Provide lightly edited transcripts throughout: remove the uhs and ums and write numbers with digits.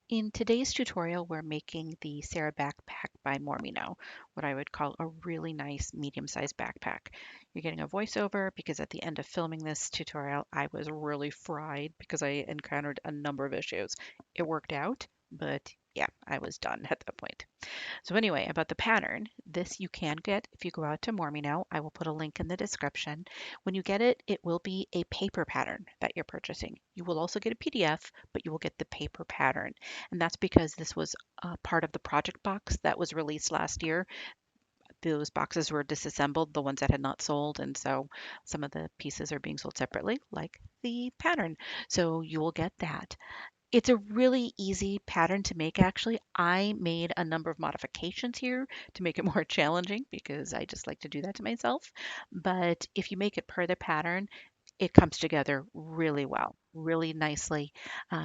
In today's tutorial, we're making the Sarah backpack by Mormino, what I would call a really nice medium-sized backpack. You're getting a voiceover because at the end of filming this tutorial, I was really fried because I encountered a number of issues. It worked out, but yeah, I was done at that point. So anyway, about the pattern, this you can get if you go out to Mormino. I will put a link in the description. When you get it, it will be a paper pattern that you're purchasing. You will also get a PDF, but you will get the paper pattern. And that's because this was part of the project box that was released last year. Those boxes were disassembled, the ones that had not sold, and so some of the pieces are being sold separately, like the pattern. So you will get that. It's a really easy pattern to make, actually. I made a number of modifications here to make it more challenging because I just like to do that to myself. But if you make it per the pattern, it comes together really well, really nicely.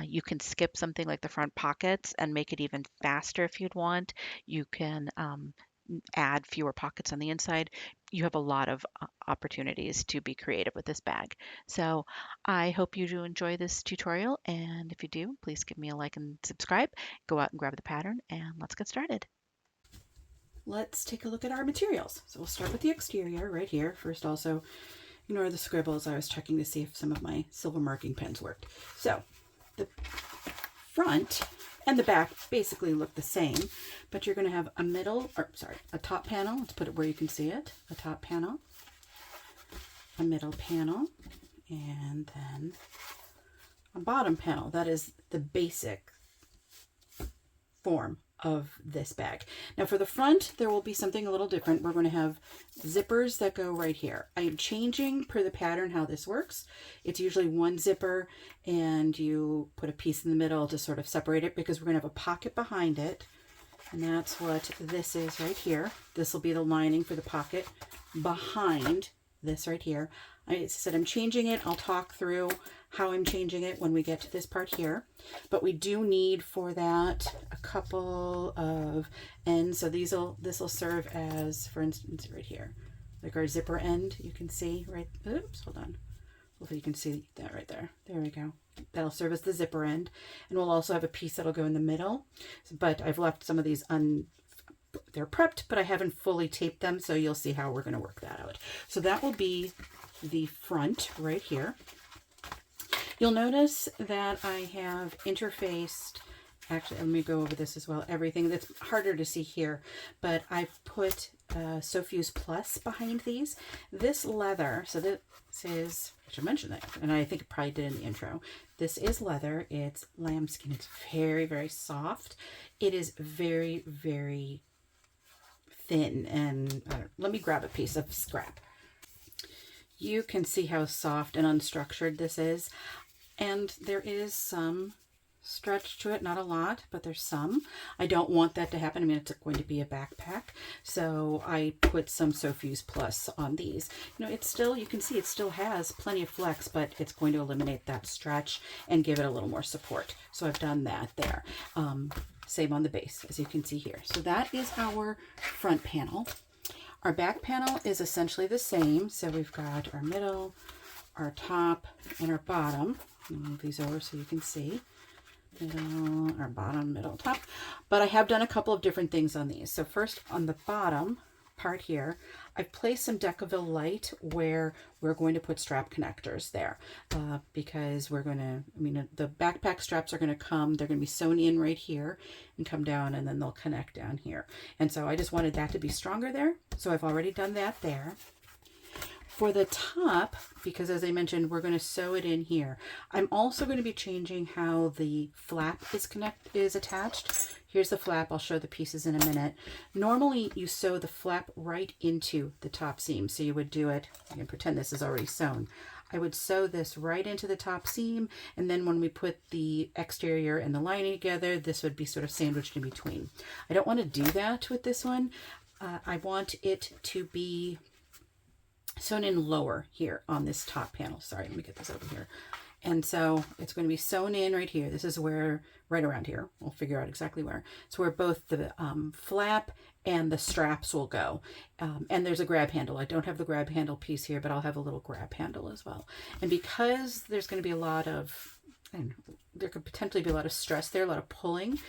You can skip something like the front pockets and make it even faster if you'd want. You can add fewer pockets on the inside. You have a lot of opportunities to be creative with this bag. So I hope you do enjoy this tutorial. And if you do, please give me a like and subscribe. Go out and grab the pattern and let's get started. Let's take a look at our materials. So we'll start with the exterior right here. First, also ignore the scribbles. I was checking to see if some of my silver marking pens worked. So the front and the back basically look the same, but you're going to have a top panel. Let's put it where you can see it. A top panel, a middle panel, and then a bottom panel. That is the basic form of this bag. Now for the front, there will be something a little different. We're going to have zippers that go right here. I am changing per the pattern how this works. It's usually one zipper and you put a piece in the middle to sort of separate it because we're going to have a pocket behind it. And that's what this is right here. This will be the lining for the pocket behind this right here. I said I'm changing it. I'll talk through how I'm changing it when we get to this part here. But we do need for that a couple of ends. So this will serve as, for instance, right here, like our zipper end. You can see right. Oops, hold on. Hopefully you can see that right there. There we go. That'll serve as the zipper end, and we'll also have a piece that'll go in the middle. But I've left some of these they're prepped, but I haven't fully taped them, so you'll see how we're going to work that out. So that will be the front right here. You'll notice that I have interfaced, actually, let me go over this as well, everything that's harder to see here, but I've put Sofuse Plus behind these. This leather, so this is, I should mention that, and I think it probably did in the intro. This is leather. It's lambskin. It's very, very soft. It is very, very thin, and let me grab a piece of scrap. You can see how soft and unstructured this is, and there is some stretch to it, not a lot, but there's some. I don't want that to happen. I mean, it's going to be a backpack, so I put some Sofuse Plus on these. You know, it's still, you can see it still has plenty of flex, but it's going to eliminate that stretch and give it a little more support. So I've done that there. Same on the base, as you can see here. So that is our front panel. Our back panel is essentially the same. So we've got our middle, our top, and our bottom. I'll move these over so you can see. Middle, our bottom, middle, top. But I have done a couple of different things on these. So first, on the bottom part here, I've placed some Decaville Light where we're going to put strap connectors there because we're going to, I mean, the backpack straps are going to come, they're going to be sewn in right here and come down, and then they'll connect down here. And so I just wanted that to be stronger there. So I've already done that there. For the top, because as I mentioned, we're going to sew it in here. I'm also going to be changing how the flap is attached. Here's the flap. I'll show the pieces in a minute. Normally, you sew the flap right into the top seam. So you would do it, I can pretend this is already sewn. I would sew this right into the top seam, and then when we put the exterior and the lining together, this would be sort of sandwiched in between. I don't want to do that with this one. I want it to be sewn in lower here on this top panel. Sorry, let me get this over here. And so it's going to be sewn in right here. This is where, right around here, we'll figure out exactly where. It's where both the flap and the straps will go. And there's a grab handle. I don't have the grab handle piece here, but I'll have a little grab handle as well. And because there's going to be a lot of and there could potentially be a lot of stress there, a lot of pulling,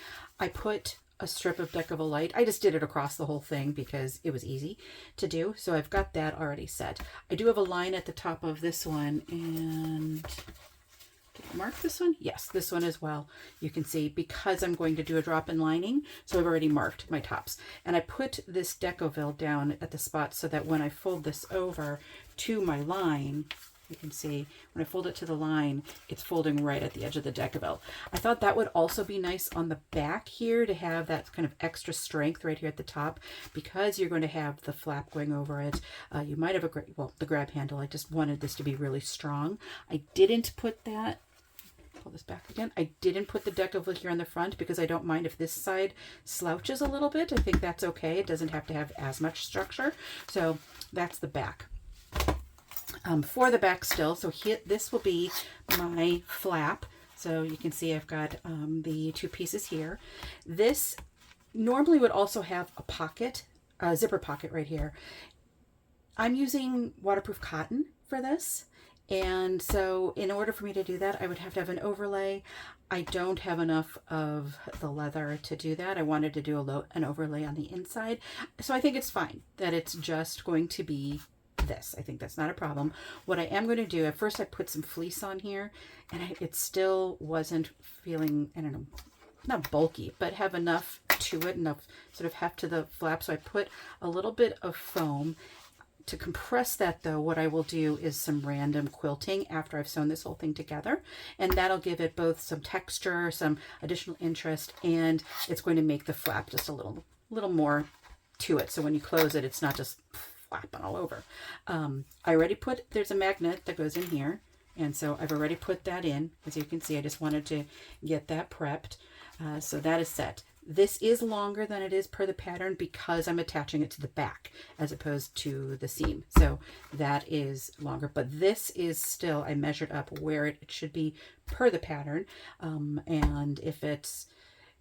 I put a strip of Decavol. I just did it across the whole thing because it was easy to do. So I've got that already set. I do have a line at the top of this one, and did I mark this one? Yes, this one as well. You can see because I'm going to do a drop-in lining, so I've already marked my tops. And I put this Decavol down at the spot so that when I fold this over to my line, you can see when I fold it to the line, it's folding right at the edge of the Decavol. I thought that would also be nice on the back here to have that kind of extra strength right here at the top, because you're going to have the flap going over it. You might have the grab handle. I just wanted this to be really strong. I didn't put that. Pull this back again. I didn't put the Decavol here on the front because I don't mind if this side slouches a little bit. I think that's okay. It doesn't have to have as much structure. So that's the back. For the back still, so here, this will be my flap. So you can see I've got the two pieces here. This normally would also have a pocket, a zipper pocket right here. I'm using waterproof cotton for this. And so in order for me to do that, I would have to have an overlay. I don't have enough of the leather to do that. I wanted to do an overlay on the inside. So I think it's fine that it's just going to be this. I think that's not a problem. What I am going to do, at first I put some fleece on here, and it still wasn't feeling, I don't know, not bulky, but have enough to it, enough sort of heft to the flap. So I put a little bit of foam. To compress that though, what I will do is some random quilting after I've sewn this whole thing together, and that'll give it both some texture, some additional interest, and it's going to make the flap just a little more to it. So when you close it, it's not just flapping all over. I already put, there's a magnet that goes in here, and so I've already put that in. As you can see, I just wanted to get that prepped. So that is set. This is longer than it is per the pattern because I'm attaching it to the back as opposed to the seam. So that is longer, but this is still, I measured up where it should be per the pattern. And if it's,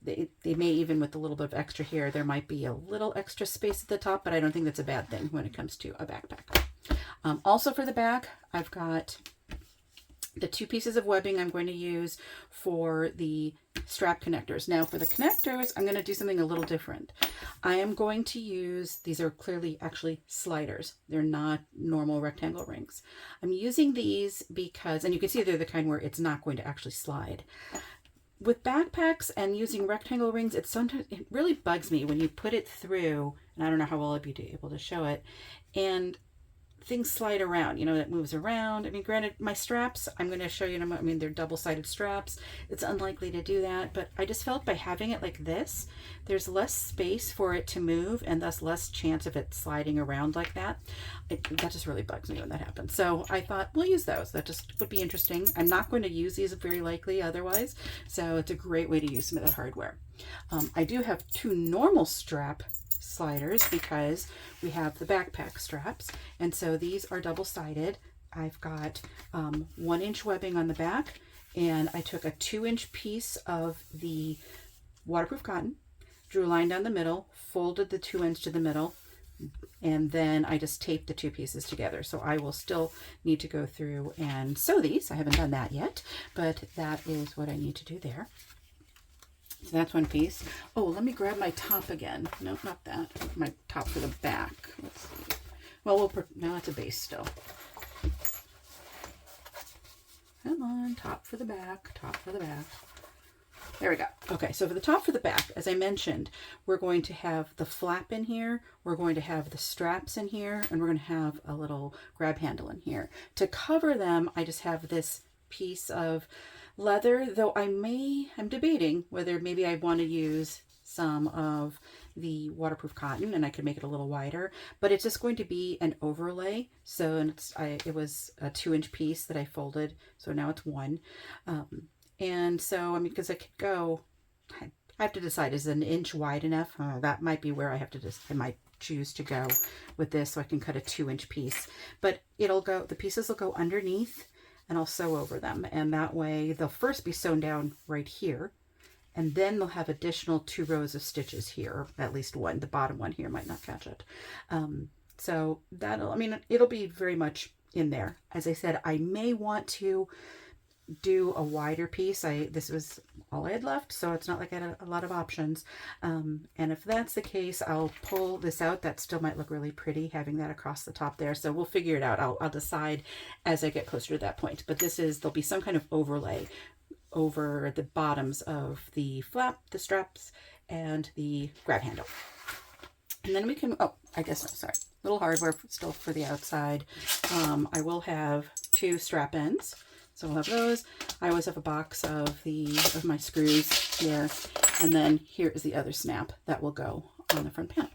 they may, even with a little bit of extra here, there might be a little extra space at the top, but I don't think that's a bad thing when it comes to a backpack. Also for the back, I've got the two pieces of webbing I'm going to use for the strap connectors. Now for the connectors, I'm going to do something a little different. I am going to use, these are clearly actually sliders. They're not normal rectangle rings. I'm using these because, and you can see they're the kind where it's not going to actually slide. With backpacks and using rectangle rings, it really bugs me when you put it through, and I don't know how well I'd be able to show it, and things slide around, you know, it moves around. I mean, granted, my straps, I'm going to show you, I mean, they're double-sided straps. It's unlikely to do that, but I just felt by having it like this, there's less space for it to move and thus less chance of it sliding around like that. That just really bugs me when that happens. So I thought, we'll use those. That just would be interesting. I'm not going to use these very likely otherwise, so it's a great way to use some of that hardware. I do have two normal strap sliders because we have the backpack straps, and so these are double-sided. I've got 1-inch webbing on the back, and I took a 2-inch piece of the waterproof cotton, drew a line down the middle, folded the 2 ends to the middle, and then I just taped the two pieces together. So I will still need to go through and sew these. I haven't done that yet, but that is what I need to do there. So that's one piece. Oh, let me grab my top again. No, not that. My top for the back. Let's see. Well, no, that's a base still. Come on, top for the back, top for the back. There we go. Okay, so for the top for the back, as I mentioned, we're going to have the flap in here, we're going to have the straps in here, and we're going to have a little grab handle in here. To cover them, I just have this piece of leather, though I'm debating whether maybe I want to use some of the waterproof cotton and I could make it a little wider, but it's just going to be an overlay. So it was a 2-inch piece that I folded, so now it's 1. And so, I mean, because I could go, I have to decide, is an inch wide enough? That might be where I might choose to go with this, so I can cut a 2-inch piece, but the pieces will go underneath, and I'll sew over them, and that way they'll first be sewn down right here, and then they'll have additional 2 rows of stitches here, or at least one. The bottom one here might not catch it. So it'll be very much in there. As I said, I may want to do a wider piece. This was all I had left, so it's not like I had a lot of options. And if that's the case, I'll pull this out. That still might look really pretty having that across the top there. So we'll figure it out. I'll decide as I get closer to that point. But there'll be some kind of overlay over the bottoms of the flap, the straps, and the grab handle. And then we can, oh, I guess, sorry, little hardware still for the outside. I will have 2 strap ends. So we'll have those. I always have a box of my screws here. And then here is the other snap that will go on the front panel.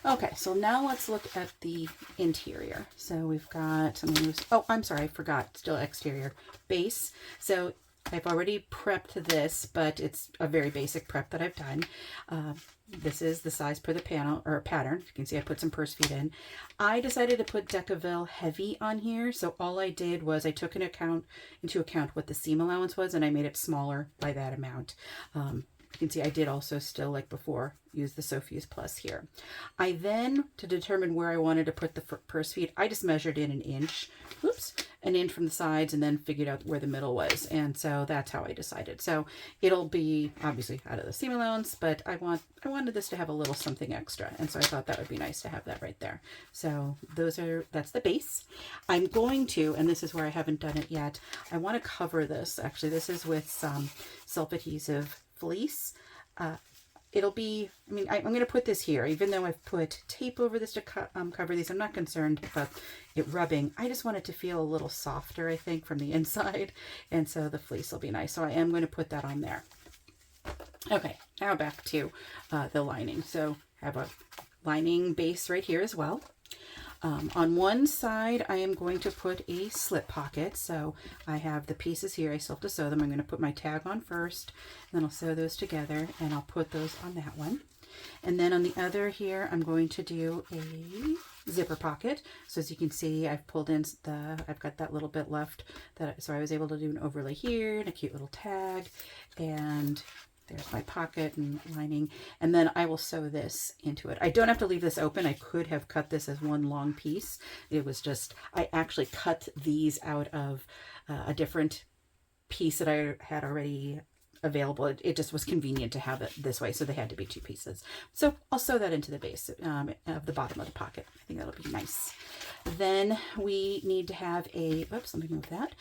Okay, so now let's look at the interior. So we've got, I'm sorry, I forgot, still exterior base. So I've already prepped this, but it's a very basic prep that I've done. This is the size per the panel or pattern. You can see I put some purse feet in. I decided to put Decaville heavy on here. So all I did was I took into account what the seam allowance was, and I made it smaller by that amount. You can see I did also still, like before, use the Sofuse Plus here. I then, to determine where I wanted to put the purse feet, I just measured in an inch from the sides and then figured out where the middle was. And so that's how I decided. So it'll be obviously out of the seam allowance, but I wanted this to have a little something extra. And so I thought that would be nice to have that right there. So that's the base. I'm going to, and this is where I haven't done it yet, I want to cover this. Actually, this is with some self-adhesive fleece. It'll be, I'm going to put this here, even though I've put tape over this to cover these. I'm not concerned about it rubbing. I just want it to feel a little softer, I think, from the inside. And so the fleece will be nice. So I am going to put that on there. Okay, now back to the lining. So I have a lining base right here as well. On one side, I am going to put a slip pocket. So I have the pieces here. I still have to sew them. I'm going to put my tag on first, then I'll sew those together, and I'll put those on that one. And then on the other here, I'm going to do a zipper pocket. So as you can see, I've pulled in I've got that little bit left, so I was able to do an overlay here and a cute little tag, and there's my pocket and lining, and then I will sew this into it. I don't have to leave this open. I could have cut this as one long piece. It was just, I actually cut these out of a different piece that I had already available. It just was convenient to have it this way, so they had to be 2 pieces. So I'll sew that into the base of the bottom of the pocket. I think that'll be nice. Then we need to have let me move that,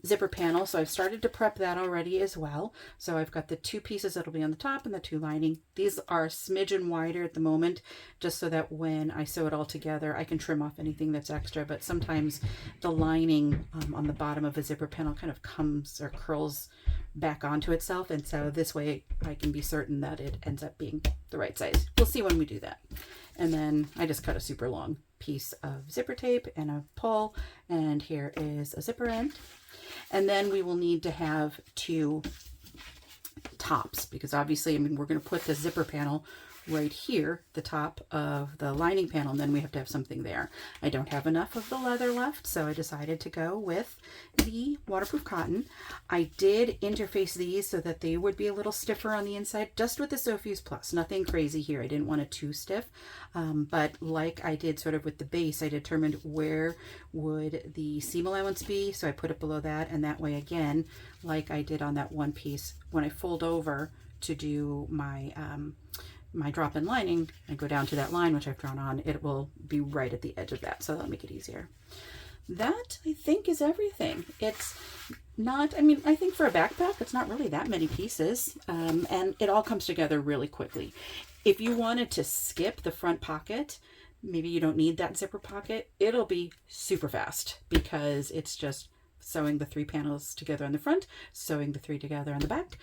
zipper panel. So I've started to prep that already as well. So I've got the 2 pieces that'll be on the top and the 2 lining. These are a smidgen wider at the moment, just so that when I sew it all together, I can trim off anything that's extra. But sometimes the lining on the bottom of a zipper panel kind of comes or curls back onto itself, and so this way I can be certain that it ends up being the right size. We'll see when we do that. And then I just cut a super long piece of zipper tape and a pull, and here is a zipper end. And then we will need to have 2 tops, because obviously, we're going to put the zipper panel right here, the top of the lining panel, and then we have to have something there. I don't have enough of the leather left, so I decided to go with the waterproof cotton. I did interface these so that they would be a little stiffer on the inside, just with the Sofuse Plus. Nothing crazy here. I didn't want it too stiff, but like I did sort of with the base, I determined where would the seam allowance be, so I put it below that, and that way, again, like I did on that one piece, when I fold over to do my drop-in lining and go down to that line, which I've drawn on, it will be right at the edge of that, so that'll make it easier. That, I think, is everything. It's not, I think for a backpack, it's not really that many pieces, and it all comes together really quickly. If you wanted to skip the front pocket, maybe you don't need that zipper pocket, it'll be super fast, because it's just sewing the 3 panels together on the front, sewing the 3 together on the back,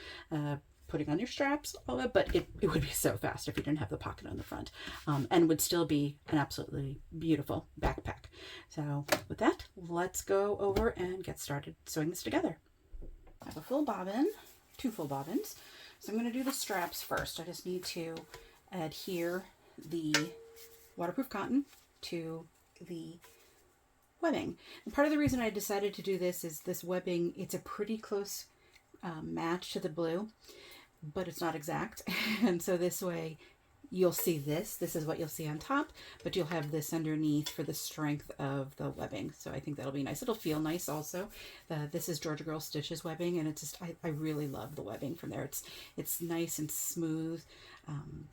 putting on your straps, all that, but it would be so fast if you didn't have the pocket on the front, and would still be an absolutely beautiful backpack. So with that, let's go over and get started sewing this together. I have a full bobbin, 2 full bobbins. So I'm going to do the straps first. I just need to adhere the waterproof cotton to the webbing. And part of the reason I decided to do this is this webbing, it's a pretty close match to the blue, but it's not exact. And so this way, you'll see this. This is what you'll see on top, but you'll have this underneath for the strength of the webbing. So I think that'll be nice. It'll feel nice also. This is Georgia Girl Stitches webbing, and it's just, I really love the webbing from there. It's nice and smooth.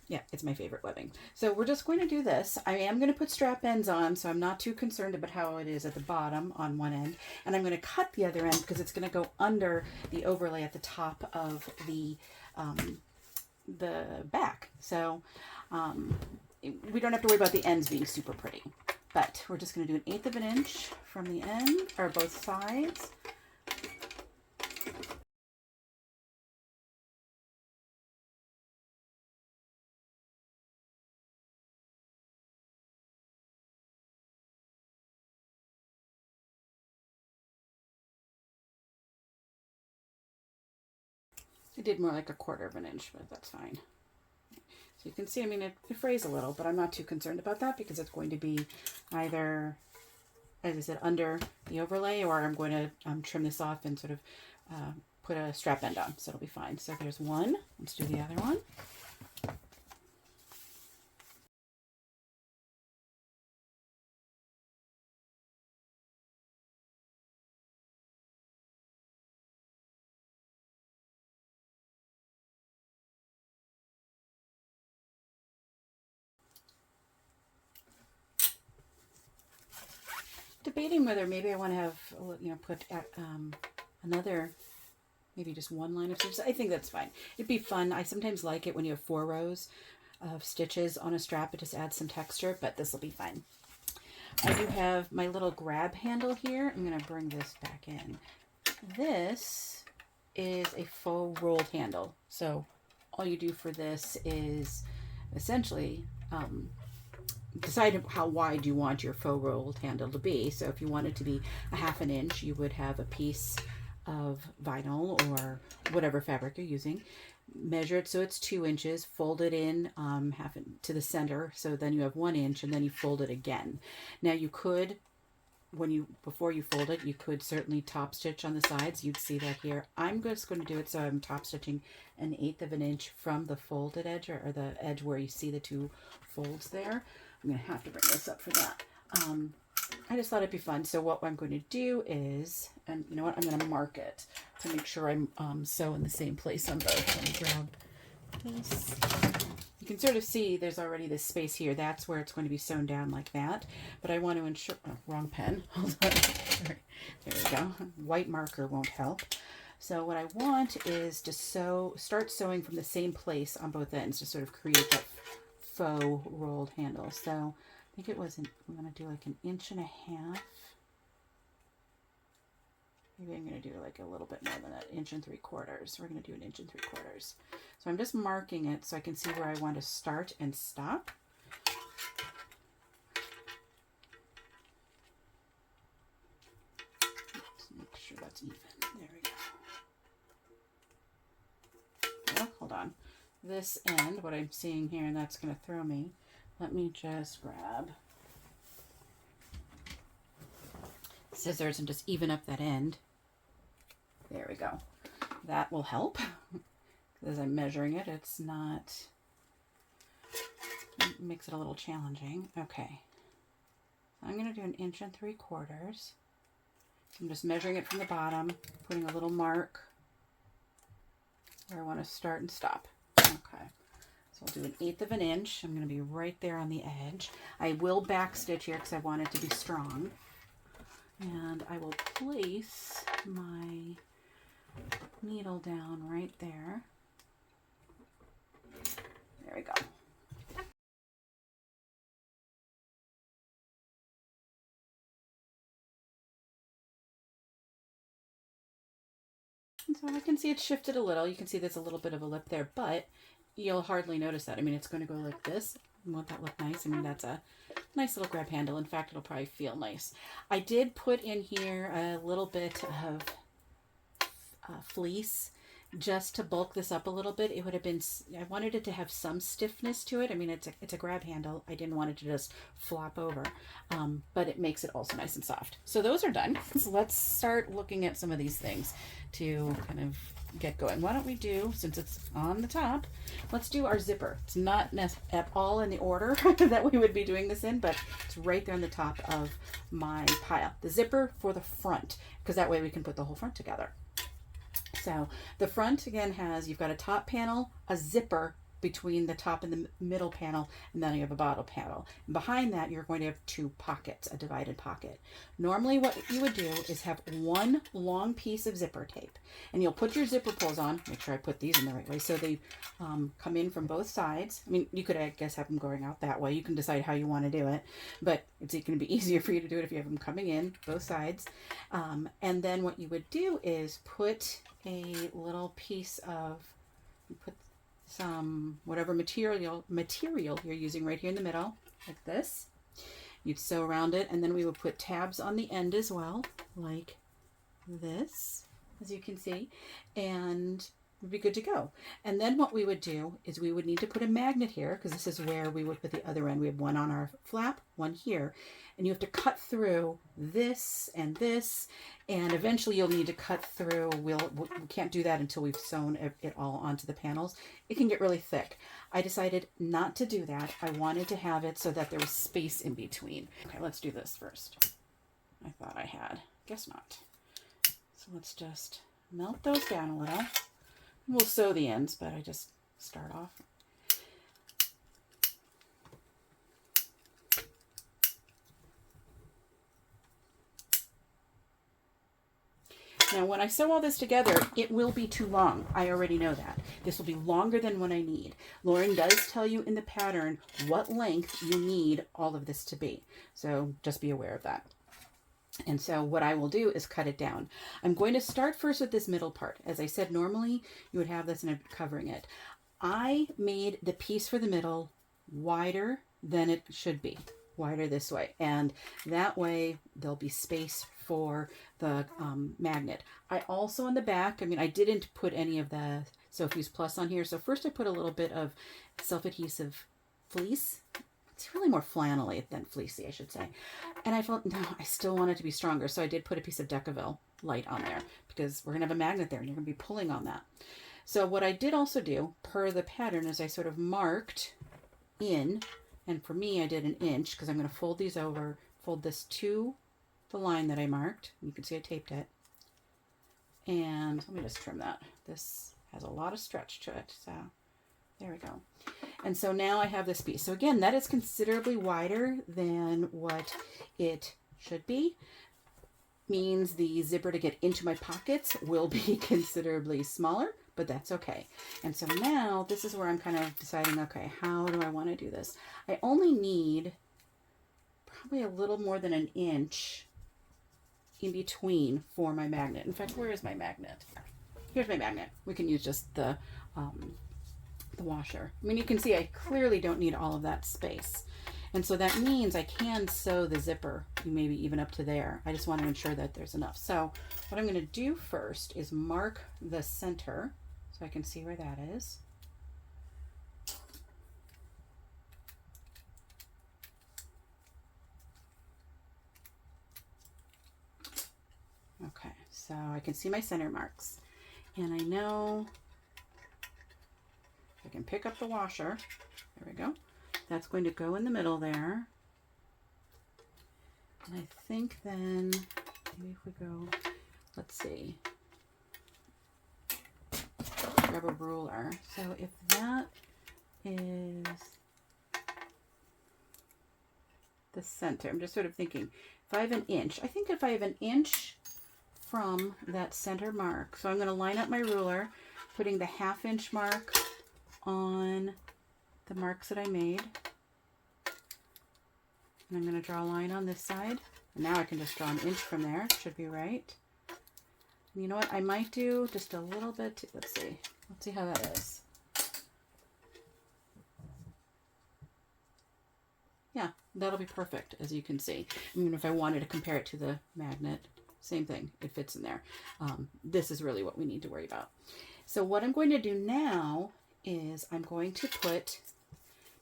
Yeah, it's my favorite webbing. So we're just going to do this. I am going to put strap ends on, so I'm not too concerned about how it is at the bottom on one end. And I'm going to cut the other end because it's going to go under the overlay at the top of the back. So we don't have to worry about the ends being super pretty. But we're just going to do 1/8 of an inch from the end, or both sides. I did more like 1/4 of an inch, but that's fine. So you can see, I mean, it frays a little, but I'm not too concerned about that because it's going to be either, as I said, under the overlay, or I'm going to trim this off and sort of put a strap end on, so it'll be fine. So there's one. Let's do the other one. Debating whether maybe I want to have, put another, maybe just one line of stitches. I think that's fine. It'd be fun. I sometimes like it when you have 4 rows of stitches on a strap. It just adds some texture, but this will be fine. I do have my little grab handle here. I'm going to bring this back in. This is a faux rolled handle. So all you do for this is essentially decide how wide you want your faux rolled handle to be. So if you want it to be 1/2 an inch, you would have a piece of vinyl or whatever fabric you're using. Measure it so it's 2 inches, fold it in half to the center, so then you have 1 inch, and then you fold it again. Now you could, before you fold it, you could certainly top stitch on the sides. You'd see that here. I'm just going to do it so I'm top stitching 1/8 of an inch from the folded edge, or the edge where you see the 2 folds there. I'm going to have to bring this up for that. I just thought it'd be fun. So what I'm going to do is, and you know what, I'm going to mark it to make sure I'm sew in the same place on both. Let me grab this. You can sort of see there's already this space here. That's where it's going to be sewn down like that. But I want to ensure, wrong pen. Hold on. There we go. White marker won't help. So what I want is to start sewing from the same place on both ends to sort of create that faux rolled handle. So I think it was, I'm going to do like 1.5 inches. Maybe I'm going to do like a little bit more than that, 1 3/4. We're going to do 1 3/4. So I'm just marking it so I can see where I want to start and stop. Let's make sure that's even. There we go. Oh, hold on. This end, what I'm seeing here, and that's going to throw me. Let me just grab scissors and just even up that end. There we go. That will help. As I'm measuring it, it makes it a little challenging. Okay. I'm going to do 1 3/4 inches. I'm just measuring it from the bottom, putting a little mark where I want to start and stop. Okay. So I'll do 1/8 of an inch. I'm going to be right there on the edge. I will back stitch here because I want it to be strong. And I will place my needle down right there. There we go. And so I can see it's shifted a little. You can see there's a little bit of a lip there, but you'll hardly notice that. I mean, it's going to go like this. Won't that look nice? I mean, that's a nice little grab handle. In fact, it'll probably feel nice. I did put in here a little bit of fleece, just to bulk this up a little bit. It would have been, I wanted it to have some stiffness to it. I mean, it's a grab handle. I didn't want it to just flop over, but it makes it also nice and soft. So those are done. So let's start looking at some of these things to kind of get going. Why don't we do, since it's on the top, let's do our zipper. It's not at all in the order that we would be doing this in, but it's right there on the top of my pile. The zipper for the front, because that way we can put the whole front together. So the front again has, you've got a top panel, a zipper between the top and the middle panel, and then you have a bottom panel. And behind that, you're going to have two pockets, a divided pocket. Normally what you would do is have one long piece of zipper tape, and you'll put your zipper pulls on. Make sure I put these in the right way so they come in from both sides. I mean, you could, I guess, have them going out that way. You can decide how you want to do it, but it's going to be easier for you to do it if you have them coming in both sides. And then what you would do is put a little piece of, put some whatever material you're using right here in the middle, like this. You'd sew around it, and then we would put tabs on the end as well, like this, as you can see, and we'd be good to go. And then what we would do is we would need to put a magnet here, because this is where we would put the other end. We have one on our flap, one here, and you have to cut through this, and eventually you'll need to cut through, we can't do that until we've sewn it all onto the panels. It can get really thick. I decided not to do that. I wanted to have it so that there was space in between. Okay, let's do this first. I thought I had, guess not. So let's just melt those down a little. We'll sew the ends, but I just start off. Now, when I sew all this together, it will be too long. I already know that. This will be longer than what I need. Lauren does tell you in the pattern what length you need all of this to be. So just be aware of that. And so what I will do is cut it down. I'm going to start first with this middle part. As I said, normally you would have this and I'm covering it. I made the piece for the middle wider than it should be, wider this way. And that way there'll be space for the magnet. I also on the back, I mean, I didn't put any of the Sophie's Plus on here. So first I put a little bit of self-adhesive fleece. It's really more flannelly than fleecy, I should say. And I felt, no, I still want it to be stronger. So I did put a piece of Decaville light on there because we're going to have a magnet there and you're going to be pulling on that. So what I did also do, per the pattern, is I sort of marked in, and for me, I did 1 inch because I'm going to fold these over, fold this to the line that I marked. You can see I taped it. And let me just trim that. This has a lot of stretch to it. So there we go. And so now I have this piece. So again, that is considerably wider than what it should be. Means the zipper to get into my pockets will be considerably smaller, but that's okay. And so now this is where I'm kind of deciding, okay, how do I want to do this? I only need probably a little more than 1 inch in between for my magnet. In fact, where is my magnet? Here's my magnet. We can use just the washer. I mean, you can see I clearly don't need all of that space. And so that means I can sew the zipper maybe even up to there. I just want to ensure that there's enough. So what I'm going to do first is mark the center so I can see where that is. Okay, so I can see my center marks. And I know I can pick up the washer. There we go. That's going to go in the middle there. And I think then, maybe if we go, let's see, grab a ruler. So if that is the center, I'm just sort of thinking, if I have 1 inch, I think if I have 1 inch from that center mark, so I'm going to line up my ruler, putting the 1/2 inch mark on the marks that I made. And I'm going to draw a line on this side. And now I can just draw 1 inch from there. Should be right. And you know what? I might do just a little bit. Let's see. Let's see how that is. Yeah, that'll be perfect, as you can see. I mean, if I wanted to compare it to the magnet, same thing. It fits in there. This is really what we need to worry about. So what I'm going to do now is I'm going to put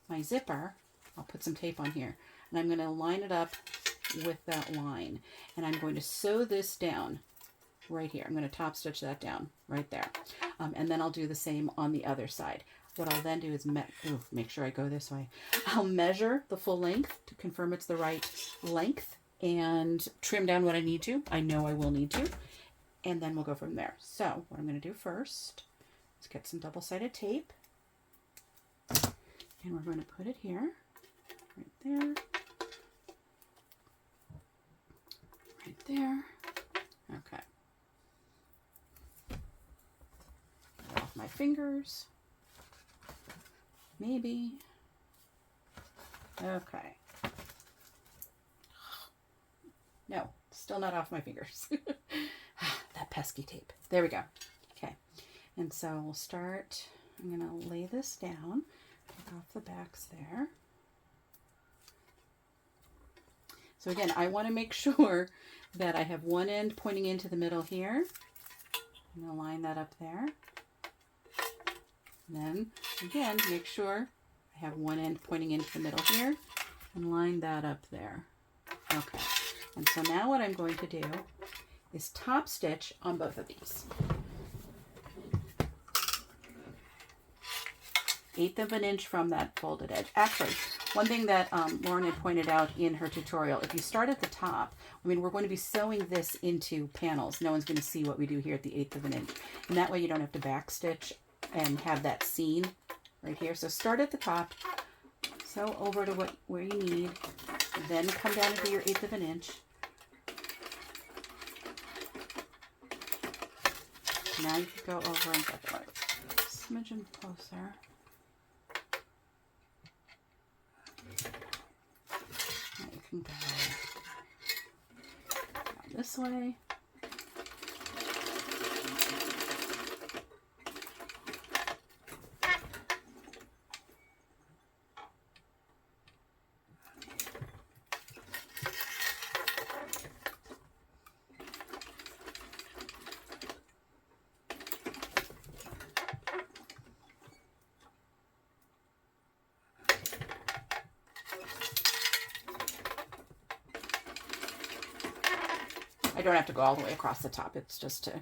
my zipper, I'll put some tape on here, and I'm going to line it up with that line. And I'm going to sew this down right here. I'm going to top stitch that down right there. And then I'll do the same on the other side. What I'll then do is make sure I go this way. I'll measure the full length to confirm it's the right length and trim down what I need to. I know I will need to. And then we'll go from there. So what I'm going to do first is get some double-sided tape. And we're going to put it here, right there, right there. Okay. Get off my fingers. Maybe. Okay. No, still not off my fingers. That pesky tape. There we go. Okay. And so we'll start, I'm going to lay this down, take off the backs there. So again, I want to make sure that I have one end pointing into the middle here. I'm going to line that up there. And then again, make sure I have one end pointing into the middle here and line that up there. Okay. And so now what I'm going to do is top stitch on both of these. 1/8 of an inch from that folded edge. Actually, one thing that Lauren had pointed out in her tutorial, if you start at the top, I mean, we're going to be sewing this into panels. No one's going to see what we do here at the 1/8 of an inch. And that way you don't have to back stitch and have that seam right here. So start at the top, sew over to where you need, then come down to your 1/8 of an inch. Now you can go over and get the right smidgen closer. Now you can go down this way. I don't have to go all the way across the top. It's just to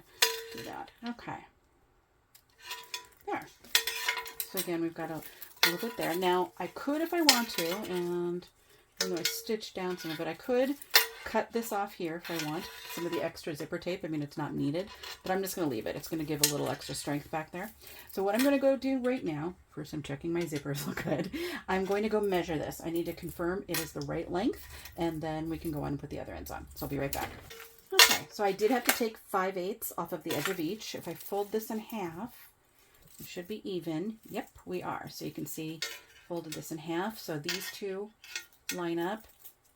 do that. Okay. There. So again, we've got a little bit there. Now, I could, if I want to, and I'm going to stitch down some of it, I could cut this off here if I want. Some of the extra zipper tape. I mean, it's not needed, but I'm just going to leave it. It's going to give a little extra strength back there. So what I'm going to go do right now, first I'm checking my zippers look good. I'm going to go measure this. I need to confirm it is the right length, and then we can go on and put the other ends on. So I'll be right back. Okay, so I did have to take 5/8 off of the edge of each. If I fold this in half, it should be even. Yep, we are. So you can see, folded this in half. So these two line up,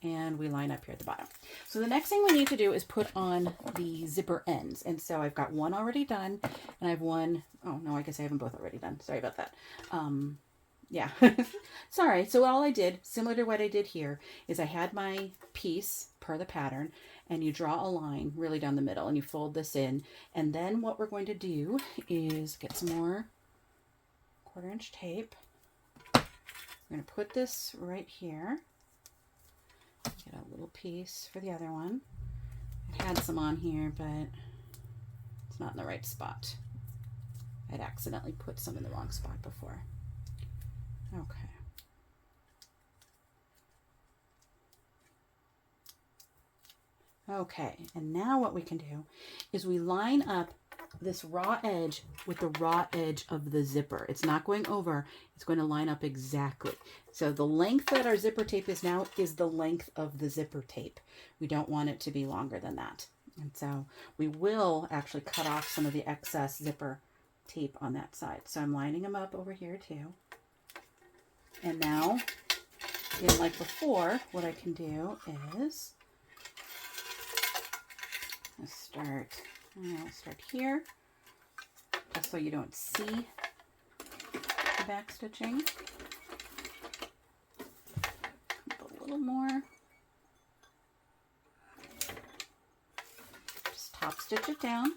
and we line up here at the bottom. So the next thing we need to do is put on the zipper ends. And so I've got one already done, and I have one, oh no, I guess I have them both already done. Sorry about that. Yeah, sorry. So all I did, similar to what I did here, is I had my piece per the pattern, and you draw a line really down the middle, and you fold this in. And then what we're going to do is get some more 1/4 inch tape. I'm going to put this right here. Get a little piece for the other one. I had some on here, but it's not in the right spot. I'd accidentally put some in the wrong spot before. Okay. Okay, and now what we can do is we line up this raw edge with the raw edge of the zipper. It's not going over, it's going to line up exactly. So the length that our zipper tape is now is the length of the zipper tape. We don't want it to be longer than that. And so we will actually cut off some of the excess zipper tape on that side. So I'm lining them up over here too. And now, again, like before, what I can do is I'll start here, just so you don't see the back stitching. A little more. Just top stitch it down.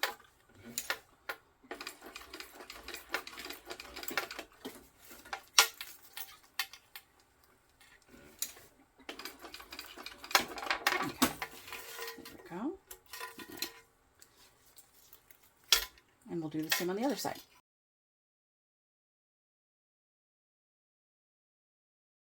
And we'll do the same on the other side.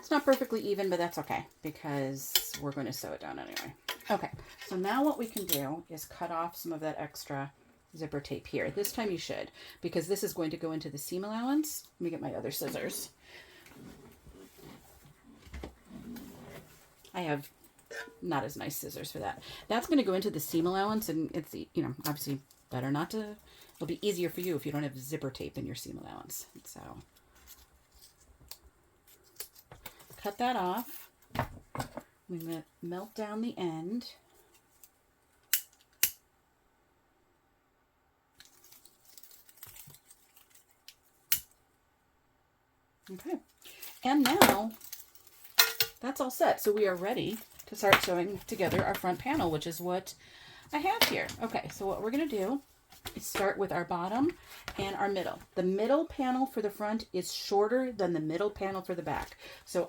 It's not perfectly even, but that's okay because we're going to sew it down anyway. Okay, so now what we can do is cut off some of that extra zipper tape here. This time you should, because this is going to go into the seam allowance. Let me get my other scissors. I have not as nice scissors for that. That's going to go into the seam allowance, and it's, you know, obviously better not to, it'll be easier for you if you don't have zipper tape in your seam allowance. So cut that off. I'm going to melt down the end. Okay, and now that's all set. So we are ready to start sewing together our front panel, which is what I have here. Okay, so what we're going to do is start with our bottom and our middle. The middle panel for the front is shorter than the middle panel for the back. So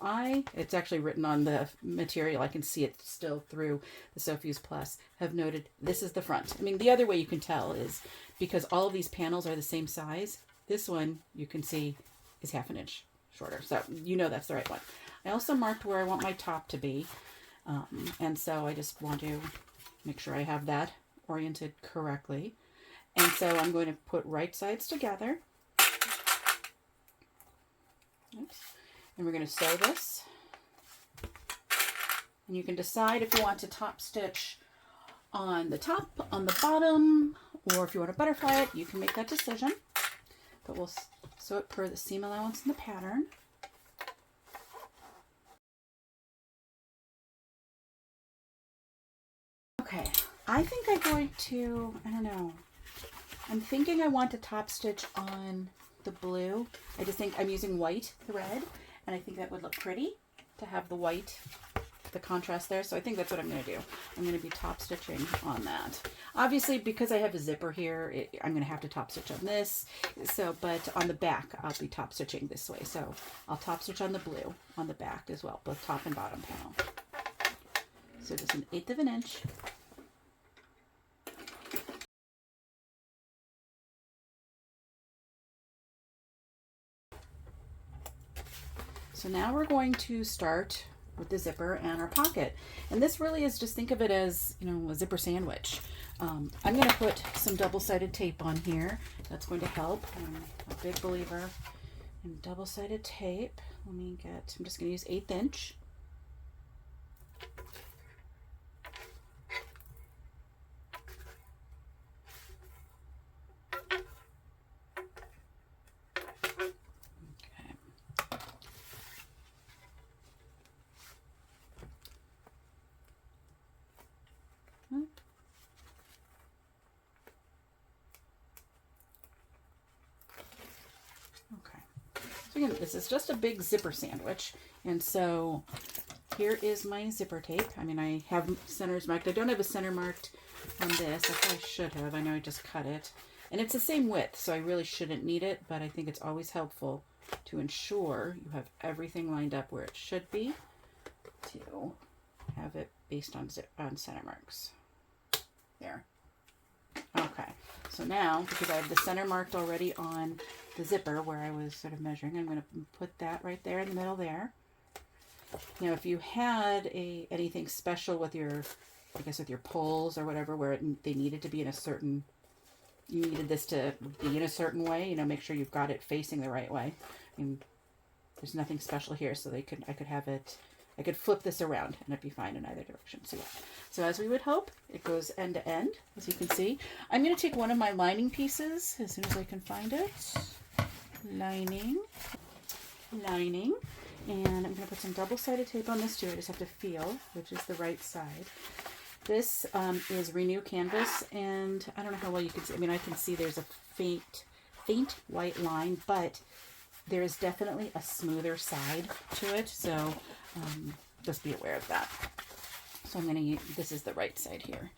it's actually written on the material, I can see it still through the Sew Fuse Plus, have noted this is the front. I mean, the other way you can tell is because all of these panels are the same size, this one you can see is half an inch shorter. So you know that's the right one. I also marked where I want my top to be. And so I just want to make sure I have that oriented correctly. And so I'm going to put right sides together. Oops. And we're going to sew this. And you can decide if you want to top stitch on the top, on the bottom, or if you want to butterfly it, you can make that decision. But we'll sew it per the seam allowance in the pattern. Okay, I think I'm going to, I don't know, I'm thinking I want to top stitch on the blue. I just think I'm using white thread, and I think that would look pretty to have the white, the contrast there. So I think that's what I'm going to do. I'm going to be top stitching on that. Obviously, because I have a zipper here, I'm going to have to top stitch on this. So, but on the back, I'll be top stitching this way. So I'll top stitch on the blue on the back as well, both top and bottom panel. So just 1/8 of an inch. So now we're going to start with the zipper and our pocket. And this really is, just think of it as, you know, a zipper sandwich. I'm going to put some double-sided tape on here. That's going to help. I'm a big believer in double-sided tape. I'm just going to use 1/8 inch. So again, this is just a big zipper sandwich. And so here is my zipper tape. I mean, I have centers marked. I don't have a center marked on this. I probably should have. I know I just cut it. And it's the same width, so I really shouldn't need it, but I think it's always helpful to ensure you have everything lined up where it should be to have it based on center marks. There. Okay, so now, because I have the center marked already on the zipper where I was sort of measuring, I'm going to put that right there in the middle there. Now, if you had anything special with your, I guess with your poles or whatever, where they needed to be in a certain, you needed this to be in a certain way, you know, make sure you've got it facing the right way. I mean, there's nothing special here, so I could have it, I could flip this around and it'd be fine in either direction. So yeah. So as we would hope, it goes end to end, as you can see. I'm going to take one of my lining pieces as soon as I can find it. Lining, and I'm going to put some double-sided tape on this too. I just have to feel which is the right side. This is Renew Canvas, and I don't know how well you can see. I mean, I can see there's a faint white line, but there is definitely a smoother side to it, so just be aware of that. So I'm going to use, this is the right side here.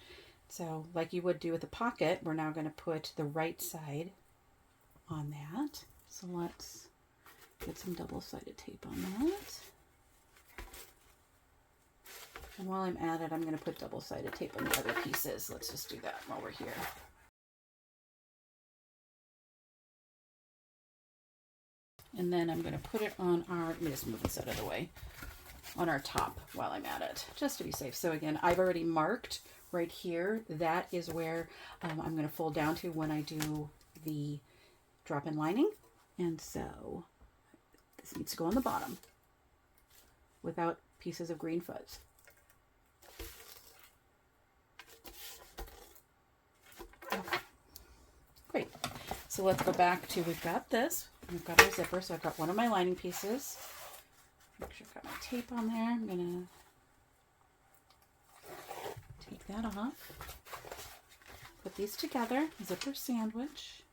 So like you would do with a pocket, we're now going to put the right side on that. So let's get some double-sided tape on that. And while I'm at it, I'm going to put double-sided tape on the other pieces. Let's just do that while we're here. And then I'm going to put it on our, let me just move this out of the way, on our top while I'm at it, just to be safe. So again, I've already marked right here. That is where I'm going to fold down to when I do the drop-in lining. And so this needs to go on the bottom without pieces of green fuzz. Okay. Great. So let's go back to, we've got this. We've got our zipper. So I've got one of my lining pieces. Make sure I've got my tape on there. I'm going to take that off. Put these together. Zipper sandwich.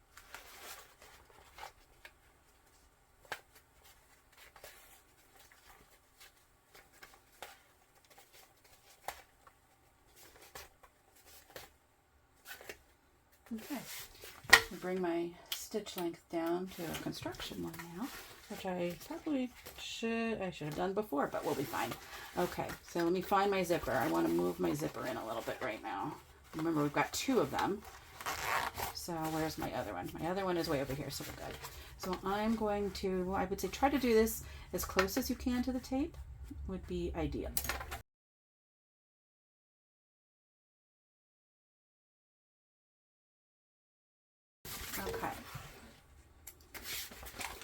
Okay, I bring my stitch length down to a construction one now, which I probably should have done before, but we'll be fine. Okay, so let me find my zipper. I want to move my zipper in a little bit right now. Remember, we've got two of them. So where's my other one? My other one is way over here, so we're good. So I'm going to, I would say, try to do this as close as you can to the tape would be ideal. Okay.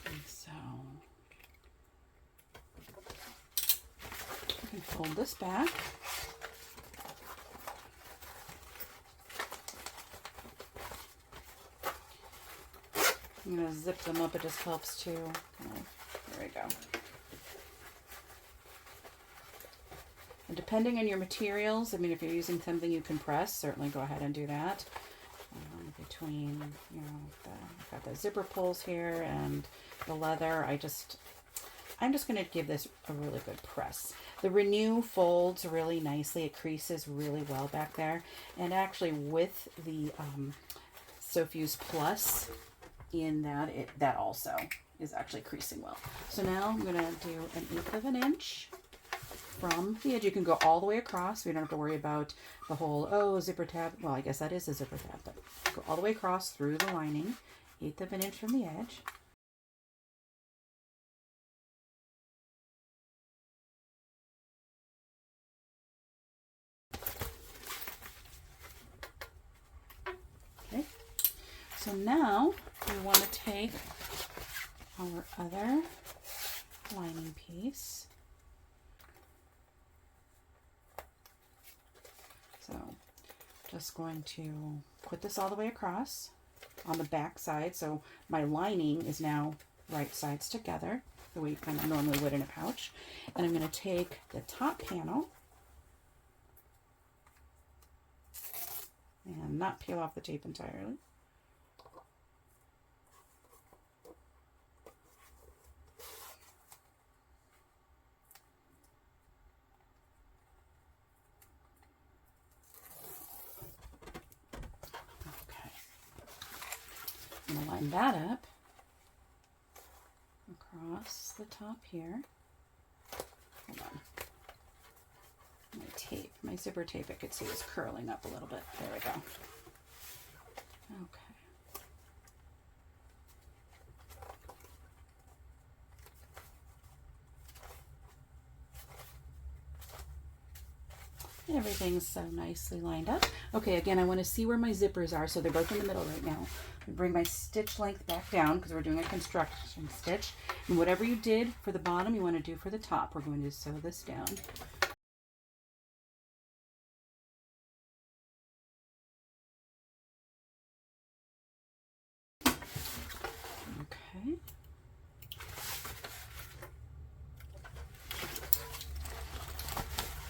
And so I can fold this back. I'm going to zip them up. It just helps to kind of, there we go. And depending on your materials, I mean, if you're using something you can press, certainly go ahead and do that. Between, you know, I've got the zipper pulls here and the leather, I'm just going to give this a really good press. The Renew folds really nicely. It creases really well back there. And actually with the Sofuse Plus in that, that also is actually creasing well. So now I'm going to do 1/8 of an inch from the edge. You can go all the way across. We don't have to worry about the whole, oh, zipper tab. Well, I guess that is a zipper tab, but go all the way across through the lining, 1/8 of an inch from the edge. Okay. So now we want to take our other lining piece. So just going to put this all the way across on the back side. So my lining is now right sides together, the way you kind of normally would in a pouch. And I'm going to take the top panel and not peel off the tape entirely. I'm going to line that up across the top here. Hold on. My tape, my zipper tape, I could see is curling up a little bit. There we go. Okay. Everything's so nicely lined up. Okay, again, I want to see where my zippers are, so they're both in the middle right now. I bring my stitch length back down because we're doing a construction stitch. And whatever you did for the bottom, you want to do for the top. We're going to sew this down. Okay.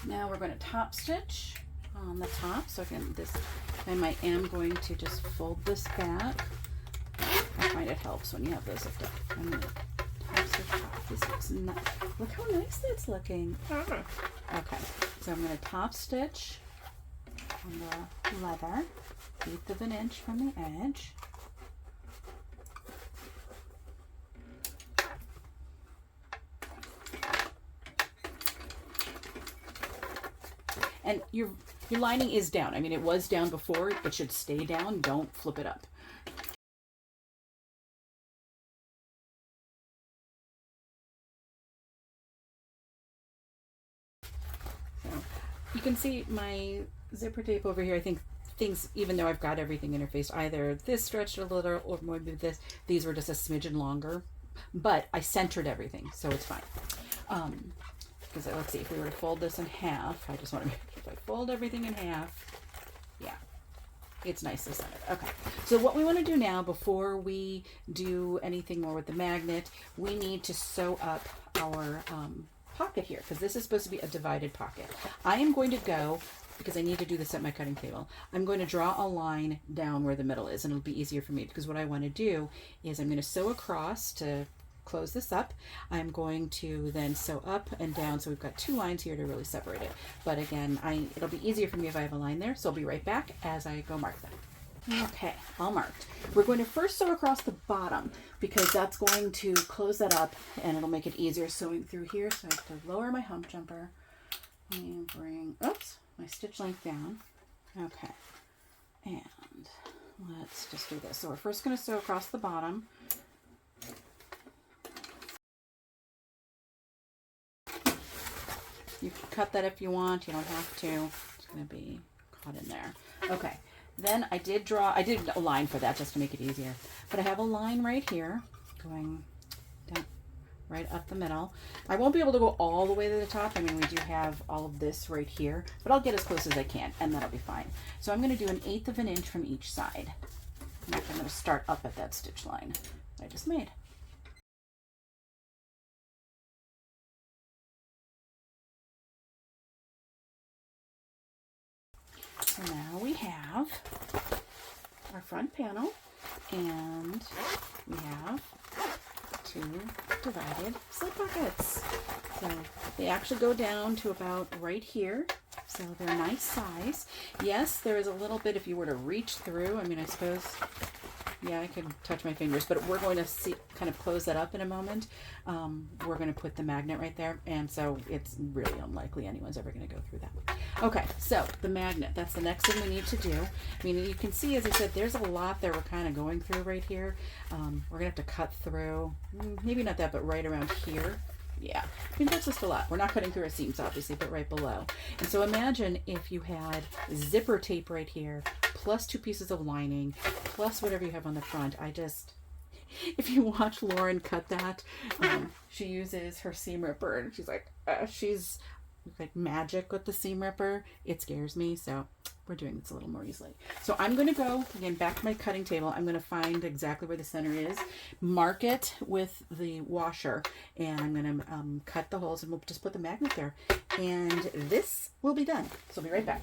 Now we're going to top stitch on the top. So again, this time I am going to just fold this back. I find it helps when you have those zipped up. I'm going to top stitch off. This looks nice. Look how nice that's looking. Okay, so I'm going to top stitch on the leather, 1/8 of an inch from the edge. And your lining is down. I mean, it was down before. It should stay down. Don't flip it up. you can see my zipper tape over here. I think things, even though I've got everything interfaced, either this stretched a little or maybe this, these were just a smidgen longer, but I centered everything, so it's fine. Because let's see, if we were to fold this in half, I just want to make sure if I fold everything in half, yeah, it's nicely centered. Okay, so what we want to do now, before we do anything more with the magnet, we need to sew up our pocket here, because this is supposed to be a divided pocket. I am going to go, because I need to do this at my cutting table, I'm going to draw a line down where the middle is, and it'll be easier for me, because what I want to do is I'm going to sew across to close this up. I'm going to then sew up and down, so we've got two lines here to really separate it. But again, it'll be easier for me if I have a line there, so I'll be right back as I go mark that. Okay, all marked. We're going to first sew across the bottom, because that's going to close that up and it'll make it easier sewing through here. So I have to lower my hump jumper and bring, oops, my stitch length down. Okay, and let's just do this. So we're first going to sew across the bottom. You can cut that if you want, you don't have to. It's going to be caught in there. Okay, then I did a line for that just to make it easier. But I have a line right here going down right up the middle. I won't be able to go all the way to the top. I mean, we do have all of this right here, but I'll get as close as I can and that'll be fine. So I'm going to do 1/8 of an inch from each side. And I'm going to start up at that stitch line I just made. So now we have our front panel, and we have two divided slip pockets. So they actually go down to about right here. So they're a nice size. Yes, there is a little bit if you were to reach through. I mean, I suppose, yeah, I could touch my fingers, but we're going to see, kind of close that up in a moment. We're going to put the magnet right there, and so it's really unlikely anyone's ever going to go through that. Okay, so the magnet, that's the next thing we need to do. I mean, you can see, as I said, there's a lot that we're kind of going through right here. We're going to have to cut through, maybe not that, but right around here. Yeah, I mean, that's just a lot. We're not cutting through our seams, obviously, but right below. And so imagine if you had zipper tape right here, plus 2 pieces of lining, plus whatever you have on the front. If you watch Lauren cut that, she uses her seam ripper, and she's like, she's like magic with the seam ripper. It scares me, so we're doing this a little more easily. So I'm going to go, again, back to my cutting table. I'm going to find exactly where the center is, mark it with the washer, and I'm going to cut the holes, and we'll just put the magnet there. And this will be done. So I'll be right back.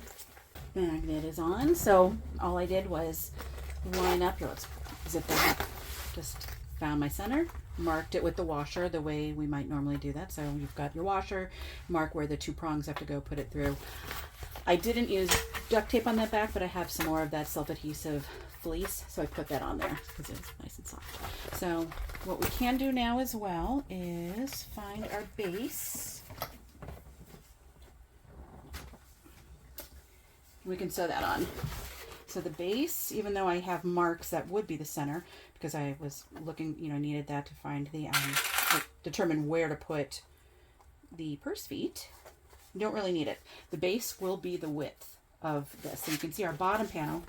Magnet is on. So all I did was line up. Here, let's zip that up. Just found my center, marked it with the washer the way we might normally do that. So you've got your washer, mark where the 2 prongs have to go, put it through. I didn't use duct tape on that back, but I have some more of that self-adhesive fleece, so I put that on there because it's nice and soft. So what we can do now as well is find our base. We can sew that on. So the base, even though I have marks, that would be the center, because I was looking, you know, needed that to find the, determine where to put the purse feet. You don't really need it. The base will be the width of this. So you can see our bottom panel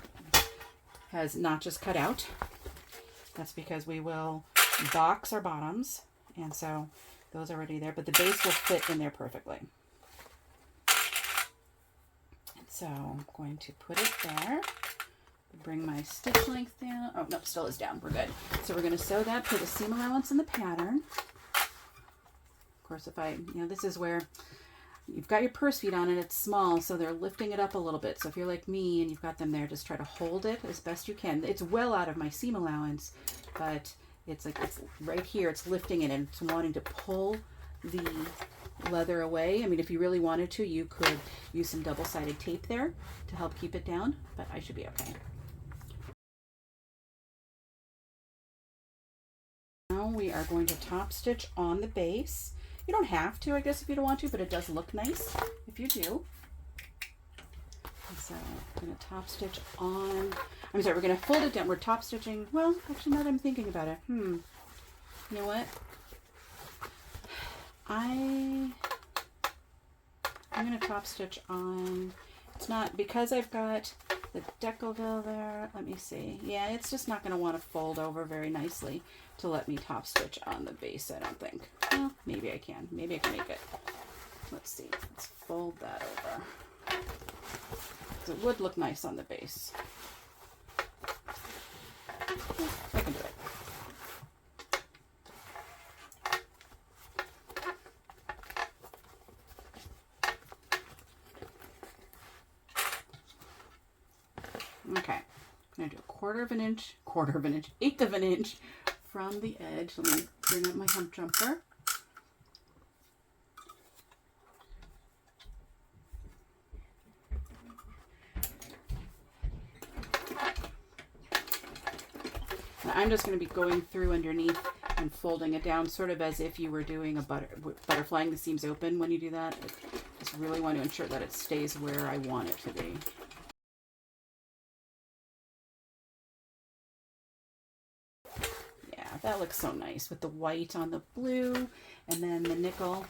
has notches cut out. That's because we will box our bottoms, and so those are already there, but the base will fit in there perfectly. And so I'm going to put it there. Bring my stitch length down. Oh, no, still is down. We're good. So we're going to sew that for the seam allowance in the pattern. Of course, if this is where you've got your purse feet on and it's small, so they're lifting it up a little bit. So if you're like me and you've got them there, just try to hold it as best you can. It's well out of my seam allowance, but it's right here. It's lifting it and it's wanting to pull the leather away. I mean, if you really wanted to, you could use some double-sided tape there to help keep it down, but I should be okay. Now we are going to top stitch on the base. You don't have to, I guess, if you don't want to, but it does look nice if you do. And so I'm going to top stitch on, we're going to fold it down. We're top stitching, well, actually, now that I'm thinking about it, you know what? I I'm going to top stitch on, it's not, because I've got the Decouville there, let me see. Yeah, it's just not going to want to fold over very nicely to let me top stitch on the base, I don't think. Well, maybe I can. Maybe I can make it. Let's see. Let's fold that over. It would look nice on the base. Yeah, I can do it. Okay, I'm going to do a quarter of an inch, eighth of an inch from the edge. Let me bring up my hump jumper. Now I'm just going to be going through underneath and folding it down, sort of as if you were doing a butterflying the seams open. When you do that, I just really want to ensure that it stays where I want it to be. Yeah, that looks so nice with the white on the blue and then the nickel.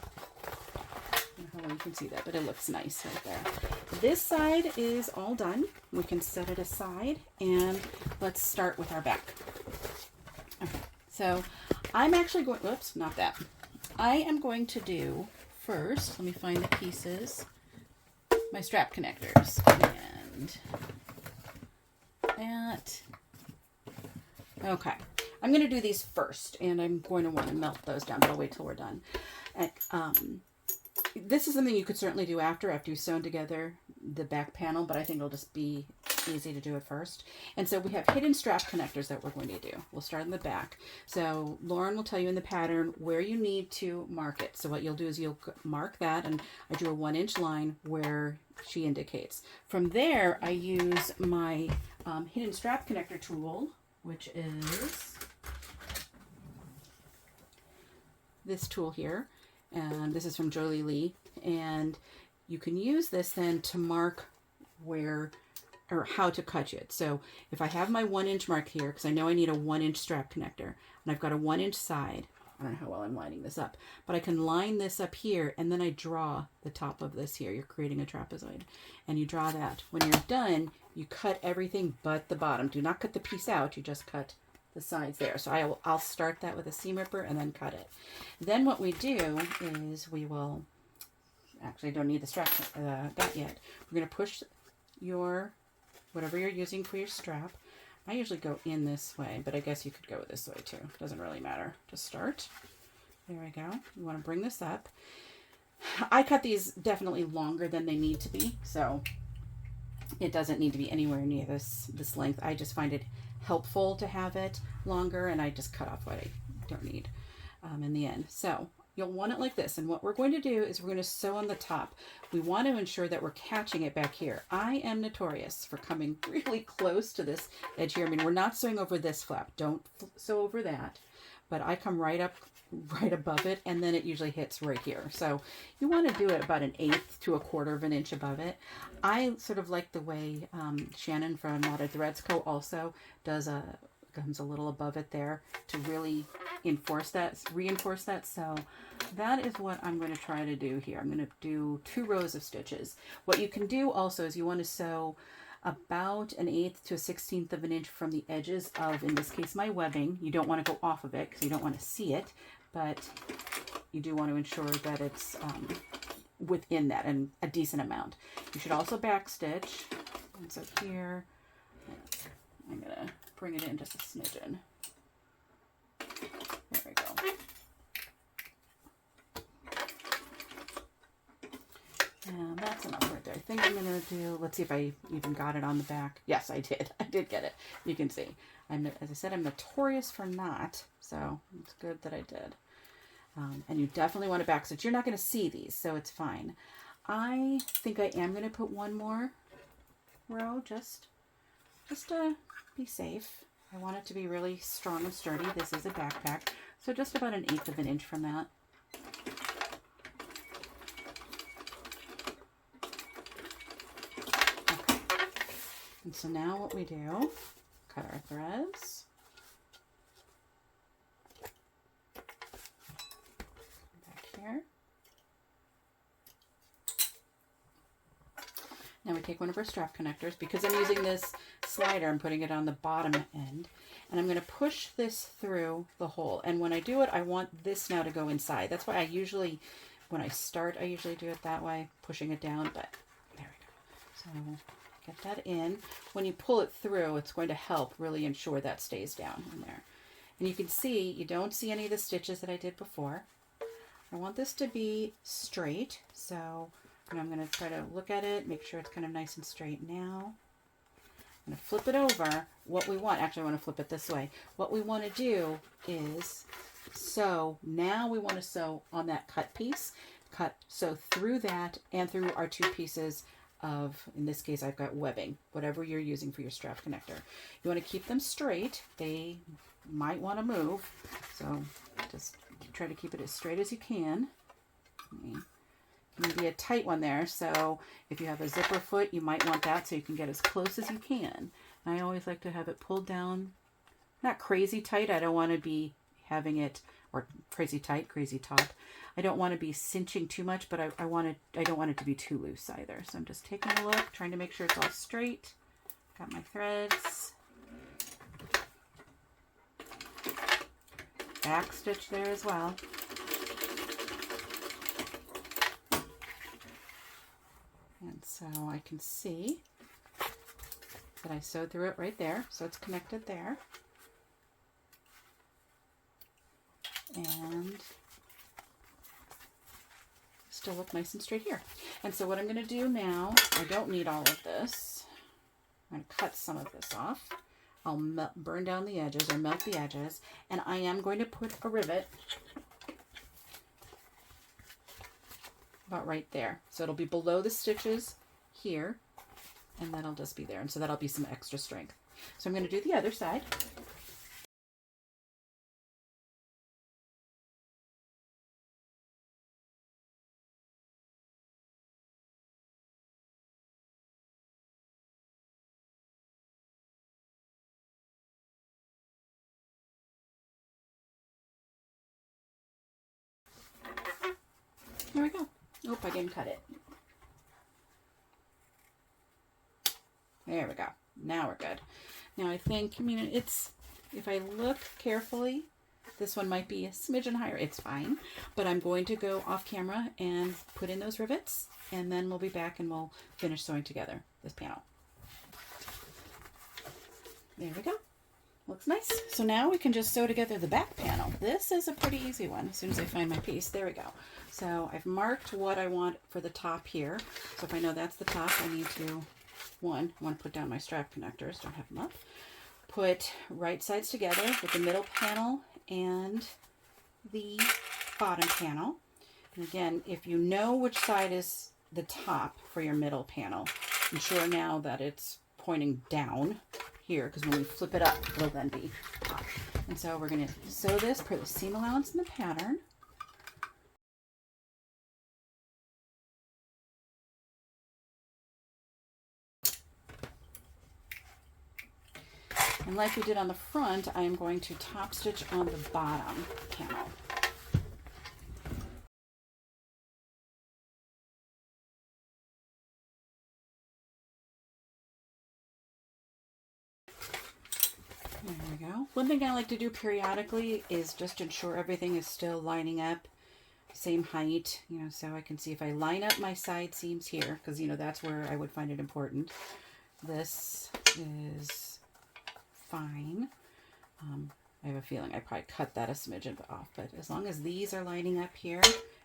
I don't know how well you can see that, but it looks nice right there. This side is all done. We can set it aside and let's start with our back. Okay, so I'm actually going, oops, not that. I am going to do first, let me find the pieces, my strap connectors, and that. Okay, I'm going to do these first, and I'm going to want to melt those down, but I'll wait till we're done. And, this is something you could certainly do after you've sewn together the back panel, but I think it'll just be easy to do it first. And so we have hidden strap connectors that we're going to do. We'll start in the back. So Lauren will tell you in the pattern where you need to mark it. So what you'll do is you'll mark that, and I drew a 1-inch line where she indicates. From there, I use my hidden strap connector tool, which is this tool here. And this is from Jolie Lee, and you can use this then to mark where or how to cut it. So if I have my 1-inch mark here, because I know I need a 1-inch strap connector, and I've got a 1-inch side, I don't know how well I'm lining this up, but I can line this up here, and then I draw the top of this here. You're creating a trapezoid, and you draw that. When you're done, you cut everything but the bottom. Do not cut the piece out, you just cut the sides there. So I'll start that with a seam ripper and then cut it. Then what we do is we will, actually don't need the strap that yet. We're going to push your, whatever you're using for your strap. I usually go in this way, but I guess you could go this way too. Doesn't really matter. Just start. There we go. You want to bring this up. I cut these definitely longer than they need to be, so it doesn't need to be anywhere near this length. I just find it helpful to have it longer, and I just cut off what I don't need in the end. So you'll want it like this, and what we're going to do is we're going to sew on the top. We want to ensure that we're catching it back here. I am notorious for coming really close to this edge here. I mean, we're not sewing over this flap. Don't sew over that, but I come right up right above it, and then it usually hits right here. So you want to do it about 1/8 to 1/4 of an inch above it. I sort of like the way Shannon from Knotted Threads Co. also does comes a little above it there to really reinforce that. So that is what I'm going to try to do here. I'm going to do 2 rows of stitches. What you can do also is you want to sew about 1/8 to 1/16 of an inch from the edges of, in this case, my webbing. You don't want to go off of it because you don't want to see it, but you do want to ensure that it's within that and a decent amount. You should also back stitch. And so here, I'm going to bring it in just a smidgen. There we go. And that's enough right there. I think I'm going to do, let's see if I even got it on the back. Yes, I did. I did get it. You can see. As I said, I'm notorious for not, so it's good that I did. And you definitely want to back stitch. You're not going to see these, so it's fine. I think I am going to put 1 more row just to be safe. I want it to be really strong and sturdy. This is a backpack, so just about 1/8 of an inch from that. Okay. And so now what we do, cut our threads. Back here. to take one of our strap connectors. Because I'm using this slider, I'm putting it on the bottom end. And I'm going to push this through the hole. And when I do it, I want this now to go inside. That's why I usually, when I start, I usually do it that way, pushing it down. But there we go. So get that in. When you pull it through, it's going to help really ensure that stays down in there. And you can see, you don't see any of the stitches that I did before. I want this to be straight. So I'm going to try to look at it, make sure it's kind of nice and straight now. I'm going to flip it over. What we want, actually I want to flip it this way. What we want to do is sew. Now we want to sew on that cut piece. Sew through that and through our two pieces of, in this case I've got webbing, whatever you're using for your strap connector. You want to keep them straight. They might want to move. So just try to keep it as straight as you can. Maybe a tight one there, so if you have a zipper foot, you might want that so you can get as close as you can. I always like to have it pulled down, not crazy tight. I don't want to be having it, or crazy tight, crazy taut. I don't want to be cinching too much, but I don't want it to be too loose either. So I'm just taking a look, trying to make sure it's all straight. Got my threads. Back stitch there as well. And so I can see that I sewed through it right there. So it's connected there. And still look nice and straight here. And so what I'm going to do now, I don't need all of this. I'm going to cut some of this off. I'll burn down the edges or melt the edges. And I am going to put a rivet about right there. So it'll be below the stitches here, and that'll just be there. And so that'll be some extra strength. So I'm going to do the other side. Here we go. Oh, I didn't cut it. There we go. Now we're good. Now I think, it's, if I look carefully, this one might be a smidgen higher. It's fine. But I'm going to go off camera and put in those rivets, and then we'll be back and we'll finish sewing together this panel. There we go. Looks nice. So now we can just sew together the back panel. This is a pretty easy one as soon as I find my piece. There we go. So I've marked what I want for the top here. So if I know that's the top, I need to, I want to put down my strap connectors. Don't have them up. Put right sides together with the middle panel and the bottom panel. And again, if you know which side is the top for your middle panel, ensure now that it's pointing down here, because when we flip it up, it'll then be up. And so we're going to sew this per the seam allowance in the pattern. And like we did on the front, I am going to top stitch on the bottom panel. There we go. One thing I like to do periodically is just ensure everything is still lining up, same height, so I can see if I line up my side seams here, because, that's where I would find it important. This is fine. I have a feeling I probably cut that a smidgen off, but as long as these are lining up here,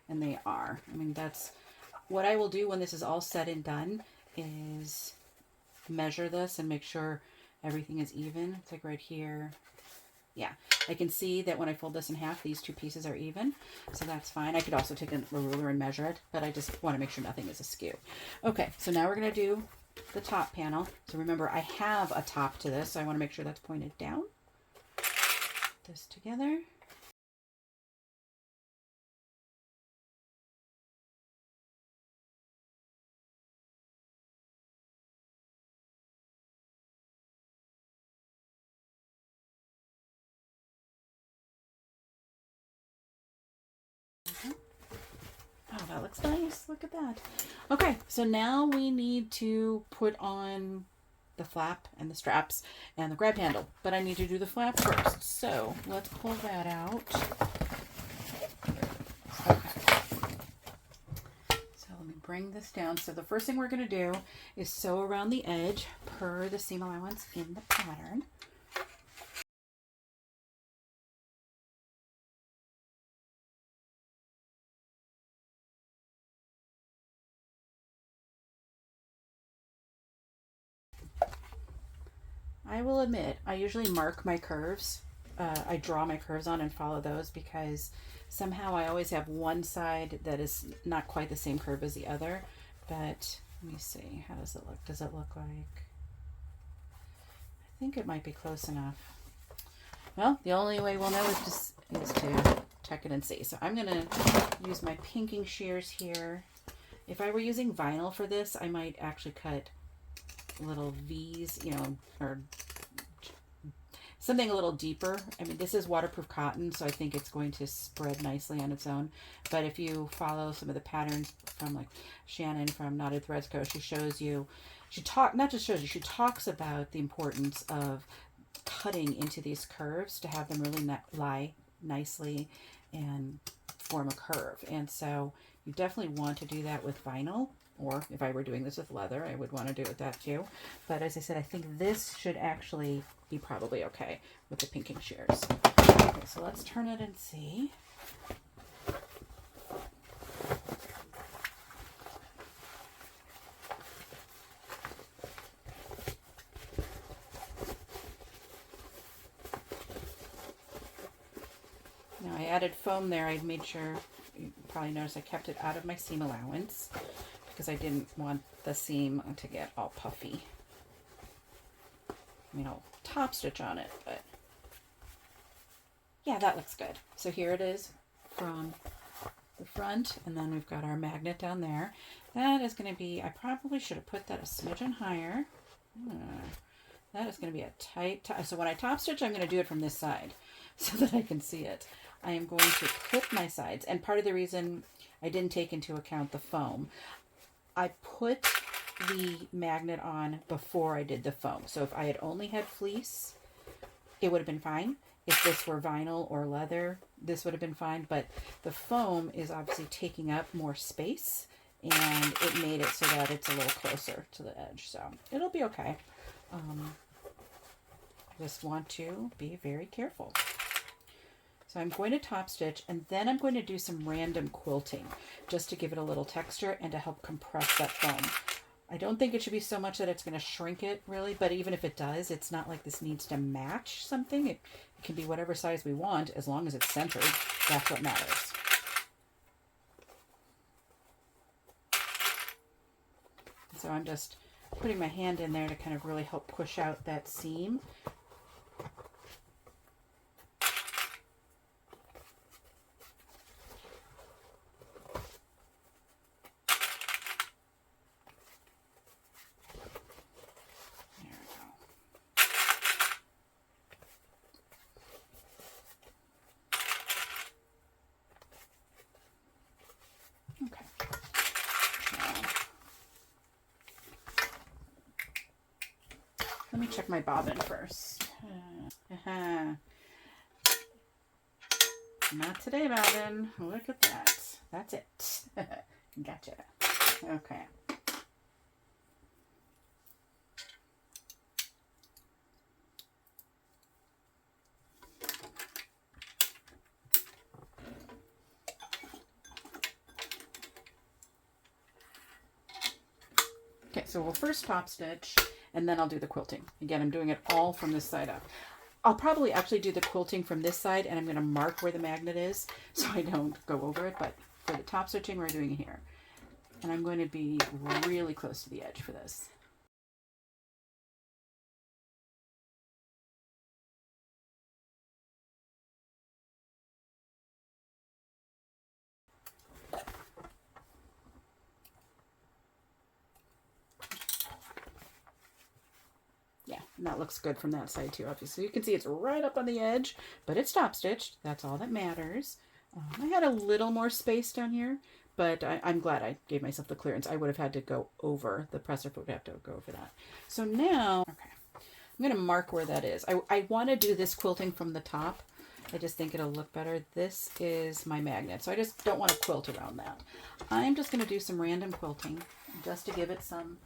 and they are, that's what I will do when this is all said and done, is measure this and make sure everything is even. It's like right here. Yeah, I can see that when I fold this in half, these two pieces are even, so that's fine. I could also take a ruler and measure it, but I just want to make sure nothing is askew. Okay, so now we're going to do the top panel. So remember, I have a top to this, so I want to make sure that's pointed down. Put this together. Oh, that looks nice. Look at that. Okay, so now we need to put on the flap and the straps and the grab handle. But I need to do the flap first. So let's pull that out. Okay. So let me bring this down. So the first thing we're going to do is sew around the edge per the seam allowance in the pattern. I will admit, I usually mark my curves. I draw my curves on and follow those because somehow I always have one side that is not quite the same curve as the other. But let me see, how does it look? Does it look like, I think it might be close enough. Well, the only way we'll know is to check it and see. So I'm gonna use my pinking shears here. If I were using vinyl for this, I might actually cut little V's, you know, or something a little deeper. I mean, this is waterproof cotton, so I think it's going to spread nicely on its own. But if you follow some of the patterns from like Shannon from Knotted Threads Co., she shows you, she talks about the importance of cutting into these curves to have them really lie nicely and form a curve. And so you definitely want to do that with vinyl. Or if I were doing this with leather, I would want to do it with that too. But as I said, I think this should actually be probably okay with the pinking shears. Okay, so let's turn it and see. Now I added foam there. I made sure, you probably noticed I kept it out of my seam allowance, because I didn't want the seam to get all puffy. You know, top stitch on it, but yeah, that looks good. So here it is from the front, and then we've got our magnet down there. That is going to be, I probably should have put that a smidgen higher. That is going to be a tight, so when I top stitch, I'm going to do it from this side so that I can see it. I am going to clip my sides, and part of the reason I didn't take into account the foam, I put the magnet on before I did the foam. So if I had only had fleece, it would have been fine. If this were vinyl or leather, this would have been fine. But the foam is obviously taking up more space, and it made it so that it's a little closer to the edge. So it'll be okay. I just want to be very careful. So I'm going to top stitch, and then I'm going to do some random quilting just to give it a little texture and to help compress that foam. I don't think it should be so much that it's going to shrink it really, but even if it does, it's not like this needs to match something. It can be whatever size we want as long as it's centered. That's what matters. So I'm just putting my hand in there to kind of really help push out that seam. Let me check my bobbin first. Not today, bobbin. Look at that. That's it. Gotcha. Okay. Okay, so we'll first top stitch, and then I'll do the quilting. Again, I'm doing it all from this side up. I'll probably actually do the quilting from this side, and I'm going to mark where the magnet is so I don't go over it, but for the top stitching, we're doing it here. And I'm going to be really close to the edge for this. Yeah, and that looks good from that side too, obviously. You can see it's right up on the edge, but it's top stitched. That's all that matters. I had a little more space down here, but I'm glad I gave myself the clearance. I would have had to go over, the presser foot would have to go over that. So now, okay, I'm going to mark where that is. I want to do this quilting from the top. I just think it'll look better. This is my magnet, so I just don't want to quilt around that. I'm just going to do some random quilting just to give it some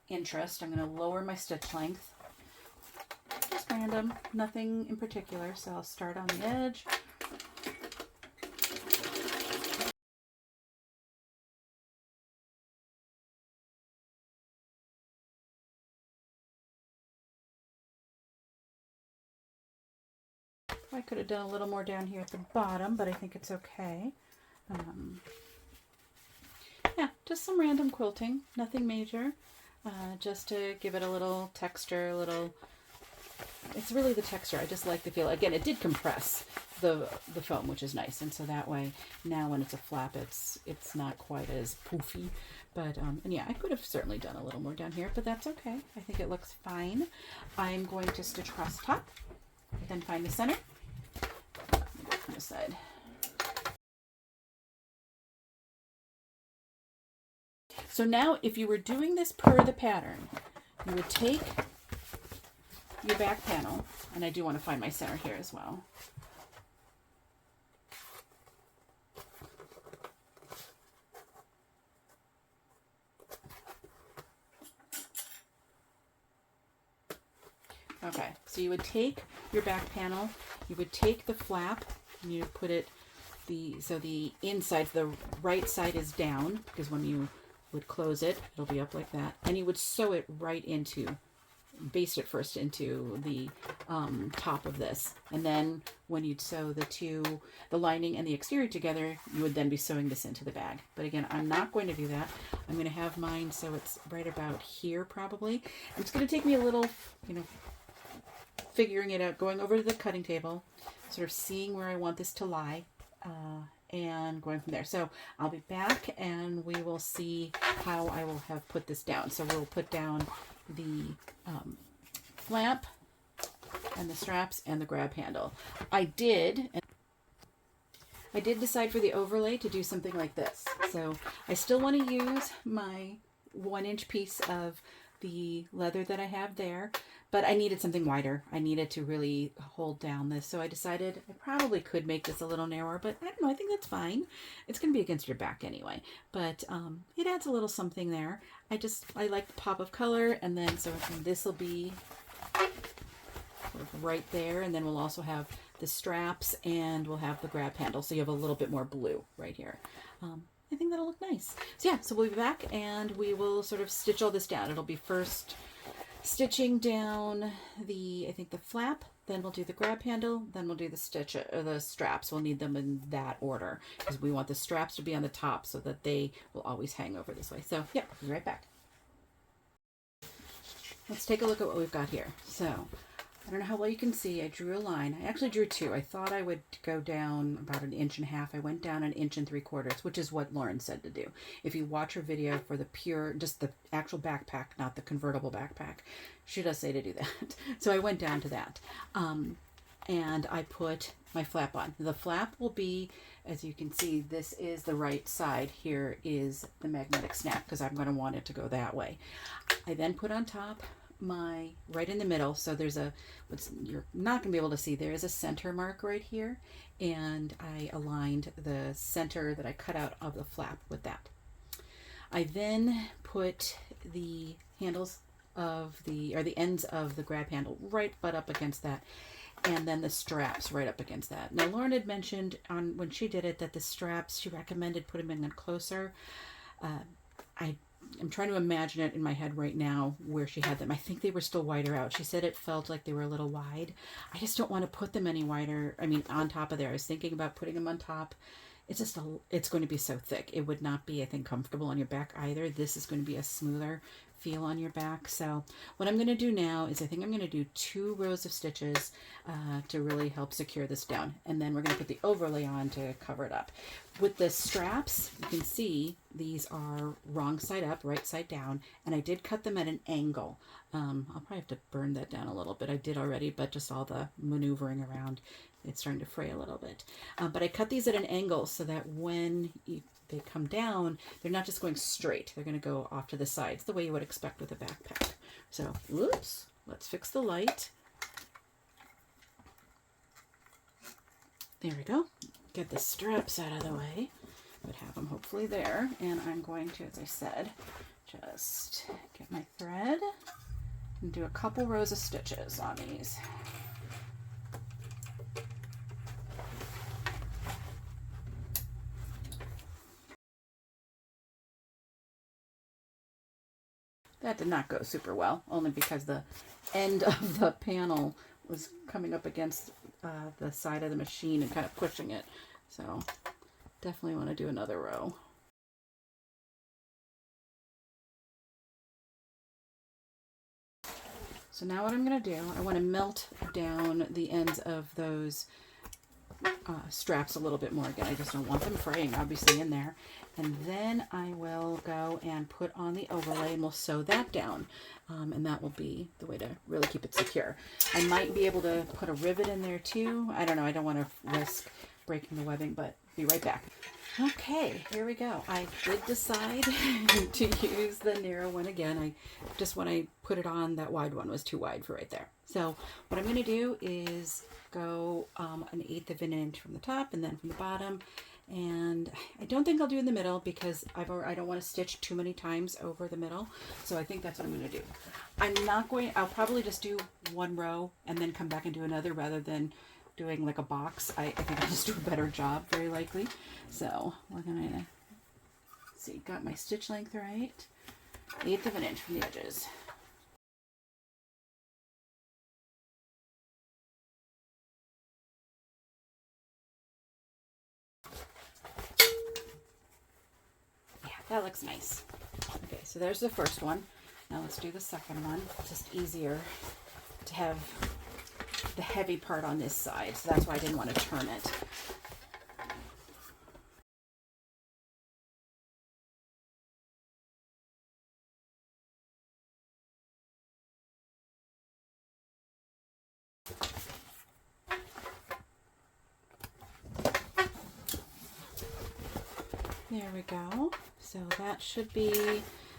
interest. I'm going to lower my stitch length. Just random, nothing in particular. So I'll start on the edge. I could have done a little more down here at the bottom, but I think it's okay. Yeah, just some random quilting, nothing major, just to give it a little texture, it's really the texture. I just like the feel. Again, it did compress the foam, which is nice, and so that way now when it's a flap, it's not quite as poofy. But and yeah, I could have certainly done a little more down here, but that's okay. I think it looks fine. I'm going to stitch across the top, then find the center. On this side. So now, if you were doing this per the pattern, you would take your back panel, and I do want to find my center here as well. Okay, so you would take your back panel, you would take the flap, and you put it, so the inside, the right side is down, because when you would close it, it'll be up like that, and you would sew it right into, baste it first into the top of this, and then when you'd sew the lining and the exterior together, you would then be sewing this into the bag. But again, I'm not going to do that. I'm going to have mine so it's right about here probably. And it's going to take me a little, figuring it out, going over to the cutting table, sort of seeing where I want this to lie, and going from there. So I'll be back and we will see how I will have put this down. So we'll put down the flap and the straps and the grab handle. I did decide for the overlay to do something like this. So I still want to use my 1-inch piece of the leather that I have there, but I needed something wider. I needed to really hold down this. So I decided I probably could make this a little narrower, but I don't know, I think that's fine. It's going to be against your back anyway, but it adds a little something there. I like the pop of color, and then so this will be sort of right there, and then we'll also have the straps and we'll have the grab handle. So you have a little bit more blue right here. I think that'll look nice. So yeah, so we'll be back and we will sort of stitch all this down. It'll be first stitching down the flap, then we'll do the grab handle, then we'll do the straps. We'll need them in that order because we want the straps to be on the top so that they will always hang over this way. So yeah, I'll be right back. Let's take a look at what we've got here. So I don't know how well you can see. I drew a line. I actually drew two. I thought I would go down about 1.5 inches. I went down 1 3/4 inches, which is what Lauren said to do. If you watch her video for just the actual backpack, not the convertible backpack, she does say to do that. So I went down to that. And I put my flap on. The flap will be, as you can see, this is the right side. Here is the magnetic snap because I'm going to want it to go that way. I then put on top right in the middle, so there's you're not going to be able to see, there is a center mark right here, and I aligned the center that I cut out of the flap with that. I then put the handles of the ends of the grab handle right butt up against that, and then the straps right up against that. Now Lauren had mentioned when she did it that the straps, she recommended putting them in closer. I'm trying to imagine it in my head right now where she had them. I think they were still wider out. She said it felt like they were a little wide. I just don't want to put them any wider. I mean, on top of there. I was thinking about putting them on top. It's going to be so thick. It would not be, I think, comfortable on your back either. This is going to be a smoother feel on your back. So what I'm going to do now is I think I'm going to do 2 rows of stitches to really help secure this down. And then we're going to put the overlay on to cover it up. With the straps, you can see these are wrong side up, right side down, and I did cut them at an angle. I'll probably have to burn that down a little bit. I did already, but just all the maneuvering around, it's starting to fray a little bit. But I cut these at an angle so that when they come down, they're not just going straight. They're going to go off to the sides, the way you would expect with a backpack. So, whoops, let's fix the light. There we go. Get the straps out of the way, but have them hopefully there. And I'm going to, as I said, just get my thread and do a couple rows of stitches on these. That did not go super well, only because the end of the panel was coming up against the side of the machine and kind of pushing it. So definitely want to do another row. So now what I'm going to do, I want to melt down the ends of those straps a little bit more. Again, I just don't want them fraying obviously in there. And then I will go and put on the overlay and we'll sew that down. And that will be the way to really keep it secure. I might be able to put a rivet in there too. I don't know. I don't want to risk breaking the webbing, but be right back. Okay, here we go. I did decide to use the narrow one again. When I put it on, that wide one was too wide for right there. So what I'm going to do is go 1/8 of an inch from the top and then from the bottom. And I don't think I'll do in the middle because I don't want to stitch too many times over the middle. So I think that's what I'm going to do. I'll probably just do one row and then come back and do another rather than doing like a box. I think I'll just do a better job, very likely. So we're going to see, got my stitch length right. 1/8 of an inch from the edges. That looks nice. Okay, so there's the first one. Now let's do the second one. It's just easier to have the heavy part on this side, so that's why I didn't want to turn it. There we go. So that should be,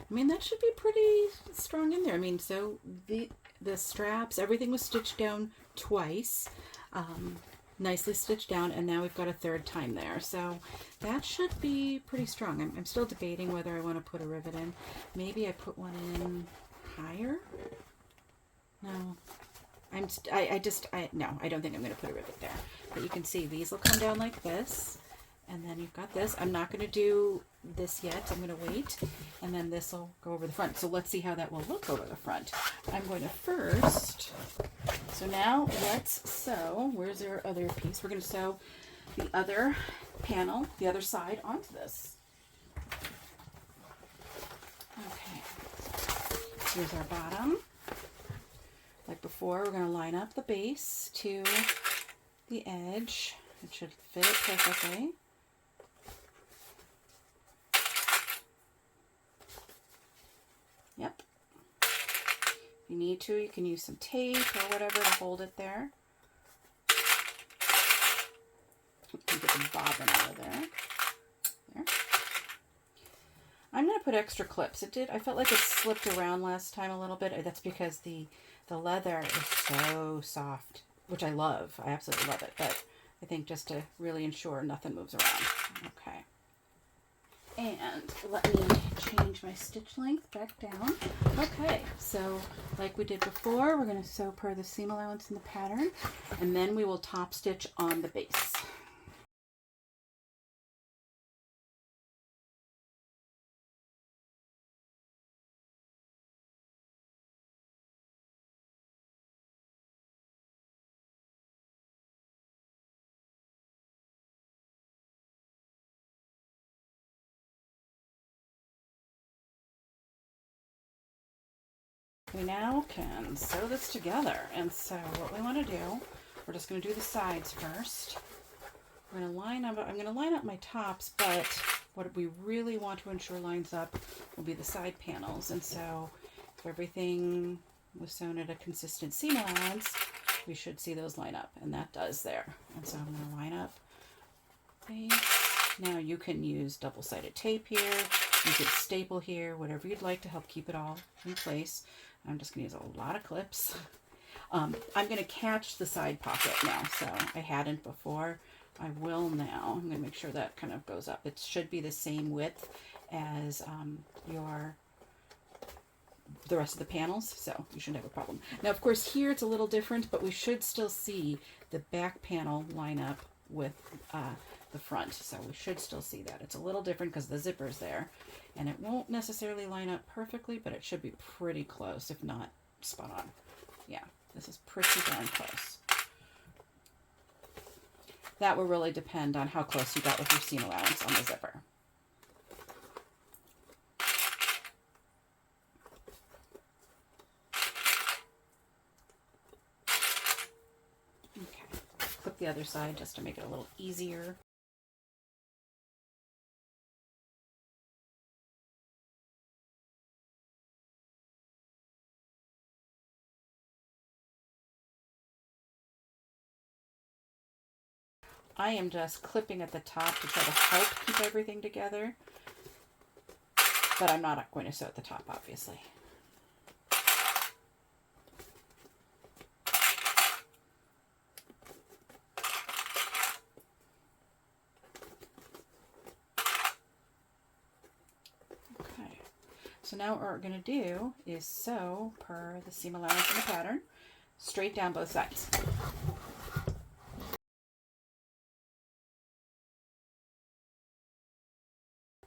that should be pretty strong in there. So the straps, everything was stitched down twice, nicely stitched down, and now we've got a third time there. So that should be pretty strong. I'm still debating whether I want to put a rivet in. Maybe I put one in higher. No, no, I don't think I'm going to put a rivet there. But you can see these will come down like this. And then you've got this. I'm not going to do this yet. I'm going to wait. And then this will go over the front. So let's see how that will look over the front. I'm going to first. So now let's sew. Where's our other piece? We're going to sew the other panel, the other side onto this. Okay. Here's our bottom. Like before, we're going to line up the base to the edge. It should fit it perfectly. Yep. If you need to, you can use some tape or whatever to hold it there. You can get the bobbin out of there. There. I'm going to put extra clips. I felt like it slipped around last time a little bit. That's because the leather is so soft, which I love. I absolutely love it. But I think just to really ensure nothing moves around. Okay. And let me change my stitch length back down. Okay, so like we did before, we're going to sew per the seam allowance in the pattern, and then we will top stitch on the base. We now can sew this together. And so what we want to do, we're just going to do the sides first. We're going to line up, I'm going to line up my tops, but what we really want to ensure lines up will be the side panels. And so if everything was sewn at a consistent seam allowance, we should see those line up, and that does there. And so I'm going to line up these. Now you can use double-sided tape here, you could staple here, whatever you'd like to help keep it all in place. I'm just going to use a lot of clips. I'm going to catch the side pocket now, so I hadn't before. I will now. I'm going to make sure that kind of goes up. It should be the same width as the rest of the panels, so you shouldn't have a problem. Now, of course, here it's a little different, but we should still see the back panel line up with the front, so we should still see that. It's a little different because the zipper's there, and it won't necessarily line up perfectly, but it should be pretty close, if not spot on. Yeah, this is pretty darn close. That will really depend on how close you got with your seam allowance on the zipper. Okay, flip the other side just to make it a little easier. I am just clipping at the top to try to help keep everything together, but I'm not going to sew at the top, obviously. Okay, so now what we're going to do is sew per the seam allowance in the pattern, straight down both sides.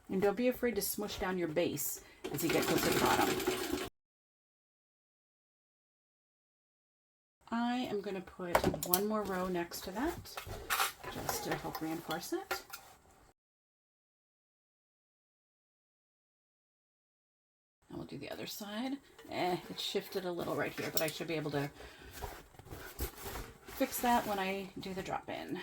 And don't be afraid to smush down your base as you get close to the bottom. I am going to put one more row next to that, just to help reinforce it. And we'll do the other side. It shifted a little right here, but I should be able to fix that when I do the drop-in.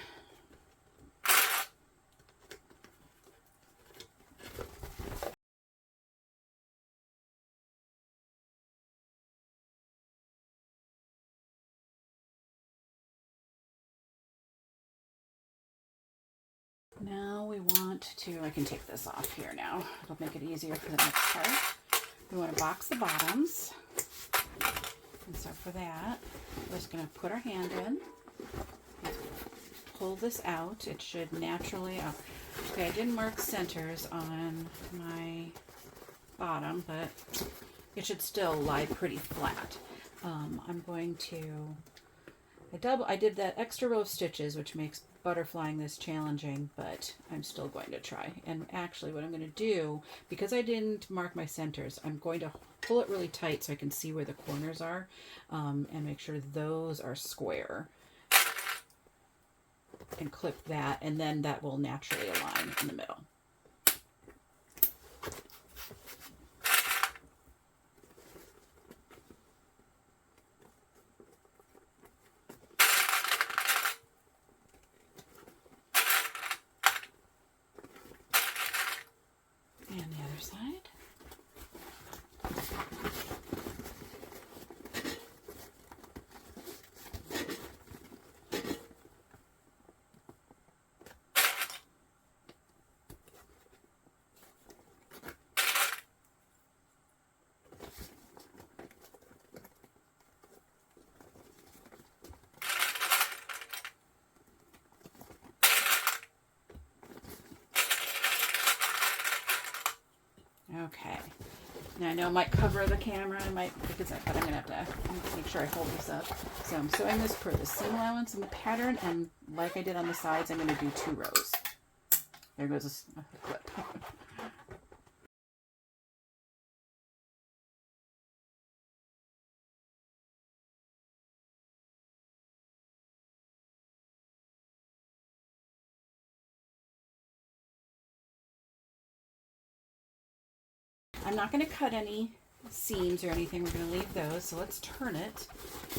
Now we want to, I can take this off here now. It'll make it easier for the next part. We want to box the bottoms. And so for that, we're just going to put our hand in. Pull this out. It should naturally, okay, I didn't mark centers on my bottom, but it should still lie pretty flat. I'm going to, I did that extra row of stitches, which makes butterflying this challenging, but I'm still going to try. And actually what I'm going to do, because I didn't mark my centers, I'm going to pull it really tight so I can see where the corners are, and make sure those are square, and clip that, and then that will naturally align in the middle. And the other side. Okay. Now I know I might cover the camera, but I'm gonna have to make sure I hold this up. So I'm sewing this per the seam allowance in the pattern, and like I did on the sides, I'm gonna do 2 rows. There goes a clip. I'm not going to cut any seams or anything. We're going to leave those. So let's turn it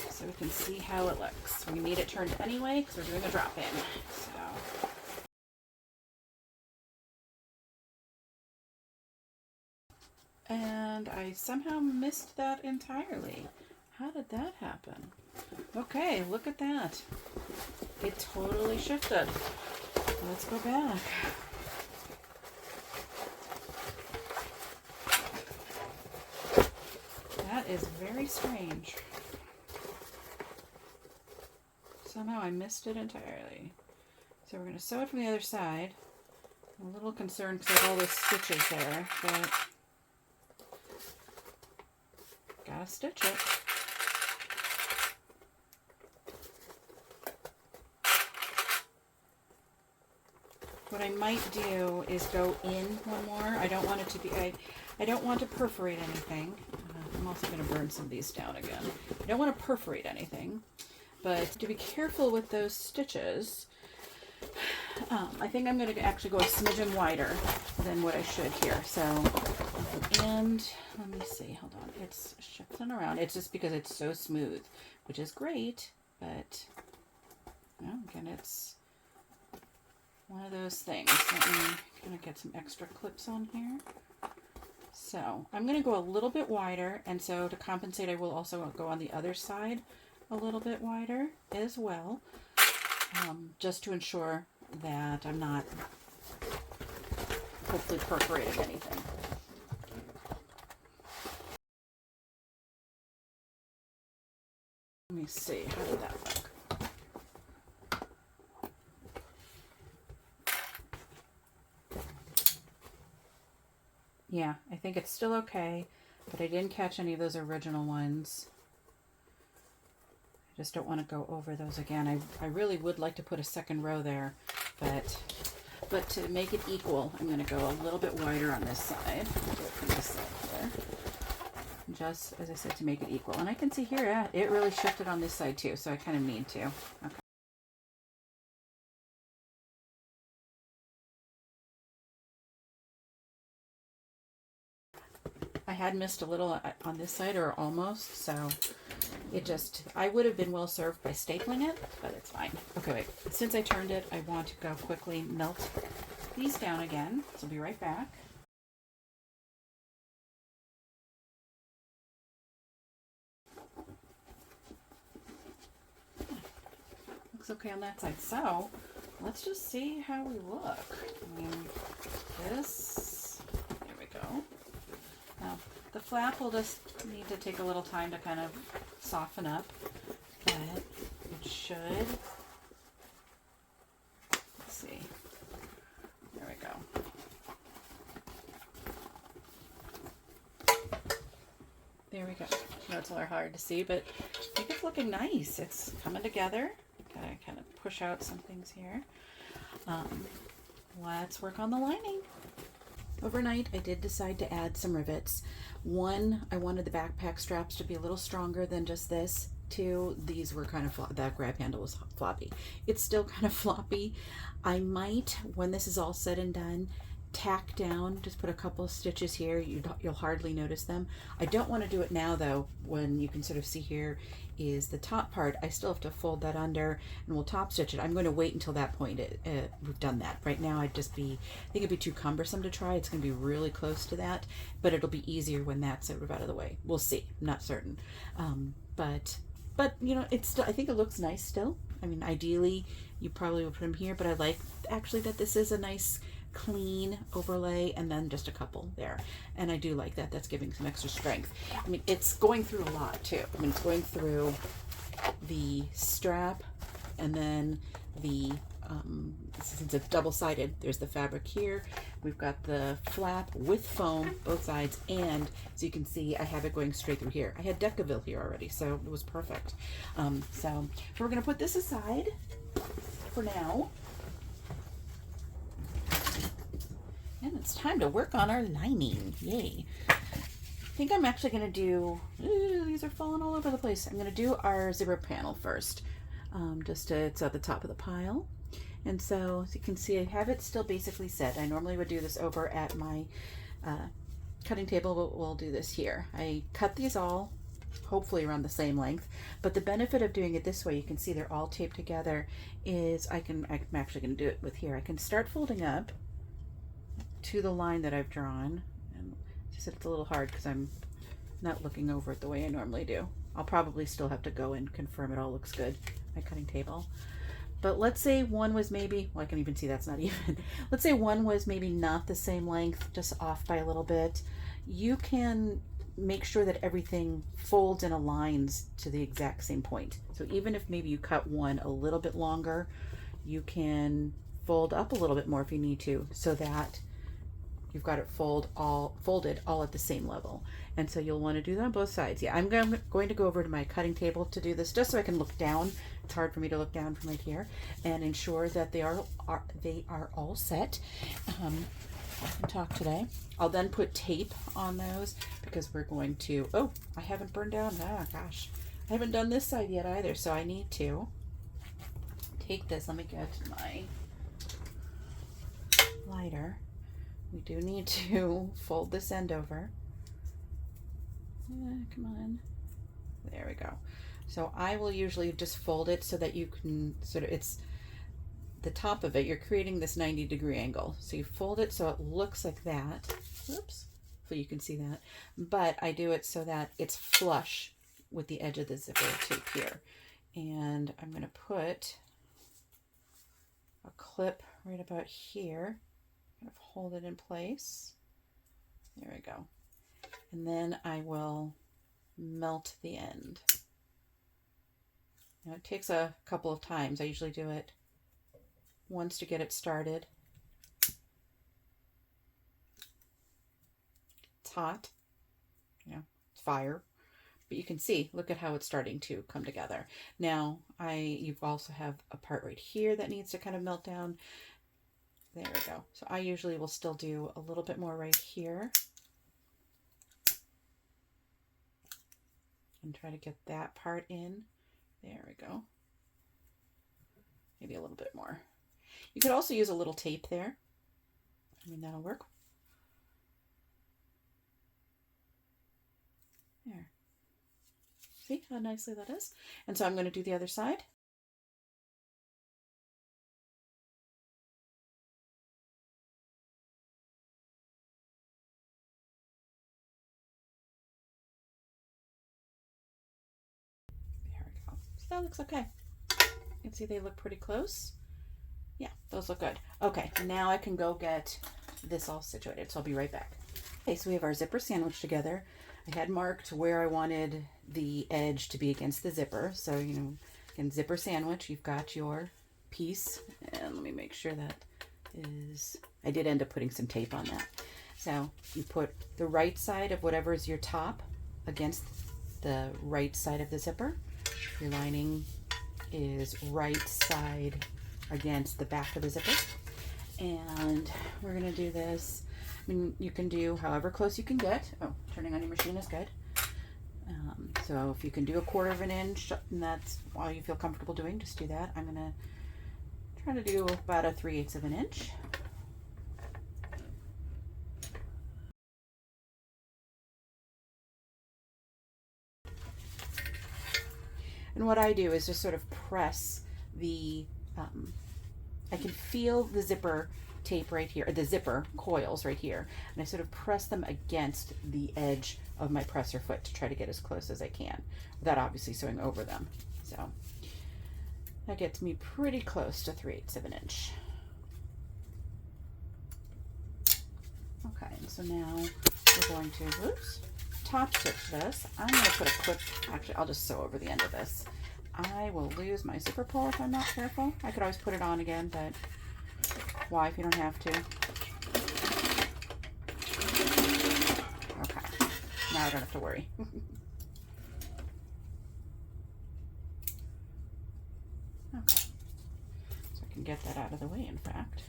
so we can see how it looks. We need it turned anyway because we're doing a drop in. So and I somehow missed that entirely. How did that happen? Okay, look at that. It totally shifted. Let's go back. That is very strange. Somehow I missed it entirely. So we're going to sew it from the other side. I'm a little concerned because I have all those stitches there, but gotta stitch it. What I might do is go in one more. I don't want it to be, I don't want to perforate anything. I'm also going to burn some of these down again. I don't want to perforate anything, but to be careful with those stitches, I think I'm going to actually go a smidgen wider than what I should here. So, and let me see, hold on. It's shifting around. It's just because it's so smooth, which is great, but again, it's one of those things. Let me kind of get some extra clips on here. So I'm going to go a little bit wider, and so to compensate, I will also go on the other side a little bit wider as well, just to ensure that I'm not hopefully perforating anything. Let me see, how did that look? Yeah, I think it's still okay, but I didn't catch any of those original ones. I just don't want to go over those again. I really would like to put a second row there, but to make it equal, I'm going to go a little bit wider on this side. Do it from this side here. Just, as I said, to make it equal. And I can see here, yeah, it really shifted on this side too, so I kind of need to. Okay. I had missed a little on this side, or almost, so it just, I would have been well served by stapling it, but it's fine. Okay, wait. Since I turned it, I want to go quickly melt these down again, so I'll be right back. Looks okay on that side. So let's just see how we look. I mean, this, there we go. Now, the flap will just need to take a little time to kind of soften up, but it should. Let's see. There we go. There we go. I know it's a little hard to see, but I think it's looking nice. It's coming together. Gotta kind of push out some things here. Let's work on the lining. Overnight, I did decide to add some rivets. One, I wanted the backpack straps to be a little stronger than just this. Two, these were kind of, that grab handle was floppy. It's still kind of floppy. I might, when this is all said and done, tack down, just put a couple of stitches here. You'll hardly notice them. I don't want to do it now though. When you can sort of see here is the top part, I still have to fold that under and we'll top stitch it. I'm going to wait until that point we've done that. Right now I think it'd be too cumbersome to try. It's going to be really close to that, but it'll be easier when that's sort of out of the way. We'll see. I'm not certain. But you know, it's still, I think it looks nice still. I mean, ideally you probably would put them here, but I like actually that this is a nice clean overlay and then just a couple there, and I do like that. That's giving some extra strength. I mean, it's going through a lot too. I mean, it's going through the strap, and then the since it's double-sided, there's the fabric here. We've got the flap with foam both sides, and so you can see I have it going straight through here. I had Decaville here already, so it was perfect. So we're going to put this aside for now. And it's time to work on our lining. Yay. I think I'm actually going to do, these are falling all over the place. I'm going to do our zipper panel first. It's at the top of the pile. And so, as you can see, I have it still basically set. I normally would do this over at my cutting table, but we'll do this here. I cut these all hopefully around the same length, but the benefit of doing it this way, you can see they're all taped together, is I'm actually going to do it with here. I can start folding up to the line that I've drawn, and Just it's a little hard because I'm not looking over it the way I normally do. I'll probably still have to go and confirm it all looks good, my cutting table. But let's say one was maybe, well, I can even see that's not even. Let's say one was maybe not the same length, just off by a little bit. You can make sure that everything folds and aligns to the exact same point. So even if maybe you cut one a little bit longer, you can fold up a little bit more if you need to, so that you've got it folded all at the same level. And so you'll want to do that on both sides. Yeah, I'm going to go over to my cutting table to do this, just so I can look down. It's hard for me to look down from right here, and ensure that they are all set. I can talk today. I'll then put tape on those, because we're going to, oh, I haven't burned down, oh gosh, I haven't done this side yet either, so I need to take this. Let me get my lighter. We do need to fold this end over. Come on. There we go. So I will usually just fold it so that you can sort of, it's the top of it, you're creating this 90-degree angle. So you fold it so it looks like that. Oops. So you can see that. But I do it so that it's flush with the edge of the zipper tape here. And I'm going to put a clip right about here. Kind of hold it in place. There we go. And then I will melt the end. Now it takes a couple of times. I usually do it once to get it started. It's hot, you know, it's fire, but you can see, look at how it's starting to come together. Now you also have a part right here that needs to kind of melt down. There we go. So I usually will still do a little bit more right here and try to get that part in. There we go. Maybe a little bit more. You could also use a little tape there. I mean, that'll work. There. See how nicely that is? And so I'm going to do the other side. There we go. So that looks okay. You can see they look pretty close. Yeah, those look good. Okay, now I can go get this all situated, so I'll be right back. Okay, so we have our zipper sandwiched together. I had marked where I wanted the edge to be against the zipper. So, you know, again, zipper sandwich, you've got your piece. And let me make sure that is, I did end up putting some tape on that. So you put the right side of whatever is your top against the right side of the zipper. Your lining is right side against the back of the zipper. And we're going to do this. I mean, you can do however close you can get. Oh, turning on your machine is good. So if you can do 1/4 of an inch, and that's all you feel comfortable doing, just do that. I'm going to try to do about a 3/8 of an inch. And what I do is just sort of press the, I can feel the zipper tape right here, the zipper coils right here, and I sort of press them against the edge of my presser foot to try to get as close as I can, without obviously sewing over them. So that gets me pretty close to 3/8 of an inch. Okay, and so now we're going to, whoops, top stitch this. I'm going to put a clip, actually I'll just sew over the end of this. I will lose my zipper pull if I'm not careful. I could always put it on again, but why if you don't have to? Okay, now I don't have to worry. Okay, so I can get that out of the way, in fact.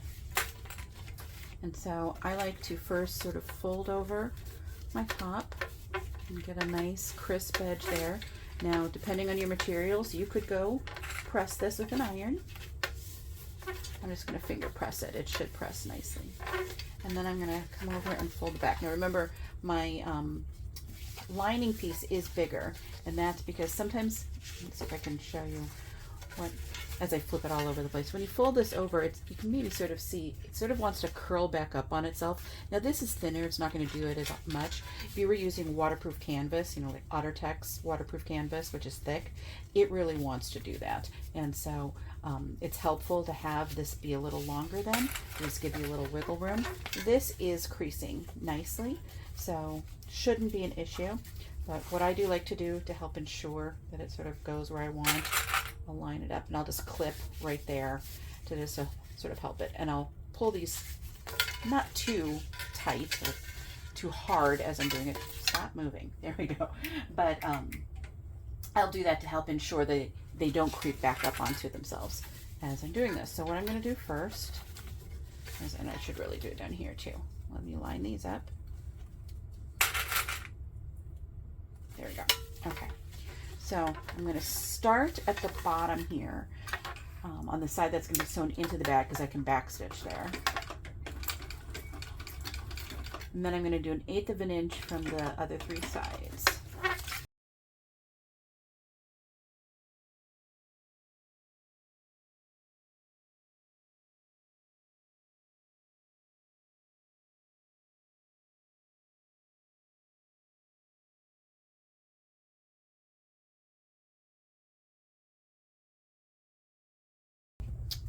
And so I like to first sort of fold over my top and get a nice crisp edge there. Now, depending on your materials, you could go press this with an iron. I'm just going to finger press it. It should press nicely. And then I'm going to come over and fold it back. Now remember, my lining piece is bigger, and that's because sometimes, let's see if I can show you, what, as I flip it all over the place. When you fold this over, you can maybe sort of see, it sort of wants to curl back up on itself. Now this is thinner, it's not going to do it as much. If you were using waterproof canvas, you know, like Ottertex waterproof canvas, which is thick, it really wants to do that. And so it's helpful to have this be a little longer then, just give you a little wiggle room. This is creasing nicely, so shouldn't be an issue. But what I do like to do to help ensure that it sort of goes where I want, I'll line it up and I'll just clip right there to just sort of help it. And I'll pull these not too tight or too hard as I'm doing it. Stop moving. There we go. But I'll do that to help ensure that they don't creep back up onto themselves as I'm doing this. So what I'm going to do first is, and I should really do it down here too. Let me line these up. There we go. Okay. So I'm going to start at the bottom here on the side that's going to be sewn into the bag because I can backstitch there. And then I'm going to do 1/8 of an inch from the other 3 sides.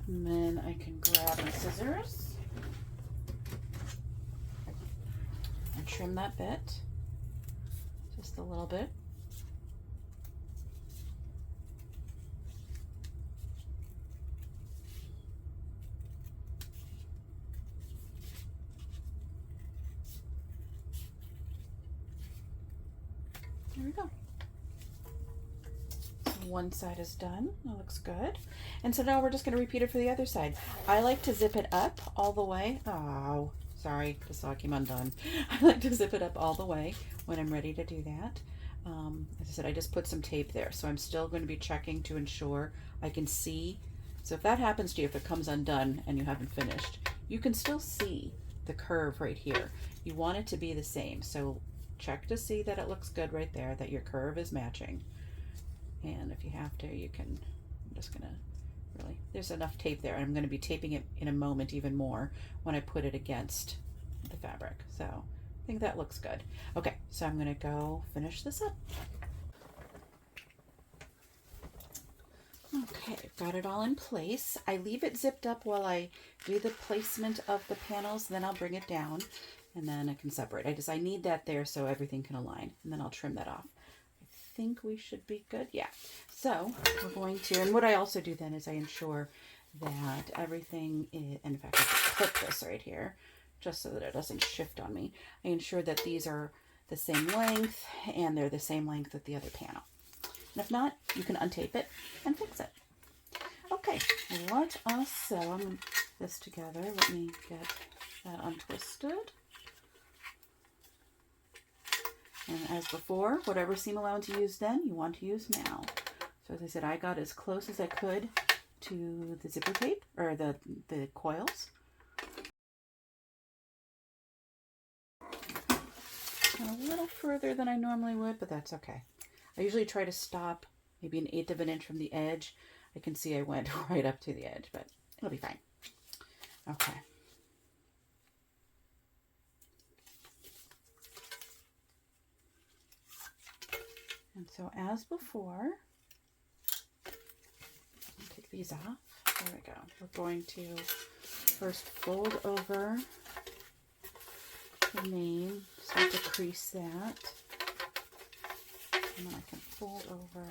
And then I can grab my scissors and trim that bit, just a little bit. There we go. One side is done. That looks good. And so now we're just going to repeat it for the other side. I like to zip it up all the way. Oh, sorry, the sock came undone. I like to zip it up all the way when I'm ready to do that. As I said, I just put some tape there, so I'm still going to be checking to ensure I can see. So if that happens to you, if it comes undone and you haven't finished, you can still see the curve right here. You want it to be the same, so check to see that it looks good right there, that your curve is matching. And if you have to, you can, I'm just gonna really, there's enough tape there. I'm gonna be taping it in a moment even more when I put it against the fabric. So I think that looks good. Okay, so I'm gonna go finish this up. Okay, I've got it all in place. I leave it zipped up while I do the placement of the panels, then I'll bring it down and then I can separate. I need that there so everything can align, and then I'll trim that off. Think we should be good. Yeah. So we're going to, and what I also do then is I ensure that everything is, and in fact, I just clip this right here just so that it doesn't shift on me. I ensure that these are the same length and they're the same length with the other panel. And if not, you can untape it and fix it. Okay, let us sew this together. Let me get that untwisted. And as before, whatever seam allowance you used then, you want to use now. So as I said, I got as close as I could to the zipper tape, or the coils. And a little further than I normally would, but that's okay. I usually try to stop maybe 1/8 of an inch from the edge. I can see I went right up to the edge, but it'll be fine. Okay. And so as before, I'll take these off. There we go. We're going to first fold over the name, start to crease that. And then I can fold over.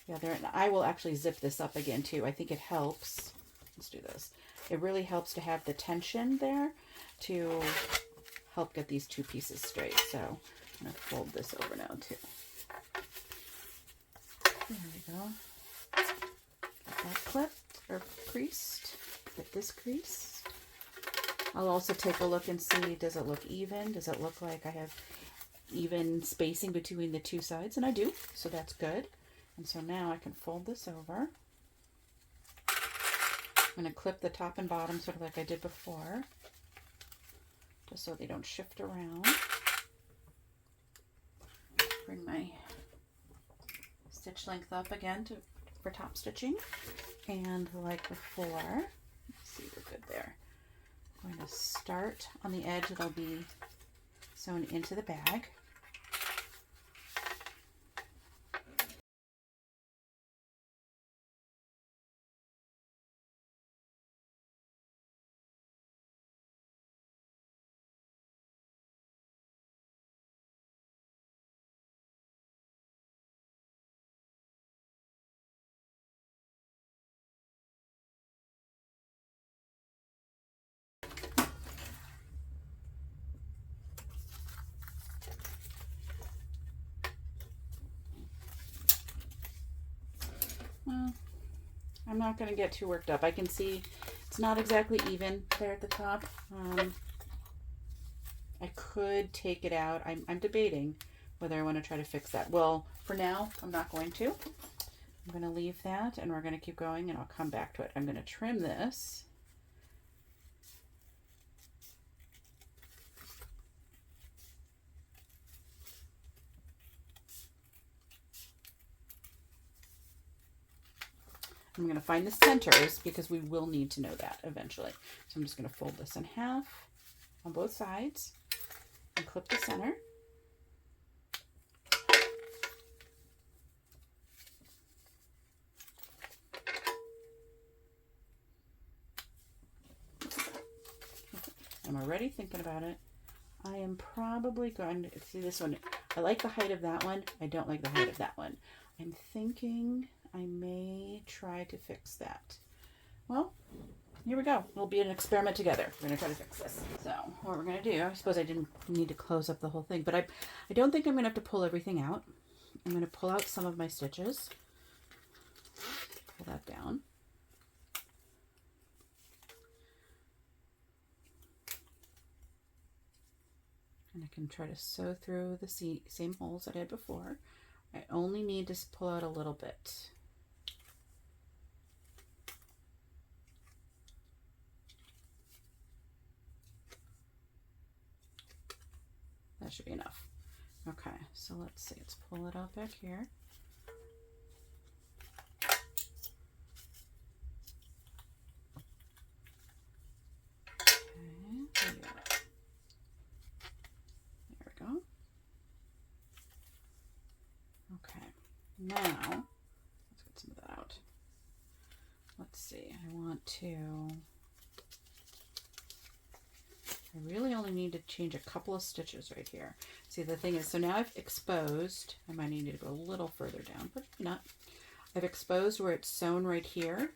Yeah, there. I will actually zip this up again too. I think it helps. Let's do this. It really helps to have the tension there to help get these two pieces straight. So I'm going to fold this over now too. There we go. Get that clipped or creased. Get this creased. I'll also take a look and see, does it look even? Does it look like I have even spacing between the two sides? And I do, so that's good. And so now I can fold this over. I'm going to clip the top and bottom sort of like I did before, just so they don't shift around. Bring my stitch length up again to for top stitching. And like before, let's see, we're good there. I'm going to start on the edge that'll be sewn into the bag. Well, I'm not going to get too worked up. I can see it's not exactly even there at the top. I could take it out. I'm debating whether I want to try to fix that. Well, for now, I'm not going to. I'm going to leave that and we're going to keep going and I'll come back to it. I'm going to trim this. I'm going to find the centers because we will need to know that eventually. So I'm just going to fold this in half on both sides and clip the center. I'm already thinking about it. I am probably going to see this one. I like the height of that one. I don't like the height of that one. I'm thinking I may try to fix that. Well, here we go. It'll be an experiment together. We're going to try to fix this. So what we're going to do, I suppose I didn't need to close up the whole thing, but I don't think I'm going to have to pull everything out. I'm going to pull out some of my stitches. Pull that down. And I can try to sew through the same holes that I had before. I only need to pull out a little bit. That should be enough. Okay, so let's see. Let's pull it out back here. Okay, there we go. Okay, now let's get some of that out. Let's see. I want to. I really only need to change a couple of stitches right here. See, the thing is, so now I've exposed, I might need to go a little further down, but not. I've exposed where it's sewn right here.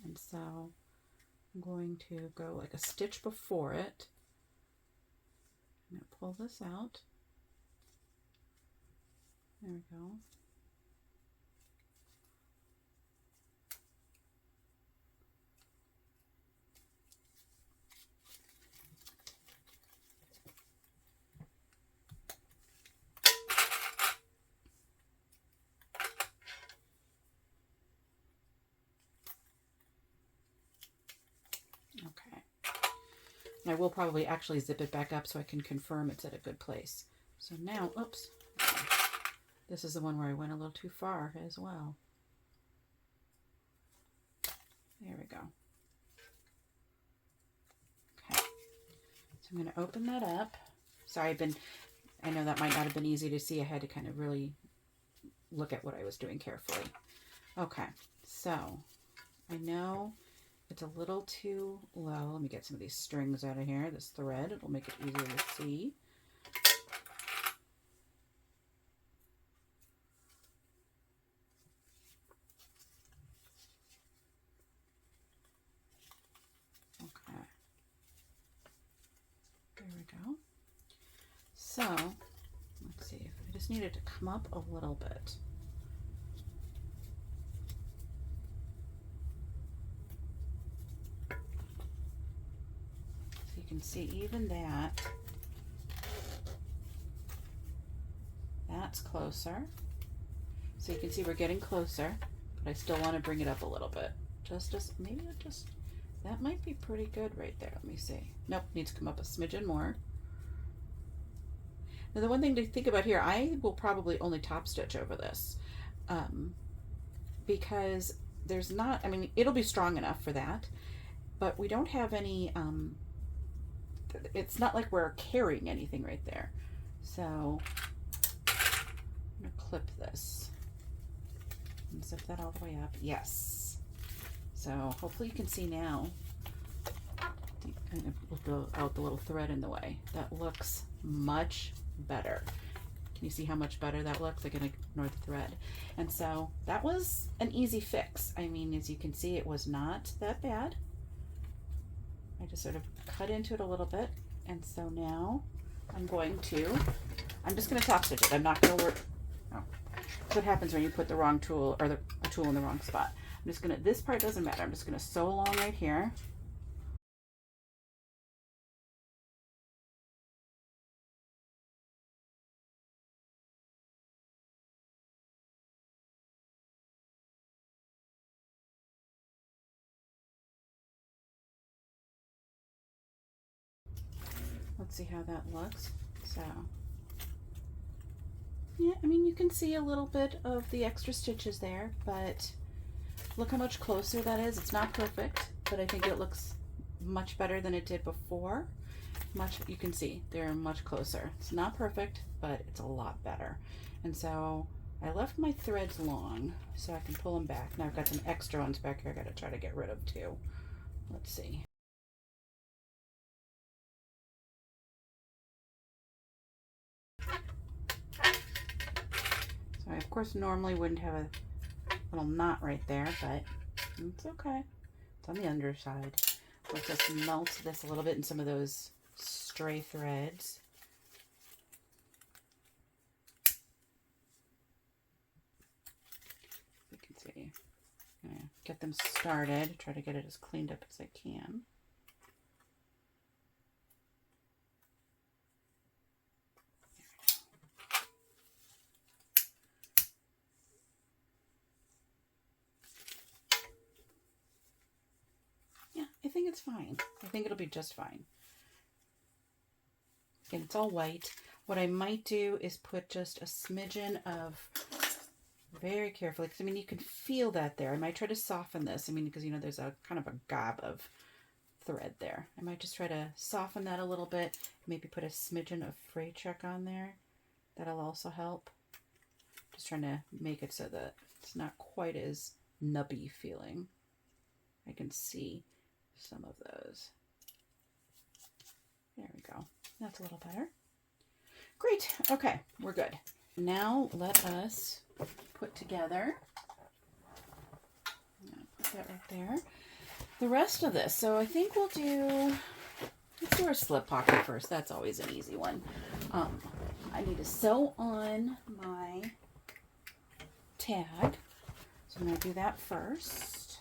And so I'm going to go like a stitch before it. I'm going to pull this out. There we go. Okay. And I will probably actually zip it back up so I can confirm it's at a good place. So now, oops, this is the one where I went a little too far as well. There we go. Okay. So I'm going to open that up. Sorry, I know that might not have been easy to see. I had to kind of really look at what I was doing carefully. Okay, so I know it's a little too low. Let me get some of these strings out of here, this thread. It'll make it easier to see. Okay. There we go. So, let's see. I just need it to come up a little bit. You can see even that's closer. So you can see we're getting closer, but I still want to bring it up a little bit. That might be pretty good right there. Let me see. Nope, needs to come up a smidgen more. Now the one thing to think about here, I will probably only top stitch over this. because there's not, I mean, it'll be strong enough for that, but we don't have any, it's not like we're carrying anything right there. So I'm gonna clip this and zip that all the way up. Yes. So hopefully you can see now, without the little thread in the way. That looks much better. Can you see how much better that looks? I can ignore the thread. And so that was an easy fix. I mean, as you can see, it was not that bad. I just sort of cut into it a little bit. And so now I'm just going to top stitch it. I'm not going to work. Oh. That's what happens when you put the wrong tool or a tool in the wrong spot. I'm just going to, this part doesn't matter. I'm just going to sew along right here. Let's see how that looks. So, yeah, I mean, you can see a little bit of the extra stitches there, but look how much closer that is. It's not perfect, but I think it looks much better than it did before. You can see they're much closer. It's not perfect, but it's a lot better. And so I left my threads long so I can pull them back. Now I've got some extra ones back here I got to try to get rid of too. Let's see. So I, of course, normally wouldn't have a little knot right there, but it's okay. It's on the underside. Let's just melt this a little bit in some of those stray threads. You can see. I'm gonna get them started. Try to get it as cleaned up as I can. Yeah, I think it's fine. I think it'll be just fine. Again, it's all white. What I might do is put just a smidgen of, very carefully, because I mean, you can feel that there. I might try to soften this. I mean, because, you know, there's a kind of a gob of thread there. I might just try to soften that a little bit. Maybe put a smidgen of fray check on there. That'll also help. Just trying to make it so that it's not quite as nubby feeling. I can see some of those. There we go. That's a little better. Great. Okay, we're good. Now let us put together, I'm gonna put that right there, the rest of this. So I think let's do our slip pocket first. That's always an easy one. I need to sew on my tag. So I'm going to do that first.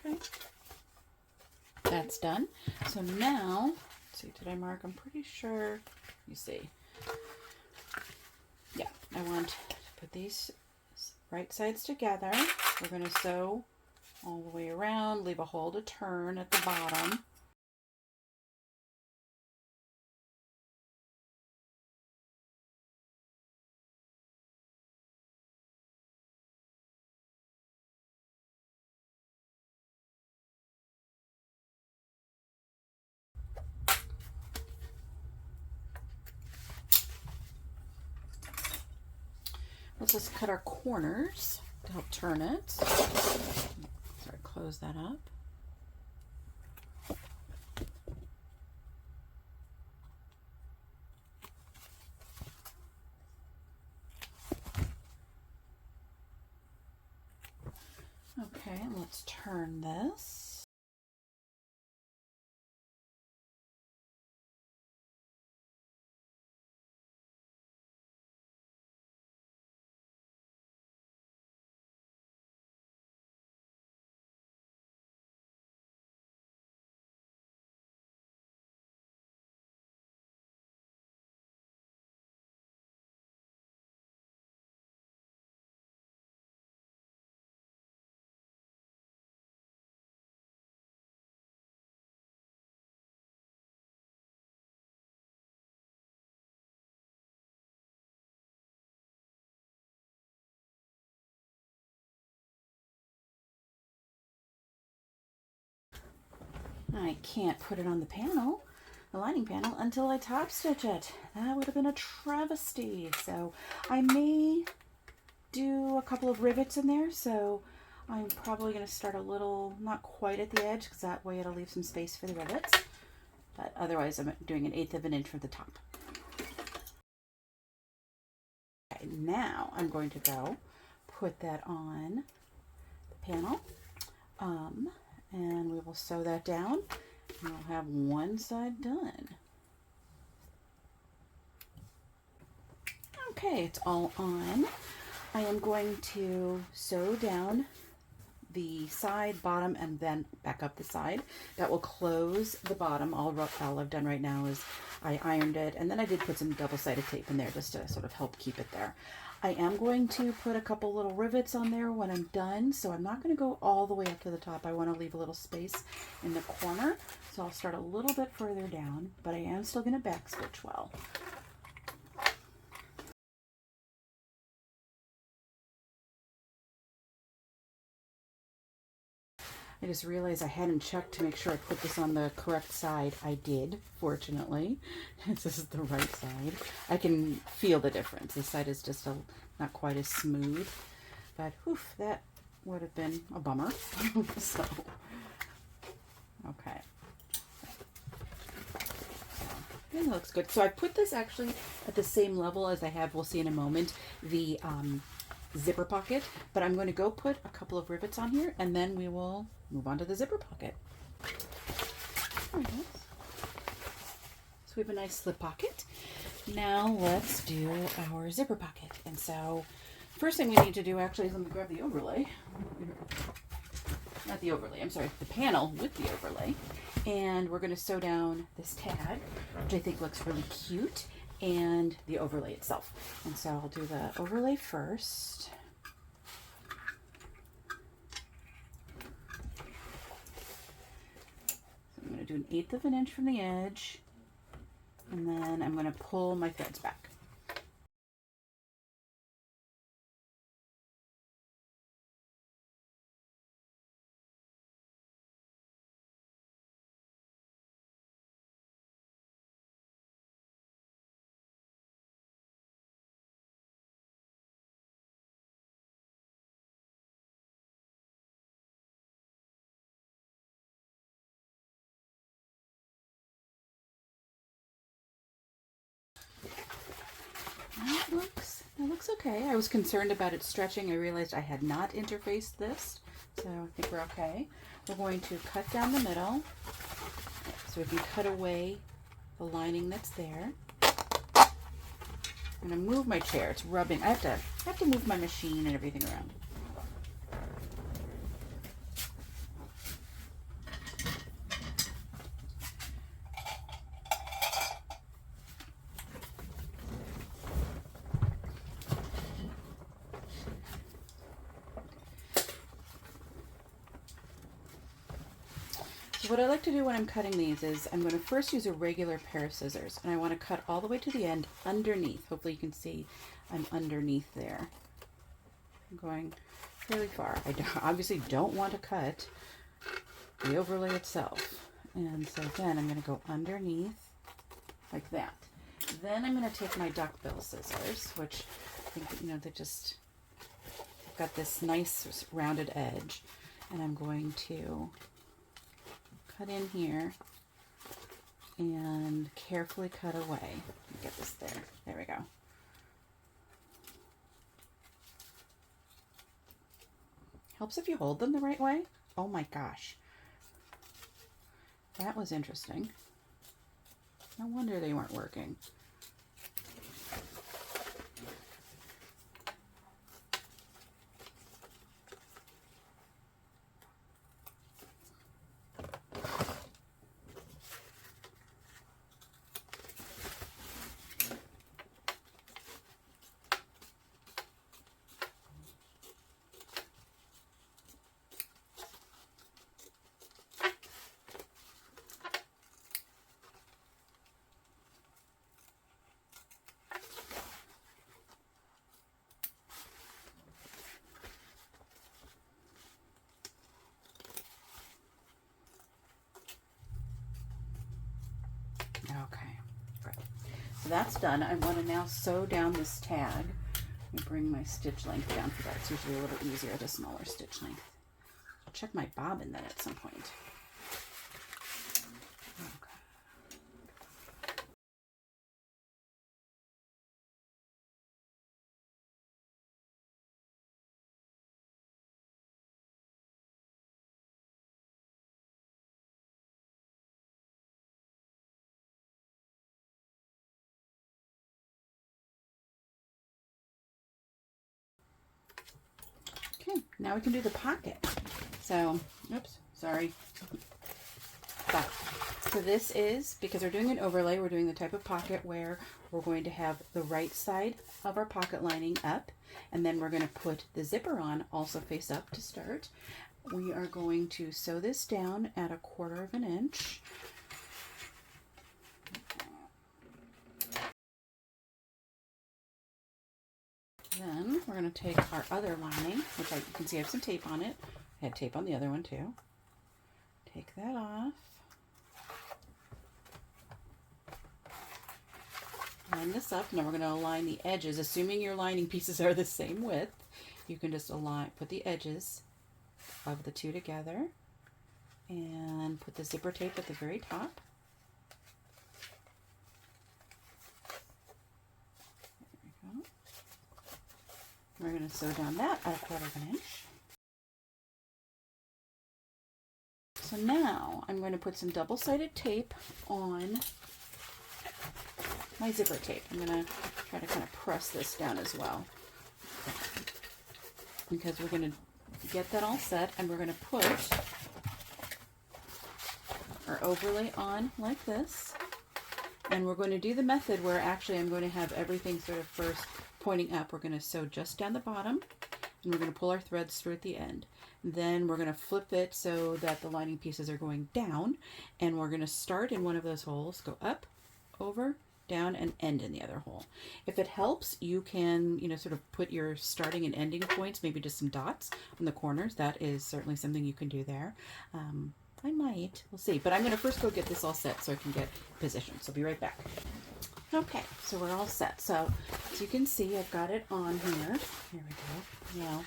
Okay, that's done. So now, let's see, did I mark? I'm pretty sure. You see. Yeah, I want to put these right sides together. We're going to sew all the way around, leave a hole to turn at the bottom. Let's just cut our corners to help turn it. Sorry, close that up. Okay, let's turn this. I can't put it on the panel, the lining panel, until I top stitch it. That would have been a travesty. So I may do a couple of rivets in there. So I'm probably going to start a little, not quite at the edge, because that way it'll leave some space for the rivets. But otherwise I'm doing 1/8 of an inch for the top. Okay, now I'm going to go put that on the panel. And we will sew that down. And we'll have one side done. Okay, it's all on. I am going to sew down the side, bottom, and then back up the side. That will close the bottom. All I've done right now is I ironed it, and then I did put some double-sided tape in there just to sort of help keep it there. I am going to put a couple little rivets on there when I'm done, so I'm not going to go all the way up to the top. I want to leave a little space in the corner, so I'll start a little bit further down, but I am still going to backstitch well. I just realized I hadn't checked to make sure I put this on the correct side. I did, fortunately. This is the right side. I can feel the difference. This side is just not quite as smooth. But, oof, that would have been a bummer. So, okay. So, it looks good. So I put this actually at the same level as I have, we'll see in a moment, the zipper pocket, but I'm going to go put a couple of rivets on here and then we will move on to the zipper pocket. There it is. So we have a nice slip pocket. Now let's do our zipper pocket. And so first thing we need to do actually is let me grab the overlay. Not the overlay, I'm sorry, the panel with the overlay. And we're going to sew down this tag, which I think looks really cute, and the overlay itself. And so I'll do the overlay first. So I'm going to do 1/8 of an inch from the edge, and then I'm going to pull my threads back. That looks okay. I was concerned about it stretching. I realized I had not interfaced this, so I think we're okay. We're going to cut down the middle so we can cut away the lining that's there. I'm going to move my chair. It's rubbing. I have to move my machine and everything around. So what I like to do when I'm cutting these is I'm going to first use a regular pair of scissors, and I want to cut all the way to the end underneath. Hopefully you can see I'm underneath there. I'm going fairly far. I obviously don't want to cut the overlay itself. And so then I'm going to go underneath like that. Then I'm going to take my duckbill scissors, which I think, they just got this nice rounded edge, and I'm going to cut in here and carefully cut away. Let me get this there. There we go. Helps if you hold them the right way. Oh my gosh. That was interesting. No wonder they weren't working. that's done, I want to now sew down this tag. Let me bring my stitch length down for that. It's usually a little easier, the smaller stitch length. I'll check my bobbin then at some point. Okay, now we can do the pocket. So, oops, sorry. So this is, because we're doing an overlay, we're doing the type of pocket where we're going to have the right side of our pocket lining up, and then we're going to put the zipper on, also face up to start. We are going to sew this down at 1/4 of an inch. Then we're going to take our other lining, which you can see I have some tape on it. I had tape on the other one too. Take that off. Line this up. Now we're going to align the edges. Assuming your lining pieces are the same width, you can just put the edges of the two together and put the zipper tape at the very top. There we go. We're going to sew down that at 1/4 of an inch. So now I'm going to put some double-sided tape on my zipper tape. I'm going to try to kind of press this down as well, because we're going to get that all set, and we're going to put our overlay on like this. And we're going to do the method where actually I'm going to have everything sort of first pointing up. We're going to sew just down the bottom, and we're going to pull our threads through at the end. Then we're going to flip it so that the lining pieces are going down, and we're going to start in one of those holes, go up, over, down, and end in the other hole. If it helps, you can, sort of put your starting and ending points, maybe just some dots on the corners. That is certainly something you can do there. I might, we'll see. But I'm going to first go get this all set so I can get positioned. So I'll be right back. Okay, so we're all set. So as you can see, I've got it on here. Here we go. Now,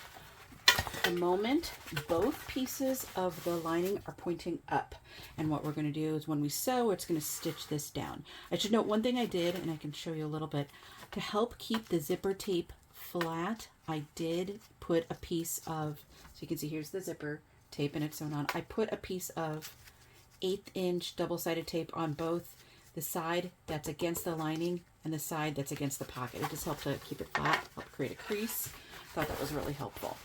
the moment both pieces of the lining are pointing up, and what we're going to do is when we sew, it's going to stitch this down. I should note one thing I did, and I can show you a little bit, to help keep the zipper tape flat. I did put a piece of, so you can see here's the zipper tape and it's sewn on. I put a piece of 1/8 inch double-sided tape on both the side that's against the lining and the side that's against the pocket. It just helped to keep it flat, help create a crease. Thought that was really helpful.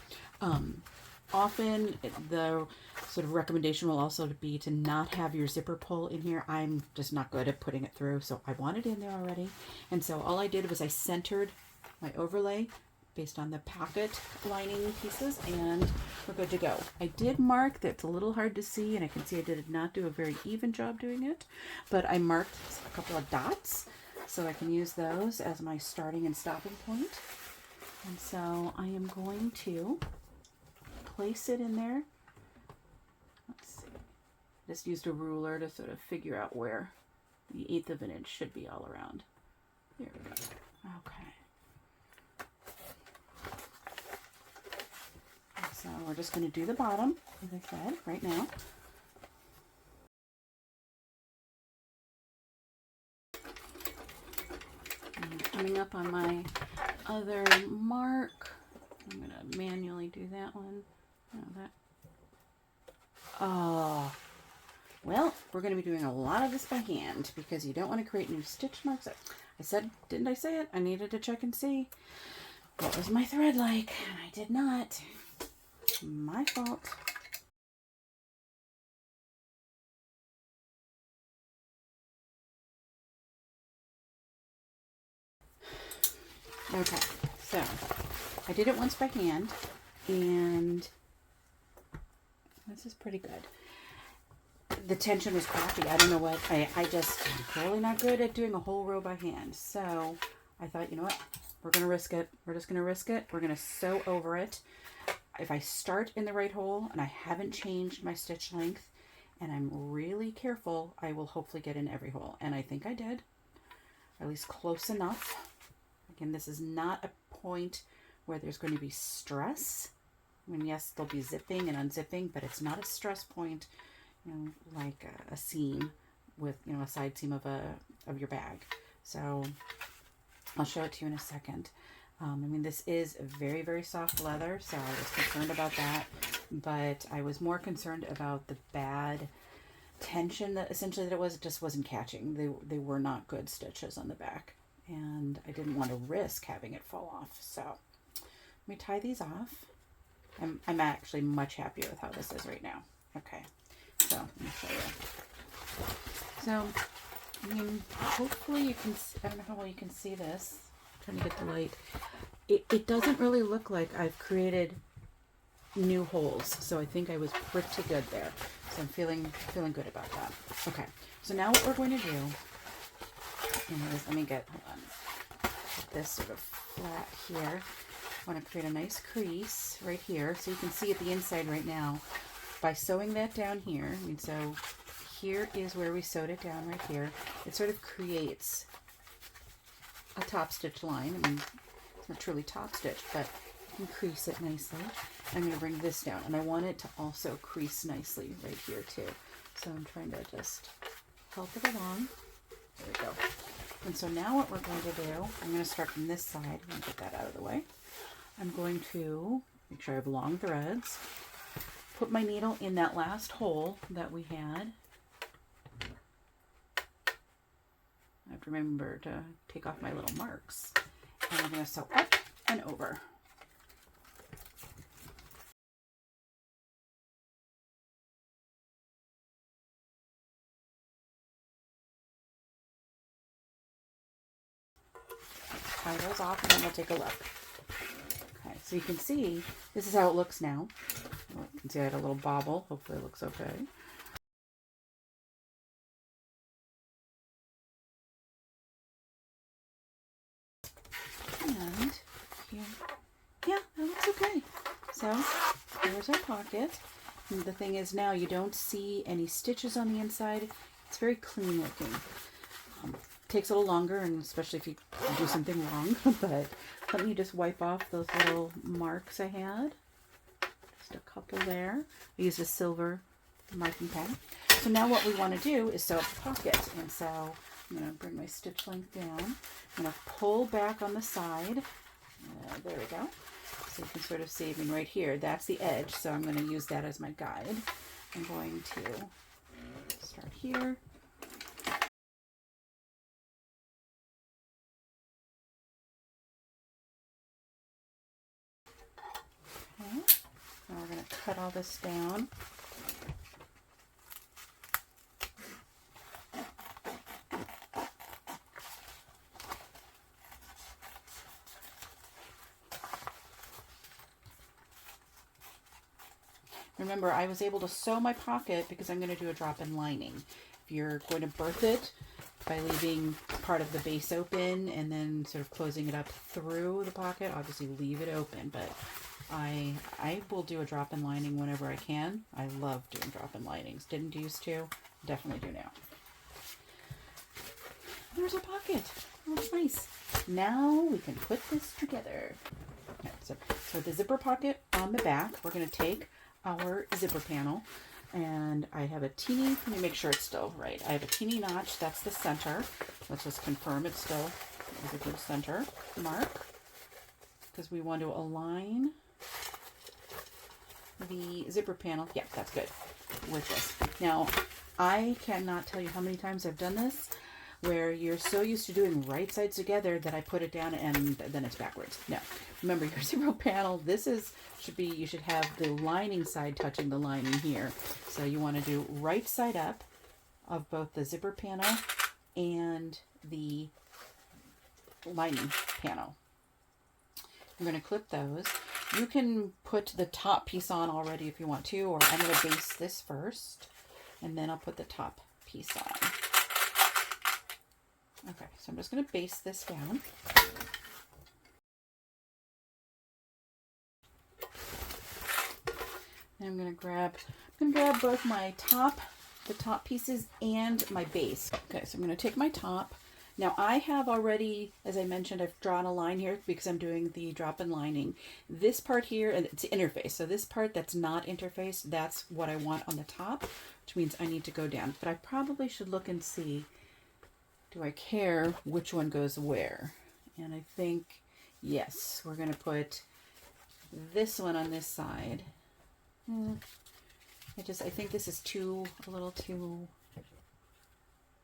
Often the sort of recommendation will also be to not have your zipper pull in here. I'm just not good at putting it through, so I want it in there already. And so all I did was I centered my overlay based on the pocket lining pieces, and we're good to go. I did mark that it's a little hard to see, and I can see I did not do a very even job doing it, but I marked a couple of dots so I can use those as my starting and stopping point. And so I am going to place it in there. Let's see. Just used a ruler to sort of figure out where the 1/8 of an inch should be all around. There we go. Okay. So we're just going to do the bottom, as I said, right now. And coming up on my other mark, I'm going to manually do that one. Oh, well, we're going to be doing a lot of this by hand because you don't want to create new stitch marks. I said, didn't I say it? I needed to check and see what was my thread like, and I did not. My fault. Okay, so I did it once by hand, and this is pretty good. The tension was crappy. I don't know what, I'm clearly not good at doing a whole row by hand. So I thought, you know what, we're going to risk it. We're just going to risk it. We're going to sew over it. If I start in the right hole and I haven't changed my stitch length and I'm really careful, I will hopefully get in every hole. And I think I did. or at least close enough. Again, this is not a point where there's going to be stress. I mean, yes, there'll be zipping and unzipping, but it's not a stress point, you know, like a seam with, you know, a side seam of your bag. So I'll show it to you in a second. I mean, this is a very, very soft leather, so I was concerned about that, but I was more concerned about the bad tension that essentially that it just wasn't catching. They were not good stitches on the back, and I didn't want to risk having it fall off. So let me tie these off. I'm actually much happier with how this is right now. Okay, so let me show you. So, I mean, hopefully you can, I don't know how well you can see this. I'm trying to get the light. It doesn't really look like I've created new holes, so I think I was pretty good there. So I'm feeling good about that. Okay, so now what we're going to do is, let me get this sort of flat here. I want to create a nice crease right here, so you can see at the inside right now by sewing that down here. I mean, so here is where we sewed it down right here. It sort of creates a top stitch line. I mean, it's not truly top stitch, but you can crease it nicely. I'm going to bring this down, and I want it to also crease nicely right here too. So I'm trying to just help it along. There we go. And so now what we're going to do, I'm going to start from this side. I'm going to get that out of the way. I'm going to make sure I have long threads. Put my needle in that last hole that we had. I have to remember to take off my little marks. And I'm going to sew up and over. Tie those off and then we'll take a look. Okay, so you can see this is how it looks now. Well, you can see I had a little bobble. Hopefully it looks okay. And here, yeah, that looks okay. So here's our pocket. And the thing is now you don't see any stitches on the inside. It's very clean looking. Takes a little longer, and especially if you do something wrong, but let me just wipe off those little marks I had. Just a couple there. I used a silver marking pen. So now what we want to do is sew up the pocket, and so I'm going to bring my stitch length down. I'm going to pull back on the side. There we go. So you can sort of see, I mean, right here, that's the edge, so I'm going to use that as my guide. I'm going to start here. Okay. Now we're going to cut all this down. Remember, I was able to sew my pocket because I'm going to do a drop-in lining. If you're going to birth it by leaving part of the base open and then sort of closing it up through the pocket, obviously leave it open, but I will do a drop-in lining whenever I can. I love doing drop-in linings. Didn't used to, definitely do now. There's our pocket. Oh, it's nice. Now we can put this together. Okay, so with the zipper pocket on the back, we're going to take our zipper panel, and I have a teeny, let me make sure it's still right. I have a teeny notch, that's the center. Let's just confirm it's still a good center mark, because we want to align the zipper panel. Yeah, that's good with this. Now, I cannot tell you how many times I've done this where you're so used to doing right sides together that I put it down and then it's backwards. No, remember your zipper panel, you should have the lining side touching the lining here. So you want to do right side up of both the zipper panel and the lining panel. I'm going to clip those. You can put the top piece on already if you want to, or I'm going to base this first and then I'll put the top piece on. Okay, so I'm just going to base this down. And I'm going to grab both the top pieces and my base. Okay, so I'm going to take my top. Now I have already, as I mentioned, I've drawn a line here because I'm doing the drop-in lining. This part here, and it's interface. So this part that's not interfaced, that's what I want on the top, which means I need to go down. But I probably should look and see, do I care which one goes where? And I think, yes, we're going to put this one on this side. I think this is a little too,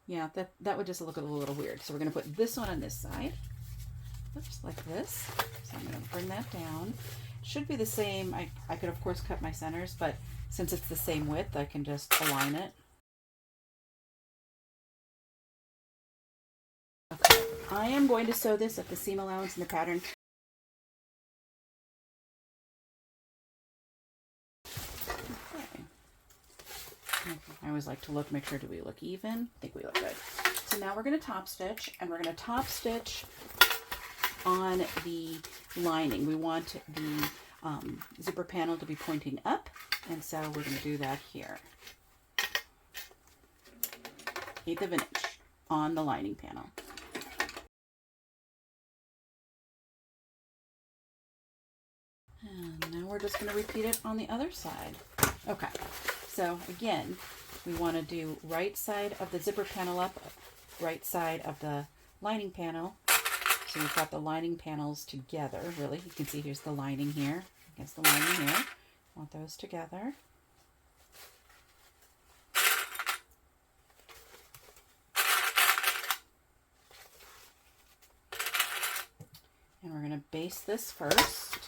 yeah, that would just look a little weird. So we're going to put this one on this side. Oops, like this. So I'm going to bring that down. Should be the same. I could, of course, cut my centers, but since it's the same width, I can just align it. Okay. I am going to sew this at the seam allowance in the pattern. Okay. I always like to look, make sure, do we look even? I think we look good. So now we're going to top stitch, and we're going to top stitch on the lining. We want the zipper panel to be pointing up, and so we're going to do that here. 1/8 of an inch on the lining panel. And now we're just going to repeat it on the other side. Okay, so again, we want to do right side of the zipper panel up, right side of the lining panel. So we've got the lining panels together, really. You can see here's the lining here against the lining here. Want those together. And we're going to base this first.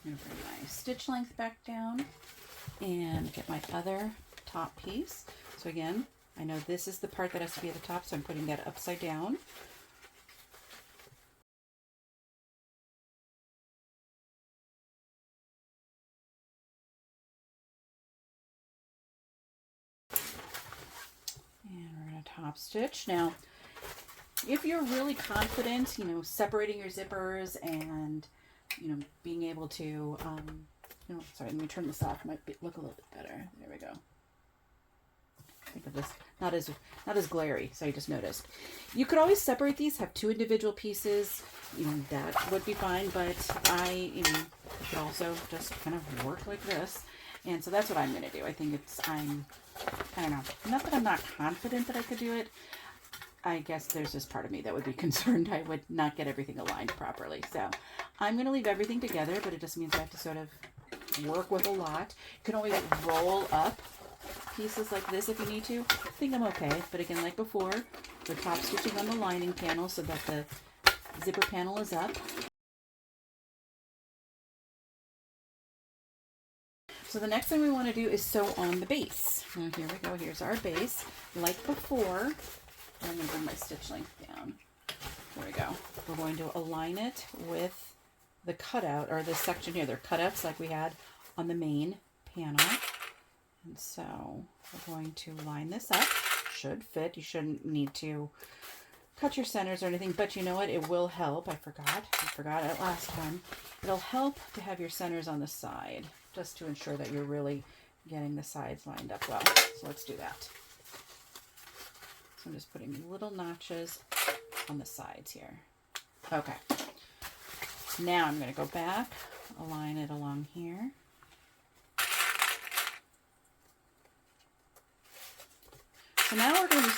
I'm going to bring my stitch length back down and get my other top piece. So again, I know this is the part that has to be at the top, so I'm putting that upside down. And we're going to top stitch. Now, if you're really confident, separating your zippers and, being able to, sorry, let me turn this off. It might look a little bit better. There we go. Think of this, not as glary, so I just noticed. You could always separate these, have 2 individual pieces, that would be fine, but you could also just kind of work like this. And so that's what I'm going to do. I think I don't know, not that I'm not confident that I could do it. I guess there's this part of me that would be concerned I would not get everything aligned properly. So I'm going to leave everything together, but it just means I have to sort of work with a lot. You can always roll up pieces like this if you need to. I think I'm okay, but again, like before, we're top stitching on the lining panel so that the zipper panel is up. So the next thing we want to do is sew on the base. Now here we go, here's our base. Like before, I'm going to bring my stitch length down. There we go. We're going to align it with the cutout, or this section here. They're cutouts like we had on the main panel. And so we're going to line this up. Should fit. You shouldn't need to cut your centers or anything, but you know what? It will help. I forgot it last time. It'll help to have your centers on the side, just to ensure that you're really getting the sides lined up well. So let's do that. So I'm just putting little notches on the sides here. Okay. Now I'm going to go back, align it along here. So now we're going to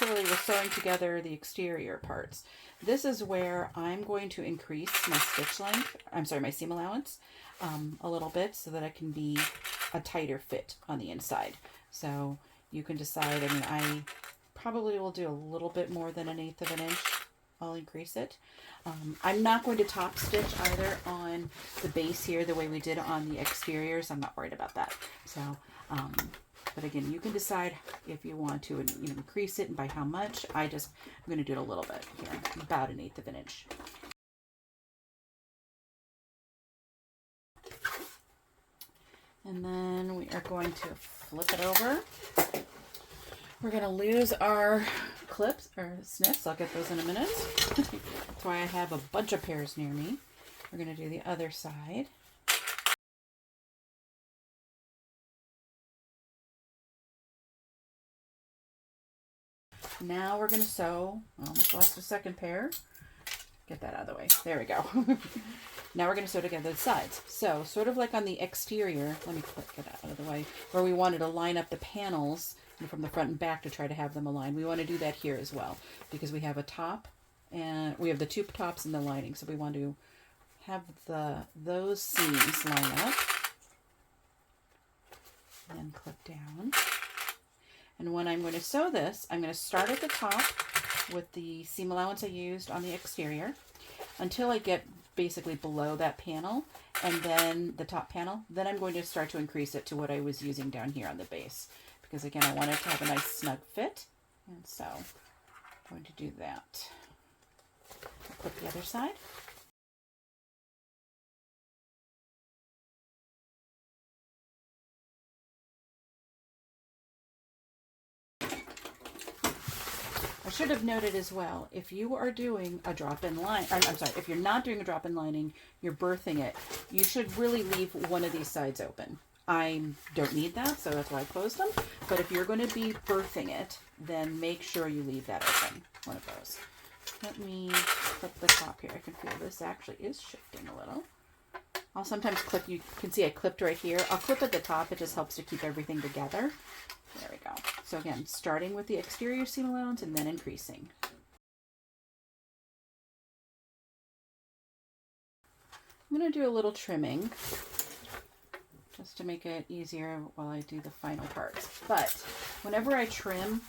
we're sewing together the exterior parts. This is where I'm going to increase my stitch length, my seam allowance a little bit so that I can be a tighter fit on the inside. So you can decide, I probably will do a little bit more than 1/8 of an inch. I'll increase it. I'm not going to top stitch either on the base here the way we did on the exteriors. I'm not worried about that. So, but again, you can decide if you want to increase it and by how much. I'm going to do it a little bit here, about 1/8 of an inch. And then we are going to flip it over. We're going to lose our clips or snips. I'll get those in a minute. That's why I have a bunch of pairs near me. We're going to do the other side. Now we're going to sew. Almost lost a second pair. Get that out of the way. There we go. Now we're going to sew together the sides. So sort of like on the exterior, let me get that out of the way, where we wanted to line up the panels from the front and back to try to have them aligned. We want to do that here as well because we have a top and we have the two tops and the lining. So we want to have those seams line up and then clip down. And when I'm going to sew this, I'm going to start at the top with the seam allowance I used on the exterior until I get basically below that panel and then the top panel. Then I'm going to start to increase it to what I was using down here on the base because again I want it to have a nice snug fit, and so I'm going to do that. I'll clip the other side. I should have noted as well, if you are doing a drop-in line, I'm sorry, if you're not doing a drop-in lining, you're birthing it, you should really leave one of these sides open. I don't need that, so that's why I closed them. But if you're going to be birthing it, then make sure you leave that open, one of those. Let me clip the top here. I can feel this actually is shifting a little. I'll sometimes clip, you can see I clipped right here. I'll clip at the top, it just helps to keep everything together. There we go. So again, starting with the exterior seam allowance and then increasing. I'm going to do a little trimming just to make it easier while I do the final parts. But whenever I trim,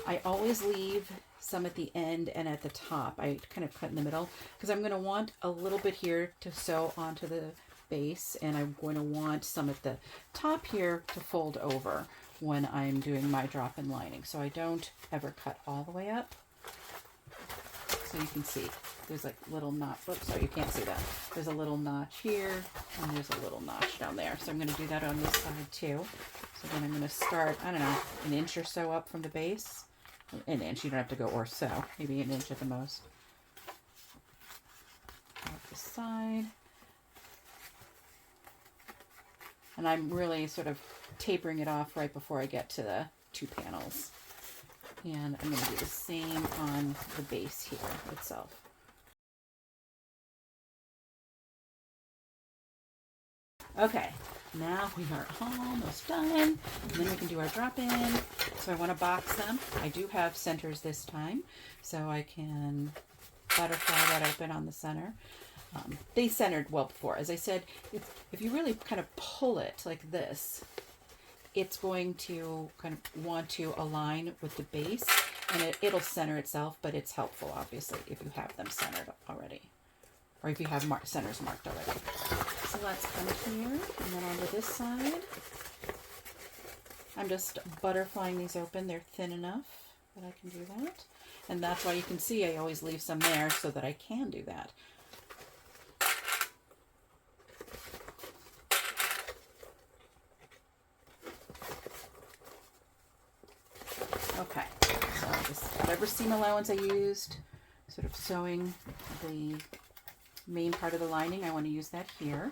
I always leave some at the end and at the top. I kind of cut in the middle because I'm going to want a little bit here to sew onto the base, and I'm going to want some at the top here to fold over when I'm doing my drop-in lining. So I don't ever cut all the way up. So you can see there's like little notch. Oops, sorry, you can't see that. There's a little notch here and there's a little notch down there. So I'm going to do that on this side too. So then I'm going to start, I don't know, an inch or so up from the base. An inch, you don't have to go or so, maybe an inch at the most. Off the side. And I'm really sort of tapering it off right before I get to the two panels. And I'm going to do the same on the base here itself. Okay, now we are almost done. And then we can do our drop-in. So I want to box them. I do have centers this time, so I can butterfly that open on the center. They centered well before. As I said, if you really kind of pull it like this, it's going to kind of want to align with the base, and it'll center itself, but it's helpful, obviously, if you have them centered already, or if you have centers marked already. So let's come here, and then onto this side. I'm just butterflying these open. They're thin enough that I can do that. And that's why you can see I always leave some there so that I can do that. Okay, so just whatever seam allowance I used, sort of sewing the main part of the lining, I want to use that here.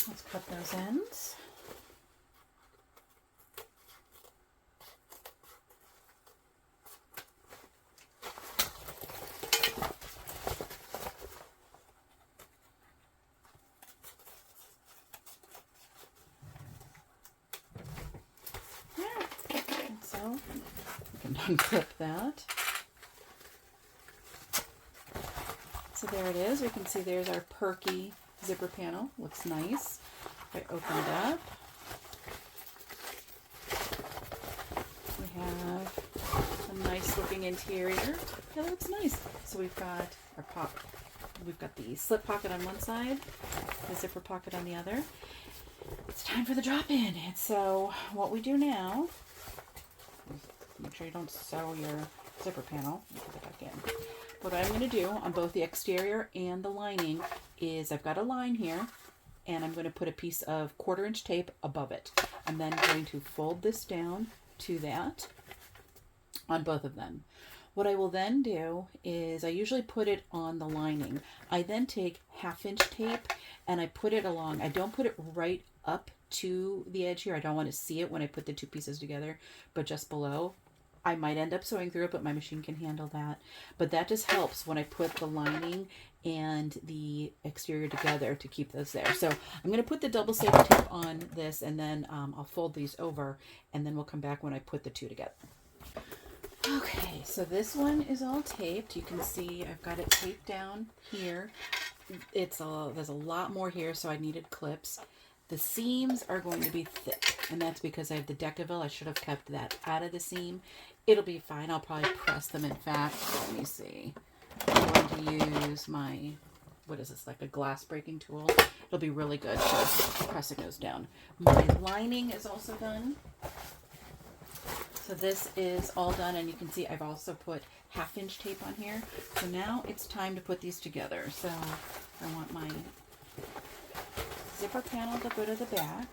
Let's cut those ends. So we can unclip that. So there it is. We can see there's our perky zipper panel. Looks nice. If I open it up, we have a nice looking interior. That looks nice. So we've got our pocket. We've got the slip pocket on one side, the zipper pocket on the other. It's time for the drop-in. And so what we do now, make sure you don't sew your zipper panel. Put it back in. What I'm going to do on both the exterior and the lining is I've got a line here, and I'm going to put a piece of 1/4 inch tape above it. I'm then going to fold this down to that on both of them. What I will then do is I usually put it on the lining. I then take 1/2 inch tape and I put it along. I don't put it right up to the edge here. I don't want to see it when I put the two pieces together, but just below. I might end up sewing through it, but my machine can handle that. But that just helps when I put the lining and the exterior together to keep those there. So I'm going to put the double safety tape on this, and then I'll fold these over, and then we'll come back when I put the two together. Okay, so this one is all taped. You can see I've got it taped down here. There's a lot more here, so I needed clips. The seams are going to be thick, and that's because I have the Decaville. I should have kept that out of the seam. It'll be fine. I'll probably press them. In fact, let me see. I'm going to use my, what is this, like a glass breaking tool. It'll be really good for pressing those down. My lining is also done. So this is all done, and you can see I've also put 1/2 inch tape on here. So now it's time to put these together. So I want my zipper panel to go to the back.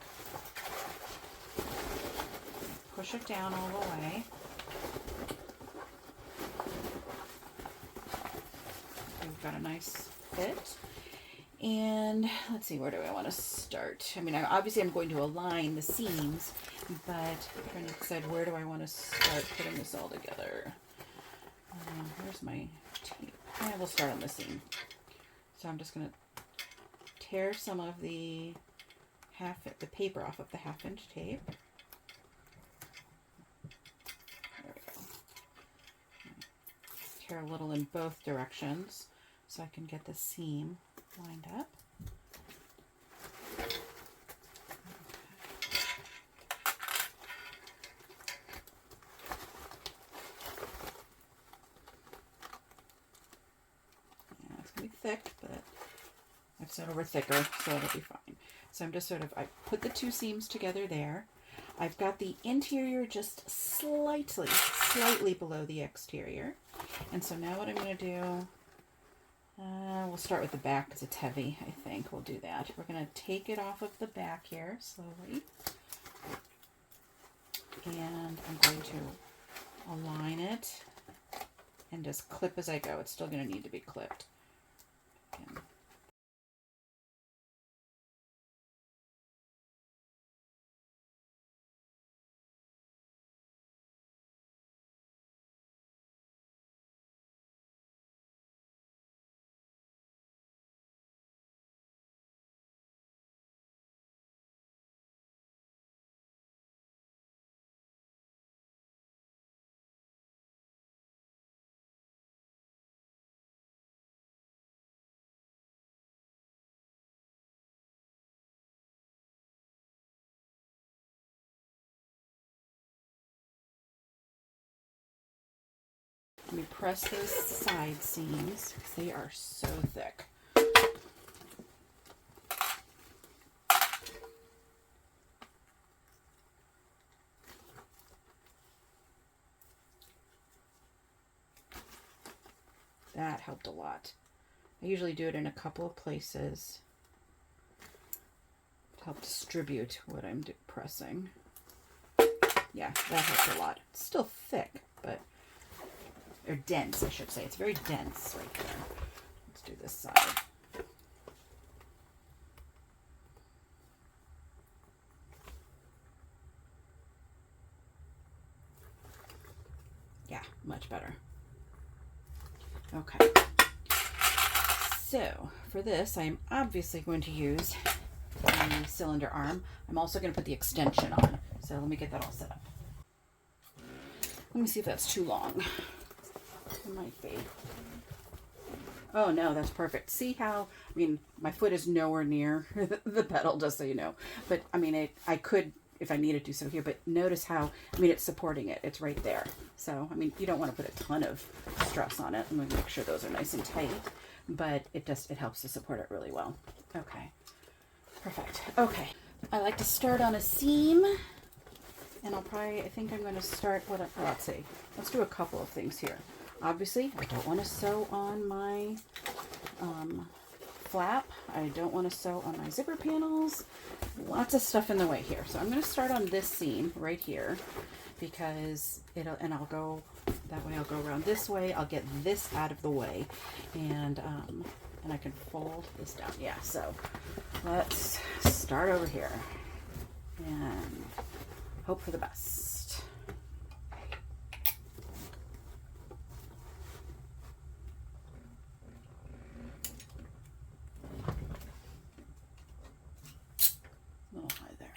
Push it down all the way. We've got a nice fit. And let's see, where do I want to start? I mean, obviously I'm going to align the seams, but I'm trying to decide where do I want to start putting this all together. Where's my tape? Yeah, we'll start on the seam. So I'm just going to tear some of the paper off of the 1/2 inch tape. There we go. Tear a little in both directions so I can get the seam lined up. Yeah, it's going to be thick, but I've sewed over thicker, so it'll be fine. So I'm just I put the two seams together there. I've got the interior just slightly below the exterior. And so now what I'm going to do, we'll start with the back because it's heavy, I think. We'll do that. We're going to take it off of the back here slowly. And I'm going to align it and just clip as I go. It's still going to need to be clipped. Again. Let me press those side seams because they are so thick. That helped a lot. I usually do it in a couple of places to help distribute what I'm pressing. Yeah, that helped a lot. It's still thick, but or dense, I should say. It's very dense right there. Let's do this side. Yeah, much better. Okay. So for this, I'm obviously going to use the cylinder arm. I'm also going to put the extension on. So let me get that all set up. Let me see if that's too long. It might be. Oh no, that's perfect. See how, I mean, my foot is nowhere near the pedal, just so you know. But I mean, I could, if I needed to, so here, but notice how, I mean, it's supporting it. It's right there. So, I mean, you don't want to put a ton of stress on it. I'm going to make sure those are nice and tight, but it helps to support it really well. Okay, perfect. Okay, I like to start on a seam, and I think I'm going to start with let's see. Let's do a couple of things here. Obviously, I don't want to sew on my flap. I don't want to sew on my zipper panels. Lots of stuff in the way here. So I'm going to start on this seam right here because I'll go That way I'll go around this way. I'll get this out of the way, and I can fold this down. Yeah, so let's start over here and hope for the best. A little high there.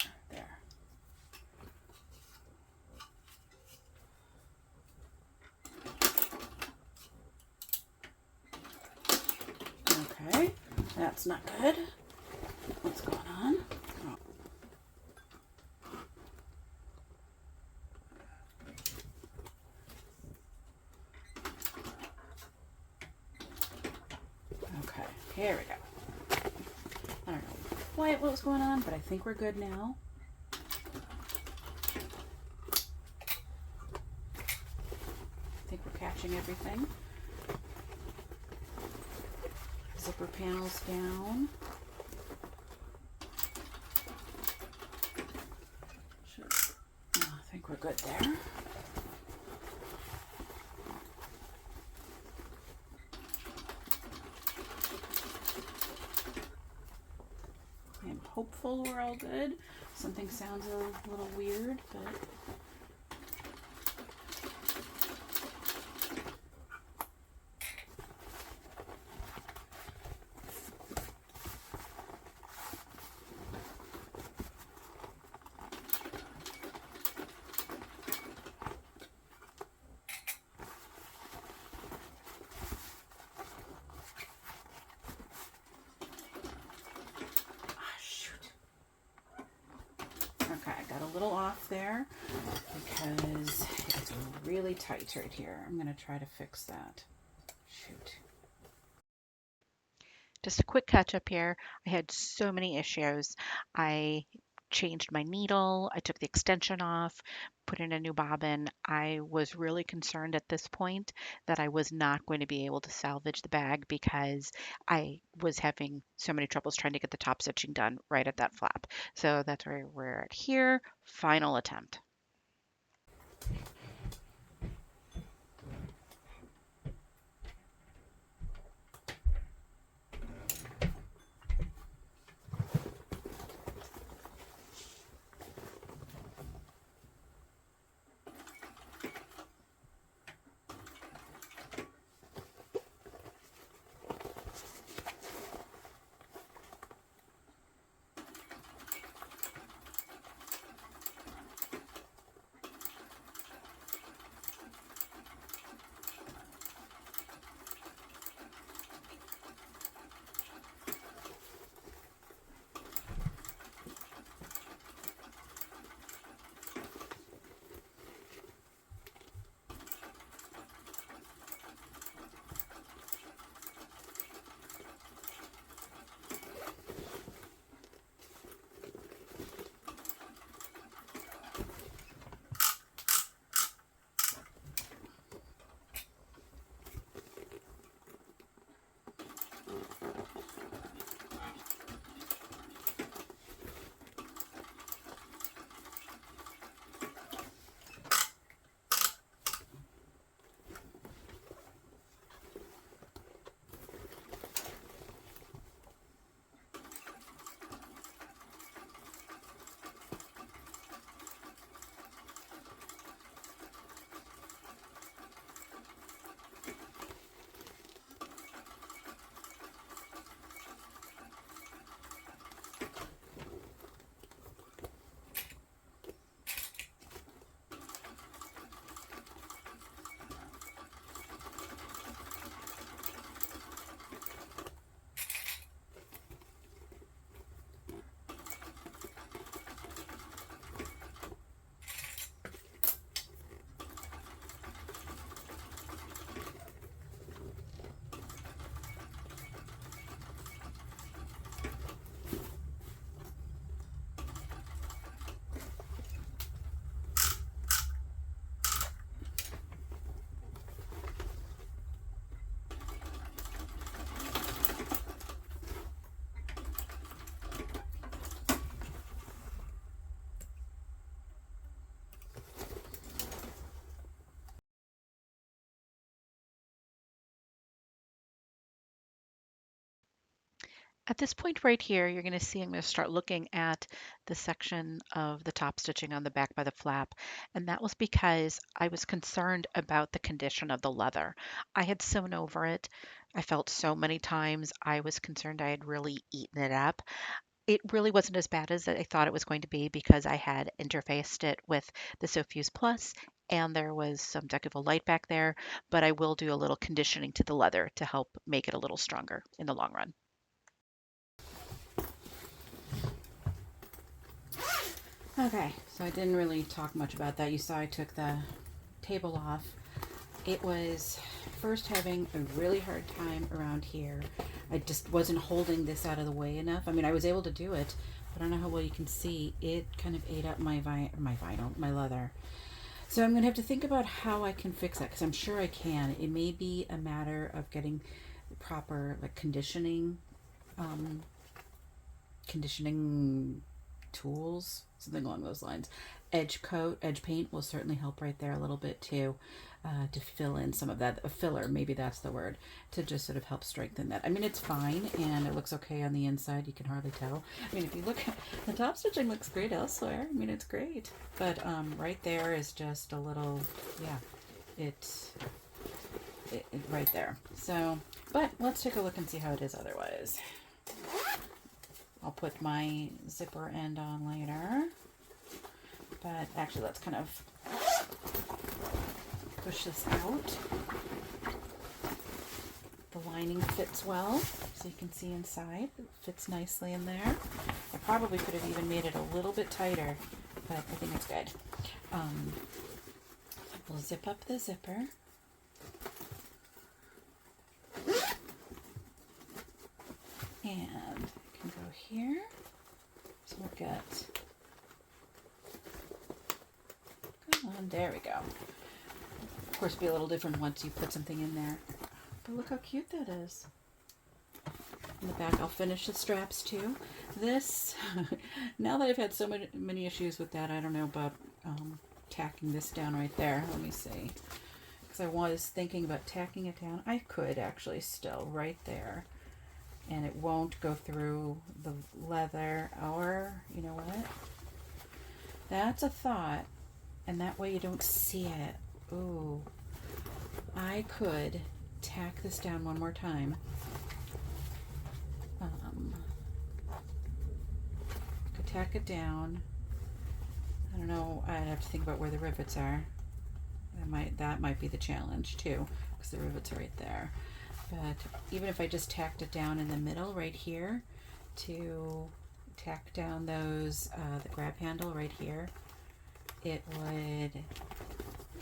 Okay, that's not good. What's going on? Oh. Okay, here we go. I don't know quite what was going on, but I think we're good now. I think we're catching everything. Zipper panels down. I think we're good there. I'm hopeful we're all good. Something sounds a little weird, but okay, I got a little off there because it's really tight right here. I'm going to try to fix that. Shoot. Just a quick catch up here. I had so many issues. I changed my needle, I took the extension off, put in a new bobbin. I was really concerned at this point that I was not going to be able to salvage the bag because I was having so many troubles trying to get the top stitching done right at that flap. So that's where we're at here. Final attempt. At this point right here, you're going to see I'm going to start looking at the section of the top stitching on the back by the flap. And that was because I was concerned about the condition of the leather. I had sewn over it. I felt so many times I was concerned I had really eaten it up. It really wasn't as bad as I thought it was going to be because I had interfaced it with the Sofuse Plus and there was some Decavil Light back there, but I will do a little conditioning to the leather to help make it a little stronger in the long run. Okay, so I didn't really talk much about that. You saw I took the table off. It was first having a really hard time around here. I just wasn't holding this out of the way enough. I mean, I was able to do it, but I don't know how well you can see. It kind of ate up my vinyl, my leather. So I'm going to have to think about how I can fix that because I'm sure I can. It may be a matter of getting proper like conditioning tools, something along those lines. Edge paint will certainly help right there a little bit too, to fill in some of that. A filler, maybe that's the word, to just sort of help strengthen that. I mean, it's fine and it looks okay on the inside. You can hardly tell. I mean, if you look at the top stitching, looks great elsewhere. I mean, it's great, but right there is just a little, yeah, it right there. So, but let's take a look and see how it is otherwise. I'll put my zipper end on later, but actually let's kind of push this out. The lining fits well, so you can see inside. It fits nicely in there. I probably could have even made it a little bit tighter, but I think it's good. We'll zip up the zipper. And can go here. So we'll get, come on, there we go. Of course, be a little different once you put something in there. But look how cute that is. In the back, I'll finish the straps too. This, now that I've had so many issues with that, I don't know about tacking this down right there. Let me see. Because I was thinking about tacking it down. I could actually still right there. And it won't go through the leather, or you know what? That's a thought, and that way you don't see it. Ooh, I could tack this down one more time. Could tack it down. I don't know. I'd have to think about where the rivets are. That might be the challenge too, because the rivets are right there. But even if I just tacked it down in the middle right here to tack down those, the grab handle right here, it would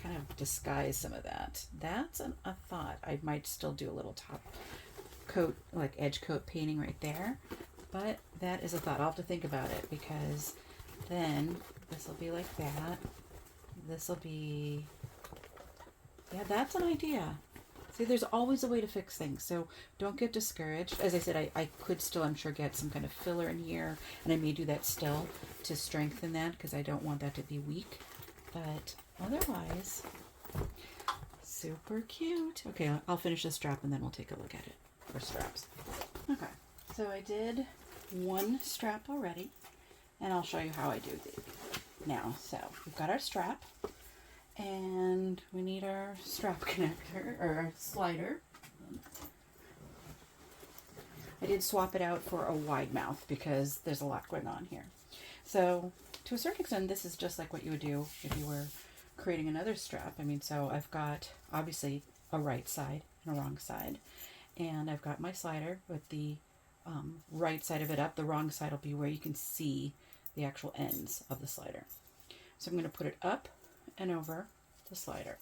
kind of disguise some of that. That's a thought. I might still do a little top coat, like edge coat painting right there, but that is a thought. I'll have to think about it because then this will be like that. This will be, yeah, that's an idea. See, there's always a way to fix things, so don't get discouraged. As I said, I could still, I'm sure, get some kind of filler in here, and I may do that still to strengthen that because I don't want that to be weak. But otherwise, super cute. Okay, I'll finish the strap and then we'll take a look at it for straps. Okay, so I did one strap already, and I'll show you how I do it now. So we've got our strap. And we need our strap connector, or our slider. I did swap it out for a wide mouth because there's a lot going on here. So to a certain extent, this is just like what you would do if you were creating another strap. I mean, so I've got obviously a right side and a wrong side. And I've got my slider with the right side of it up. The wrong side will be where you can see the actual ends of the slider. So I'm going to put it up and over the slider.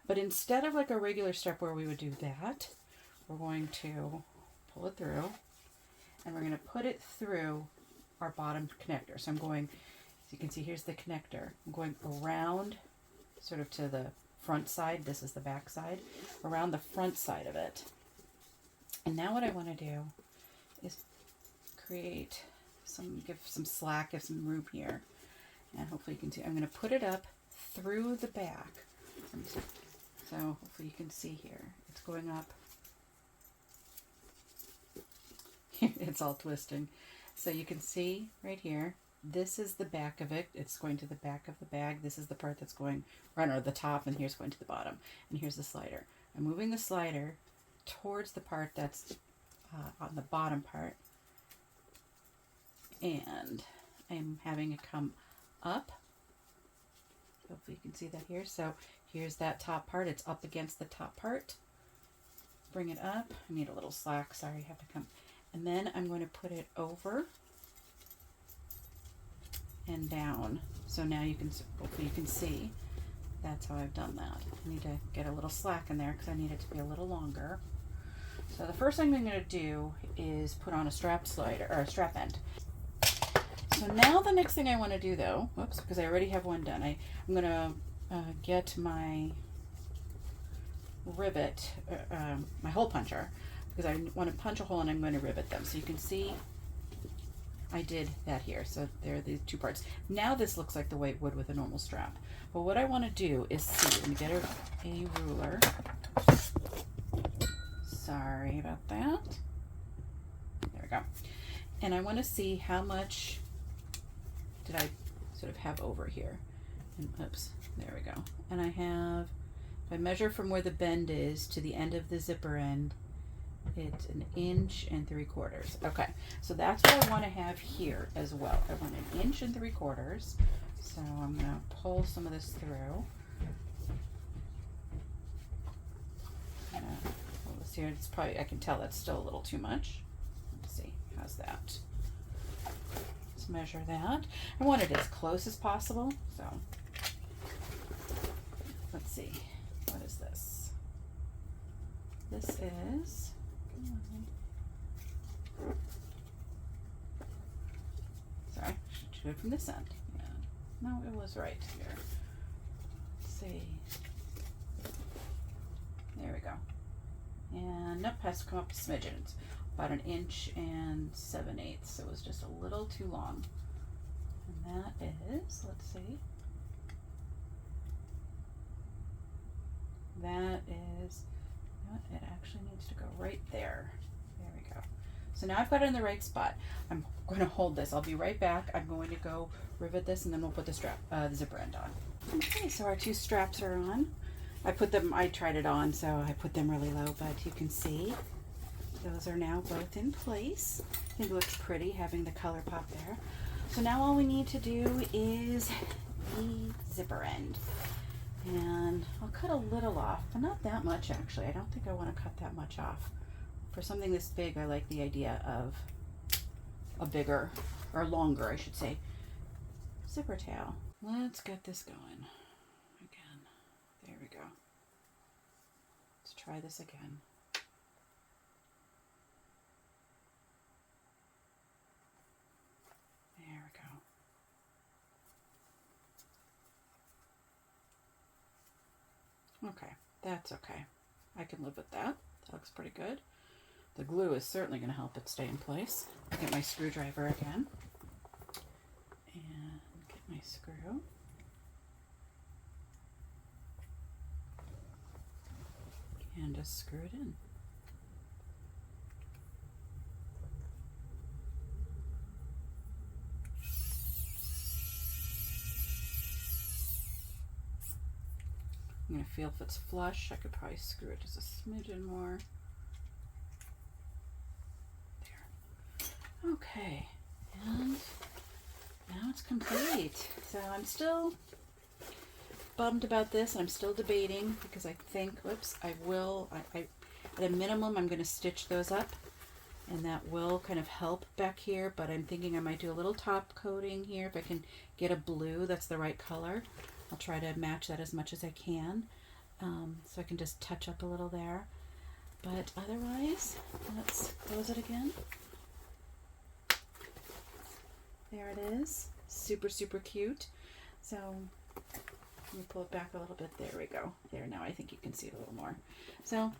But instead of like a regular strap where we would do that, we're going to pull it through and we're going to put it through our bottom connector. So I'm going, as you can see, here's the connector. I'm going around sort of to the front side. This is the back side, around the front side of it. And now what I want to do is create give some slack, give some room here. And hopefully you can see, I'm going to put it up through the back. So hopefully you can see here. It's going up It's all twisting. So you can see right here, this is the back of it. It's going to the back of the bag. This is the part that's going right or the top, and here's going to the bottom. And here's the slider. I'm moving the slider towards the part that's on the bottom part. And I'm having it come up. Hopefully you can see that here. So here's that top part. It's up against the top part. Bring it up. I need a little slack. Sorry, I have to come. And then I'm going to put it over and down. So now you can, hopefully you can see, that's how I've done that. I need to get a little slack in there because I need it to be a little longer. So the first thing I'm going to do is put on a strap slider, or a strap end. So now the next thing I want to do though, whoops, because I already have one done, I'm going to get my rivet, my hole puncher, because I want to punch a hole and I'm going to rivet them. So you can see I did that here. So there are the two parts. Now this looks like the way it would with a normal strap. But what I want to do is see, let me get a ruler. Sorry about that. There we go. And I want to see how much did I sort of have over here. And oops, there we go. And I have, if I measure from where the bend is to the end of the zipper end, it's 1 3/4 inches. Okay, so that's what I want to have here as well. I want 1 3/4 inches. So I'm going to pull some of this through. Let's see, it's probably, I can tell that's still a little too much. Let's see, how's that? Let's measure that. I want it as close as possible, so let's see, what is this? This is, sorry, should do it from this end. Yeah. No, it was right here. Let's see. There we go. And nope, has to come up a smidgen. It's about 1 7/8 inches. So it was just a little too long. And that is, let's see. That is, it actually needs to go right there. There we go. So now I've got it in the right spot. I'm going to hold this. I'll be right back. I'm going to go rivet this and then we'll put the strap, the zipper end on. Okay, so our two straps are on. I tried it on, so I put them really low, but you can see those are now both in place. I think it looks pretty having the color pop there. So now all we need to do is the zipper end. And I'll cut a little off, but not that much actually. I don't think I want to cut that much off. For something this big, I like the idea of a bigger, or longer, I should say, zipper tail. Let's get this going again. There we go. Let's try this again. There we go. Okay, that's okay. I can live with that. That looks pretty good. The glue is certainly going to help it stay in place. I'll get my screwdriver again. And get my screw. And just screw it in. I'm going to feel if it's flush. I could probably screw it just a smidgen more. There. Okay. And now it's complete. So I'm still bummed about this. I'm still debating because I think, whoops, I will, at a minimum, I'm going to stitch those up. And that will kind of help back here. But I'm thinking I might do a little top coating here if I can get a blue that's the right color. I'll try to match that as much as I can, so I can just touch up a little there. But otherwise, let's close it again. There it is. Super, super cute. So let me pull it back a little bit. There we go. There, now I think you can see it a little more. So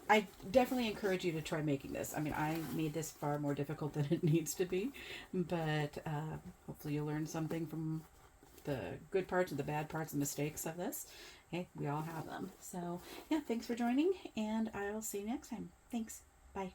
I definitely encourage you to try making this. I mean, I made this far more difficult than it needs to be, but hopefully you'll learn something from the good parts and the bad parts and mistakes of this. Okay, we all have them. So yeah, thanks for joining, and I'll see you next time. Thanks. Bye.